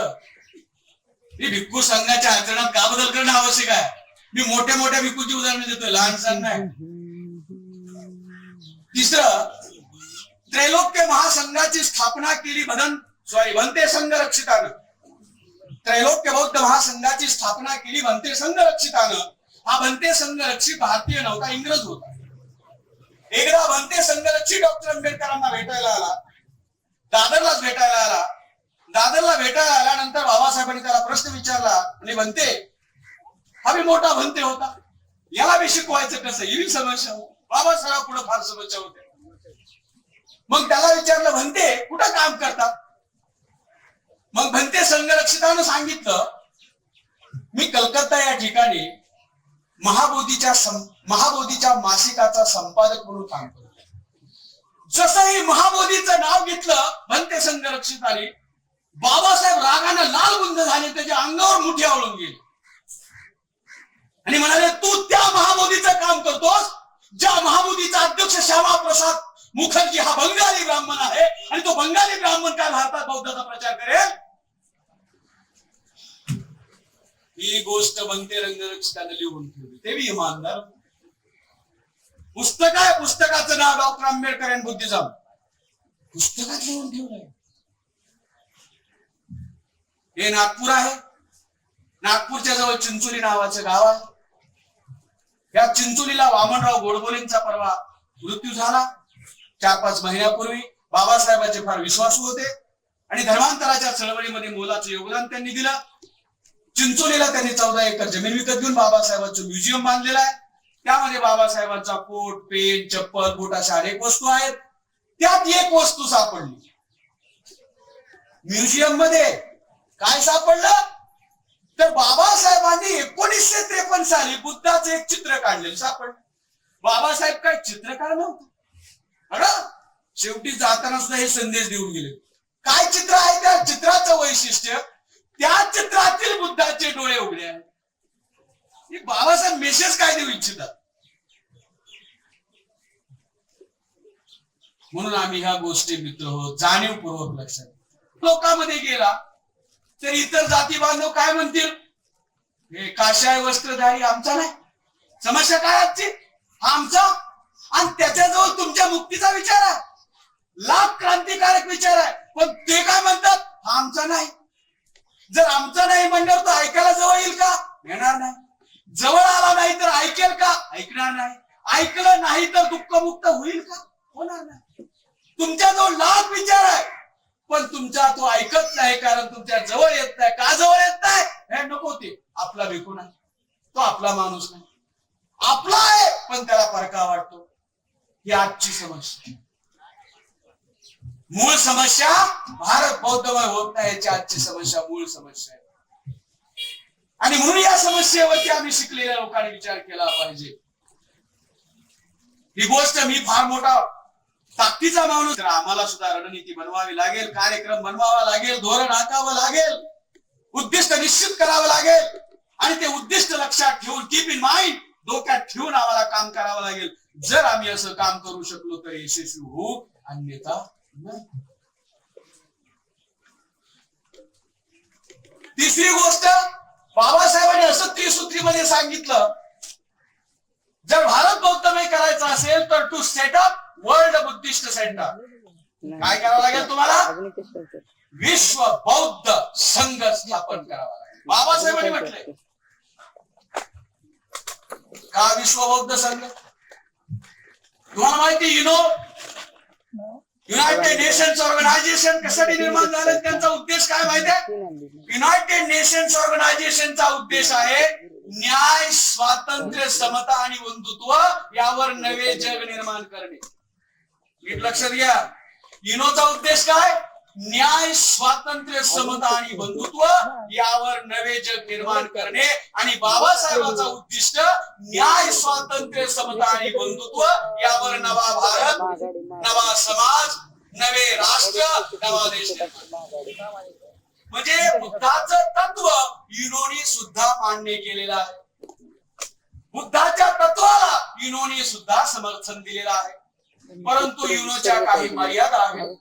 ही भिक्खू संघाच्या आचरणात का बदल करणं आवश्यक आहे? मी मोठ्या मोठ्या भिक्खूची उदाहरणं देतोय, लहानसण नाही. तिसरं, त्रैलोक्य महासंघाची स्थापना केली भंते संघ रक्षितानं. त्रैलोक्य बौद्ध महासंघाची स्थापना केली भंते संघ रक्षितानं. हा भंते संघ रक्षित भारतीय नव्हता, इंग्रज होता. एकदा भंते संघ रक्षित डॉक्टर आंबेडकरांना भेटायला आला, दादरलाच भेटायला आला. दादरला भेटायला आल्यानंतर बाबासाहेबांनी त्याला प्रश्न विचारला, म्हणजे भंते, हा बी मोठा भंते होता, याला बी शिकवायचं कसं, ही बी समस्या होती. बाबासाहेब पुढे फार समस्या होत्या. मग त्याला विचारलं, भंते कुठं काम करतात? मग भंते संघरक्षितानं सांगितलं, मी कलकत्ता या ठिकाणी महाबोधीच्या मासिकाचा संपादक म्हणून काम करतो. जसंही महाबोधीचं नाव घेतलं भंते संघरक्षिताने, बाबासाहेब रागानं लालबुंद झाले, त्याच्या अंगावर मुठी आवळून गेली आणि म्हणाले, तू त्या महाबोधीचं काम करतोस ज्या महाबोधीचा अध्यक्ष श्यामाप्रसाद मुखर्जी हा बंगाली ब्राह्मण आहे, आणि तो बंगाली ब्राह्मण काय भारतात बौद्धाचा प्रचार करेल? ही गोष्ट भंते रंगरक्षिताने लिहून ठेवली. ते बी इमानदार. पुस्तक आहे, पुस्तकाचं नाव डॉक्टर आंबेडकर अँड बुद्धिझम, पुस्तकात लिहून ठेवलंय. हे नागपूर आहे. नागपूरच्या जवळ चिंचोली नावाचं गाव आहे. या चिंचोलीला वामनराव गोडबोलेंचा परवा मृत्यू झाला. 4-5 महिन्यापूर्वी. बाबासाहेबांचे फार विश्वासू होते आणि धर्मांतराच्या चळवळीमध्ये मोलाचं योगदान त्यांनी दिलं. चिंचोलीला त्यांनी 14 एकर जमीन विकत घेऊन बाबासाहेबांचं म्युझियम बांधलेलं आहे. त्यामध्ये बाबासाहेबांचा कोट, पेन, चप्पल, बूट अशा अनेक वस्तू आहेत. त्यात एक वस्तू सापडली म्युझियम मध्ये. काय सापडलं तर बाबासाहेबांनी 1953 साली बुद्धाचं एक चित्र काढलेलं सापडलं. बाबासाहेब काय चित्रकार नव्हते. शेवटी जाताना सुद्धा हे संदेश देऊन गेले. काय चित्र आहे त्या चित्राचं वैशिष्ट्य? त्या चित्रातील बुद्धाचे डोळे उघडे आहेत. बाबासाहेब मेसेज काय देऊ इच्छितात? म्हणून आम्ही ह्या गोष्टी मित्र हो जाणीवपूर्वक लक्षात. लोकांमध्ये गेला तर इतर जाती बांधव काय म्हणतील? हे काशाय वस्त्रधारी आमचा नाही. समस्या काय आजची? आमचा. आणि त्याच्याजवळ तुमच्या मुक्तीचा विचार आहे, लाख क्रांतिकारक विचार आहे, पण ते काय म्हणतात? आमचा नाही. जर आमचा नाही म्हणल्यावर तो ऐकायला जवळ येईल का? येणार नाही. जवळ आला नाही तर ऐकेल का? ऐकणार नाही. ऐकलं नाही तर दुःखमुक्त होईल का? होणार नाही. तुमच्याजवळ लाख विचार आहे, पण तुमचा तो ऐकत नाही, कारण तुमच्या जवळ येत नाही. का जवळ येत नाही? हे नको, ते आपला भिकू नाही, तो आपला माणूस नाही. आपला आहे पण त्याला परका वाटतो. ही आजची समस्या. मूळ समस्या भारत बौद्धमय होत नाही, याची आजची समस्या मूळ समस्या आहे. आणि म्हणून या समस्येवरती आम्ही शिकलेल्या लोकांनी विचार केला पाहिजे. ही गोष्ट मी फार मोठा ताकदीचा माणूस, तर आम्हाला सुद्धा रणनीती बनवावी लागेल, कार्यक्रम बनवावा लागेल, धोरण आखावं लागेल, उद्दिष्ट निश्चित करावं लागेल आणि ते उद्दिष्ट लक्षात ठेवून, कीप इन माइंड, डोक्यात ठेवून आम्हाला काम करावं लागेल. जर आम्ही असं काम करू शकलो तर यशस्वी होऊ, अन्यथा नाही. तिसरी गोष्ट, बाबासाहेबांनी असं त्रिसूत्रीमध्ये सांगितलं, जर भारत बौद्धमय करायचा असेल तर to set up world Buddhist centre. काय करावं लागेल तुम्हाला? विश्व बौद्ध संघ स्थापन करावा लागेल. बाबासाहेबांनी म्हटलंय. का विश्व बौद्ध संघ? तुम्हाला माहिती, युनायटेड नेशन्स ऑर्गनायझेशन कशासाठी निर्माण झालं? त्यांचा उद्देश काय माहितीये? युनायटेड नेशन्स ऑर्गनायझेशनचा उद्देश आहे न्याय, स्वातंत्र्य, समता आणि बंधुत्व यावर नवे जग निर्माण करणे. नीट लक्षात घ्या. युनोचा उद्देश काय? न्याय, स्वातंत्र्य, समता आणि बंधुत्व यावर नवे जग निर्माण करणे. आणि बाबासाहेबांचा उद्दिष्ट न्याय, स्वातंत्र्य, समता आणि बंधुत्व यावर नवा भारत, नवा समाज, नवे राष्ट्र, नवा देश. म्हणजे बुद्धाचं तत्व युनोनी सुद्धा मान्य केलेलं आहे. बुद्धाच्या तत्वाला युनोनी सुद्धा समर्थन दिलेलं आहे. परंतु युनोच्या काही मर्यादा आहेत.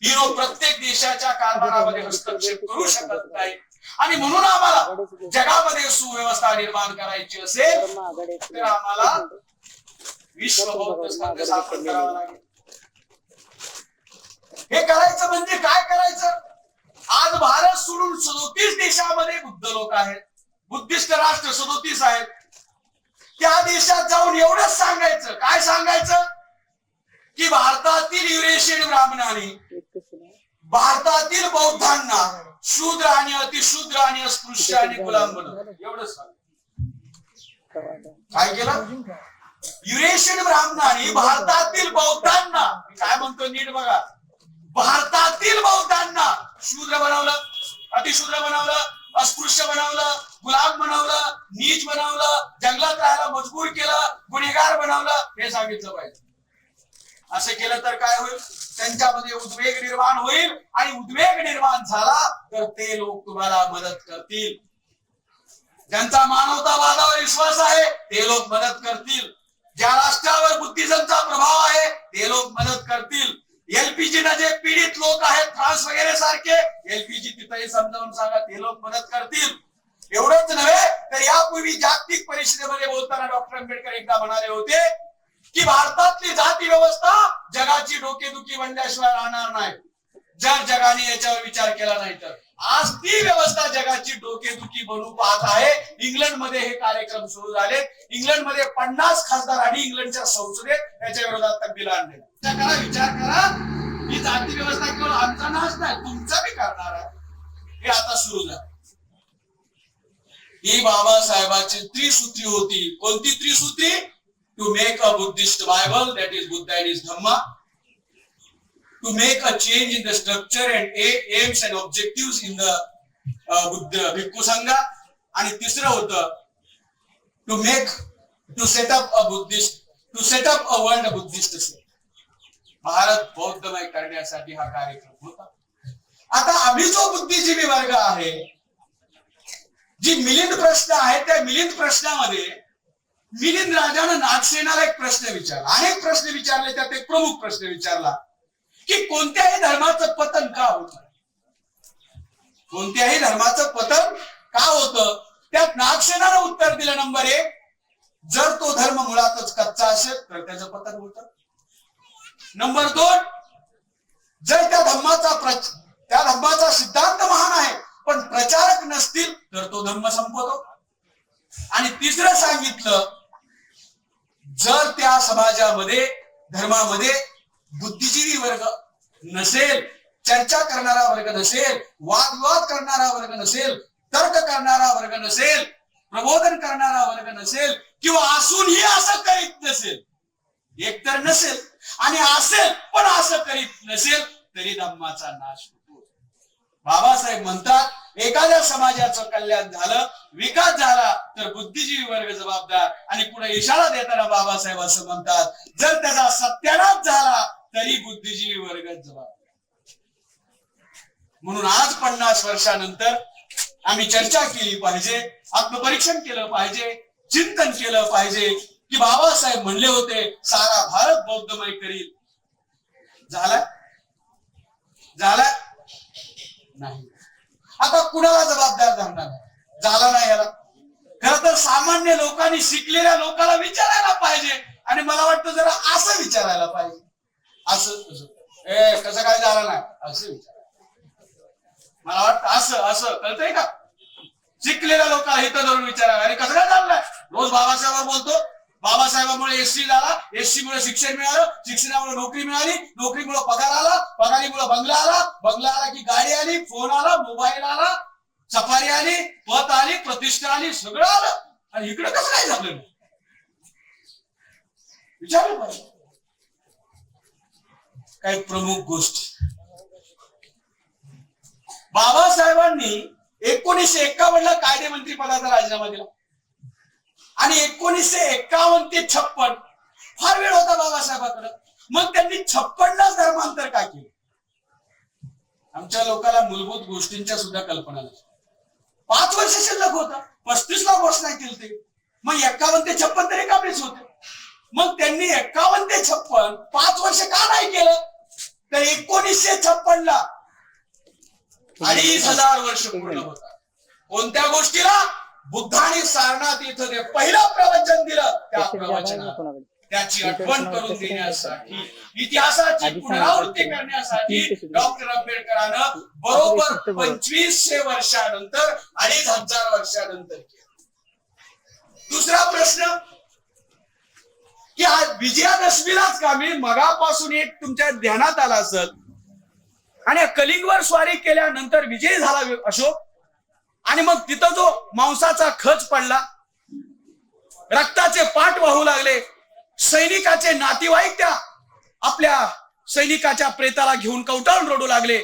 युनो प्रत्येक देशाच्या कारभारामध्ये हस्तक्षेप करू शकत नाही. आणि म्हणून आम्हाला जगामध्ये सुव्यवस्था निर्माण करायची असेल तर आम्हाला विश्व बौद्ध संघ स्थापन करावा लागेल. हे करायचं म्हणजे काय करायचं? आज भारत सोडून 37 देशामध्ये बुद्ध लोक आहेत, बुद्धिस्ट राष्ट्र 37 आहेत. त्या देशात जाऊन एवढंच सांगायचं. काय सांगायचं? की भारतातील युरेशियन ब्राह्मणांनी भारतातील बौद्धांना शूद्र आणि अतिशूद्र आणि अस्पृश्य आणि गुलाम बनवलं. एवढंच सांगितलं. काय केलं? युरेशियन ब्राह्मणांनी भारतातील बौद्धांना, काय म्हणतो नीट बघा, भारतातील बौद्धांना शूद्र बनवलं, अतिशूद्र बनवलं, अस्पृश्य बनवलं, गुलाम बनवलं, नीच बनवलं, जंगलात राहायला मजबूर केलं, गुन्हेगार बनवलं. हे सांगितलं पाहिजे. असं केलं तर काय होईल? त्यांच्यामध्ये उद्वेग निर्माण होईल आणि उद्वेग निर्माण झाला तर ते लोक तुम्हाला मदत करतील. ज्यांचा मानवतावादावर विश्वास आहे ते लोक मदत करतील. ज्या राष्ट्रावर बुद्धिझमचा प्रभाव आहे ते लोक मदत करतील. एलपीजी न जे पीडित लोक आहेत फ्रान्स वगैरे सारखे, एलपीजी तिथेही समजावून सांगा, ते लोक मदत करतील. एवढंच नव्हे तर यापूर्वी जागतिक परिषदेमध्ये बोलताना डॉक्टर आंबेडकर एकदा म्हणाले होते की भारतातली जाती व्यवस्था जगाची डोकेदुखी बनल्याशिवाय राहणार नाही, जर जगाने याच्यावर विचार केला नाही तर. आज ती व्यवस्था जगाची डोकेदुखी बनू पाहत आहे. इंग्लंडमध्ये हे कार्यक्रम सुरू झाले. इंग्लंडमध्ये 50 खासदारांनी इंग्लंडच्या संसदेत याच्या विरोधात तकदील आणले. विचार करा, ही जाती व्यवस्था केवळ आमचा नाश नाही, तुमचा बी करणार आहे. हे आता सुरू झालं. ही बाबासाहेबांची त्रिसूत्री होती. कोणती त्रिसूत्री? To make a Buddhist Bible, that is Buddha and his Dhamma, to make a change in the structure and aims and objectives in the Buddha Bhikkhu Sangha. आणि तिसरं होतं to set up a world Buddhist state. Bharat बौद्धमय करण्यासाठी हा कार्यक्रम होता. आता आम्ही जो बुद्धिजीवी वर्ग आहे, जी मिलिंद प्रश्न आहे, त्या मिलिंद प्रश्नामध्ये मिलिंद राजानं नागसेनाला एक प्रश्न विचारला. अनेक प्रश्न विचारले, त्यात एक प्रमुख प्रश्न विचारला की कोणत्याही धर्माचं पतन का होतं? कोणत्याही धर्माचं पतन का होतं? त्यात नागसेनानं उत्तर दिलं, नंबर 1, जर तो धर्म मुळातच कच्चा असेल तर त्याचं पतन होतं. नंबर 2, जर त्या धर्माचा सिद्धांत महान आहे पण प्रचारक नसतील तर तो धर्म संपतो. आणि तिसरं सांगितलं, जर त्या समाजामध्ये धर्मामध्ये बुद्धिजीवी वर्ग नसेल, चर्चा करणारा वर्ग नसेल, वादविवाद करणारा वर्ग नसेल, तर्क करणारा वर्ग नसेल, प्रबोधन करणारा वर्ग नसेल, किंवा असूनही असं करीत नसेल, एकतर नसेल आणि असेल पण असं करीत नसेल, तरी धम्माचा नाश होतो. बाबासाहेब म्हणतात एखाद्या समाजाचं कल्याण झालं, विकास झाला तर बुद्धिजीवी वर्ग जबाबदार. आणि पुढे इशारा देताना बाबासाहेब असं म्हणतात, जर त्याचा सत्यानाश झाला तरी बुद्धिजीवी वर्ग जबाबदार. म्हणून आज 50 वर्षानंतर आम्ही चर्चा केली पाहिजे, आत्मपरीक्षण केलं पाहिजे, चिंतन केलं पाहिजे की बाबासाहेब म्हणले होते सारा भारत बौद्धमय करील. झाला नाही. आता कुणाला जबाबदार धरणार? झाला नाही याला. खर तर सामान्य लोकांनी, शिकलेल्या लोकांना विचारायला पाहिजे. आणि मला वाटतं जरा असं विचारायला पाहिजे, असं कसं काय झालं नाही असं विचार. मला वाटतं असं कळतंय का? शिकलेल्या लोकांना हित धरून विचारावं, अरे कसं काय झालं? रोज बाबासाहेबांवर बोलतो, बाबासाहेबांमुळे एसटी झाला, एसटी मुळे शिक्षण मिळालं, शिक्षणामुळे नोकरी मिळाली, नोकरीमुळे पगार आला, पगारीमुळे बंगला आला, बंगला आला की गाडी आली, फोन आला, मोबाईल आला, सफारी आली, पत आली, प्रतिष्ठा आली, सगळं आलं. आणि इकडे कसं काय झालं विचारलं पाहिजे. काही प्रमुख गोष्टी बाबासाहेबांनी 1951 ला कायदेमंत्री पदाचा राजीनामा दिला आणि 1951 ते 56 फार वेळ होता बाबासाहेबांकडे. मग त्यांनी 56 ला धर्मांतर का केलं? आमच्या लोकांना मूलभूत गोष्टींच्या सुद्धा कल्पना नाही. 5 वर्ष शिल्लक होता, 35 ला घोषणा केली ते. मग 51 ते 56 तरी काबीज होते. मग त्यांनी 51 ते 56 5 वर्ष का नाही केलं? तर 1956 ला 2500 वर्ष पूर्ण होता. कोणत्या गोष्टीला? बुद्धाने सारनाथ इथं ते पहिलं प्रवचन दिलं, त्या प्रवचनाला त्याची आठवण करून देण्यासाठी, इतिहासाची पुनरावृत्ती करण्यासाठी डॉक्टर आंबेडकरांनं बरोबर 2500 वर्षानंतर 2500 वर्षानंतर केलं. दुसरा प्रश्न की आज विजयादशमीलाच का? मी मगापासून एक तुमच्या ध्यानात आला असेल, आणि कलिंगवर स्वारी केल्यानंतर विजय झाला अशोक, आणि मग तिथं जो मांसाचा खच पडला, रक्ताचे पाठ वाहू लागले, सैनिकाचे नातेवाईक त्या आपल्या सैनिकाच्या प्रेताला घेऊन कवटाळून रडू लागले,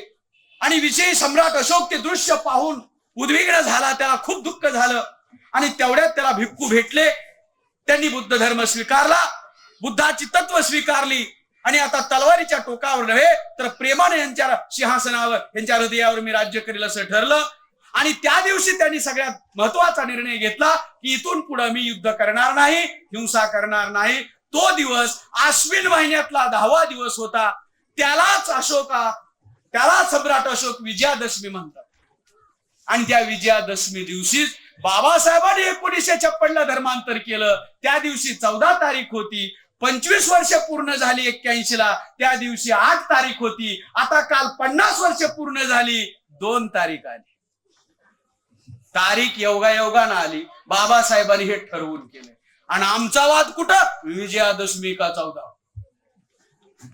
आणि विजयी सम्राट अशोक ते दृश्य पाहून उद्विग्न झाला, त्याला खूप दुःख झालं. आणि तेवढ्यात त्याला भिक्खू भेटले, त्यांनी बुद्ध धर्म स्वीकारला, बुद्धाची तत्व स्वीकारली, आणि आता तलवारीच्या टोकावर नव्हे तर प्रेमाने यांच्या सिंहासनावर, यांच्या हृदयावर मी राज्य करेल असं ठरलं. आणि त्या दिवशी त्यांनी सगळ्यात महत्वाचा निर्णय घेतला की इथून पुढे मी युद्ध करणार नाही, हिंसा करणार नाही. तो दिवस आश्विन महिन्यातला 10वा दिवस होता. त्याला सम्राट अशोक विजयादशमी म्हणतात. आणि त्या विजयादशमी दिवशी बाबासाहेबांनी 1956 ला धर्मांतर केलं. त्या दिवशी 14 तारीख होती. 25 वर्ष पूर्ण झाली 81 ला, त्या दिवशी 8 तारीख होती. आता काल 50 वर्ष पूर्ण झाली, 2 तारीख आली. तारीख योगायोगानं आली, बाबासाहेबांनी हे ठरवून केलं. आणि आमचा वाद कुठं? विजयादशमी का 14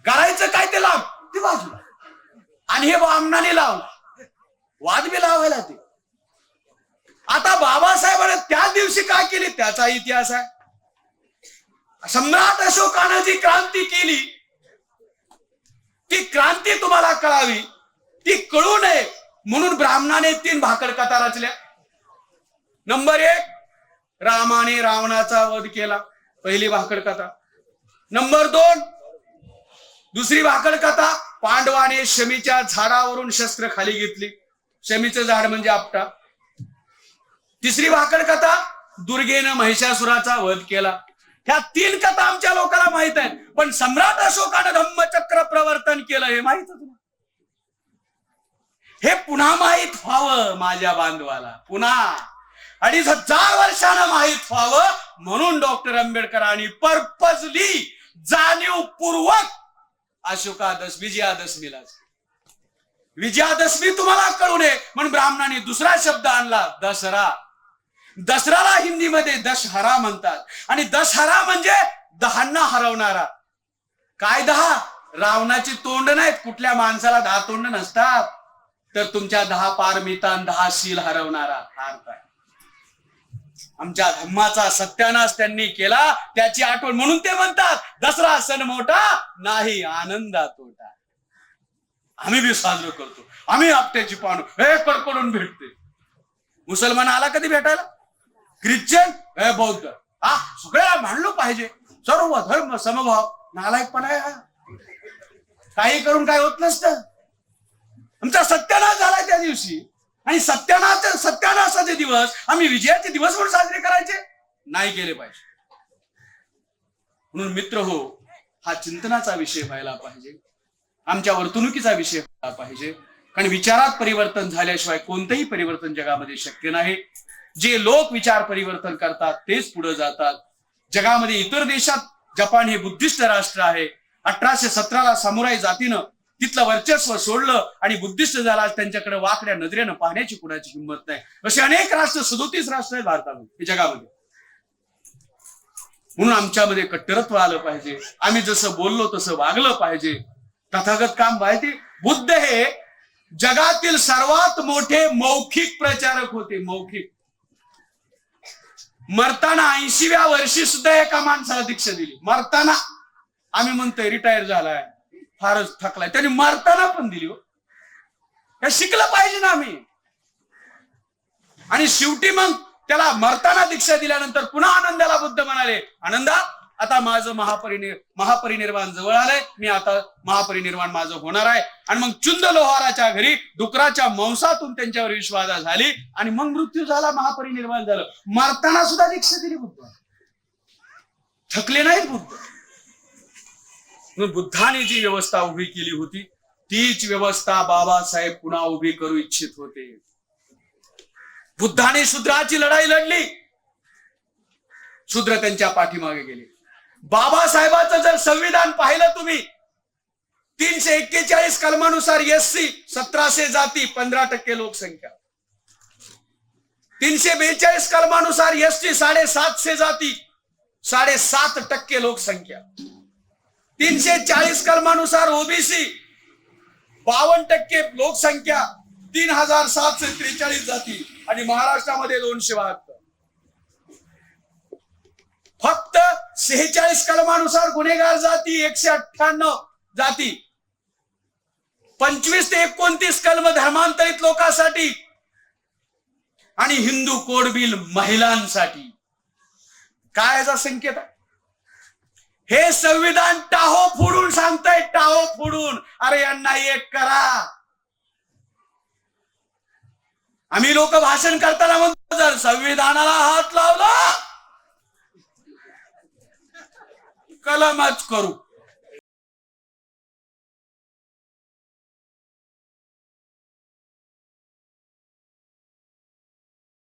करायचं काय ते लाभ ते बाजूला, आणि हे बामणाने लावलं, वाद बी लावायला ते. आता बाबासाहेबांनी त्या दिवशी काय केली त्याचा इतिहास आहे. सम्राट अशोकानं जी क्रांती केली, ती क्रांती तुम्हाला कळावी, ती कळू नये म्हणून ब्राह्मणाने 3 भाकड कथा रचल्या. नंबर 1, रामाने रावणाचा वध केला, पहिली भाकड कथा. नंबर 2, दुसरी भाकड कथा, पांडवाने शमीच्या झाडावरून शस्त्र खाली घेतली, शमीचं झाड म्हणजे आपटा. तिसरी भाकड कथा, दुर्गेनं महिषासुराचा वध केला. ह्या 3 कथा आमच्या लोकांना माहित आहेत, पण सम्राट अशोकानं धम्मचक्र प्रवर्तन केलं हे माहित होतं? हे पुन्हा माहित व्हावं माझ्या बांधवाला, पुन्हा 2500 वर्षानं माहित व्हावं म्हणून डॉक्टर आंबेडकरांनी पर्पजली, जाणीवपूर्वक विजयादशमी तुम्हाला कळू नये म्हणून ब्राह्मणांनी दुसरा शब्द आणला, दसरा. दसराला हिंदीमध्ये दशहरा म्हणतात. आणि दशहरा म्हणजे 10 हरवणारा. काय 10? रावणाची तोंड नाहीत, कुठल्या माणसाला 10 तोंड नसतात, तर तुमच्या 10 पारमिता 10 शील हरवणारा अर्थ आहे. आमच्या धर्माचा सत्यानाश त्यांनी केला, त्याची आठवण म्हणून ते म्हणतात दसरा सण मोठा नाही आनंदा तोटा. आम्ही बी साजरं करतो, आम्ही आपट्याची पानं हे कडकडून भेटते. मुसलमान आला कधी भेटायला, ख्रिश्चन हे बौद्ध, हा सगळ्या मांडलो पाहिजे, सर्व धर्म समभाव. नालायकपणा आहे हा. काही करून काय होत नसतं. आमचा सत्यानाश झालाय त्या दिवशी, आणि सत्यानाशाचे दिवस आम्ही विजयाचे दिवस म्हणून साजरे करायचे नाही केले पाहिजे. म्हणून मित्र हो, हा चिंतनाचा विषय व्हायला पाहिजे, आमच्या वर्तणुकीचा विषय व्हायला पाहिजे. कारण विचारात परिवर्तन झाल्याशिवाय कोणतंही परिवर्तन जगामध्ये शक्य नाही. जे लोक विचार परिवर्तन करतात तेच पुढे जातात. जगामध्ये इतर देशात जपान हे बुद्धिस्ट राष्ट्र आहे. 1817ला सामुराई जातीनं तिथलं वर्चस्व सोडलं आणि बुद्धिस्ट झाला. त्यांच्याकडे वाकड्या नजरेनं पाहण्याची कुणाची हिंमत नाही. असे अनेक राष्ट्र, 37 राष्ट्र आहेत भारतामध्ये, जगामध्ये. म्हणून आमच्यामध्ये कट्टरत्व आलं पाहिजे. आम्ही जसं बोललो तसं वागलं पाहिजे. तथागत काम माहिती, बुद्ध हे जगातील सर्वात मोठे मौखिक प्रचारक होते. मौखिक. मरताना 80व्या वर्षी सुद्धा एका माणसाला दीक्षा दिली. मरताना, आम्ही म्हणतोय रिटायर झालाय, फारच थकलाय, त्यांनी मरताना पण दिली. हो, हे शिकलं पाहिजे ना आम्ही. आणि शेवटी मग त्याला मरताना दीक्षा दिल्यानंतर पुन्हा आनंदाला बुद्ध म्हणाले, आनंदा आता माझं महापरिनिर्वाण जवळ आलंय, मी आता महापरिनिर्वाण माझं होणार आहे. आणि मग चुंद लोहाराच्या घरी डुकराच्या मांसातून त्यांच्यावर विश्वासा झाली आणि मग मृत्यू झाला, महापरिनिर्वाण झालं. मरताना सुद्धा दीक्षा दिली बुद्ध. थकले नाहीत बुद्ध. बुद्धाने जी व्यवस्था उभी केली होती तीच व्यवस्था बाबासाहेब पुन्हा उभी करू इच्छित होते. बुद्धाने शूद्राची लढाई लढली, शूद्र त्यांच्या पाठीमागे गेले. बाबासाहेबांचं जर संविधान पाहिलं तुम्ही, 341 कलमानुसार SC 1700 जाती 15% लोकसंख्या, 342 कलमानुसार ST 750 जाती 7.5% लोकसंख्या, 340 कलमानुसार OBC 52% लोकसंख्या, 3743 जाती, आणि महाराष्ट्रामध्ये 272. फक्त 46 कलमानुसार गुन्हेगार जाती 198 जाती, 25 ते 29 कलम धर्मांतरित लोकांसाठी, आणि हिंदू कोड बिल महिलांसाठी. काय याचा संकेत आहे? हे संविधान टाहो फोडून सांगताय, टाहो फोडून. अरे यांना एक करा. आम्ही लोक भाषण करताना म्हणतो, जर संविधानाला हात लावला कलमच करू.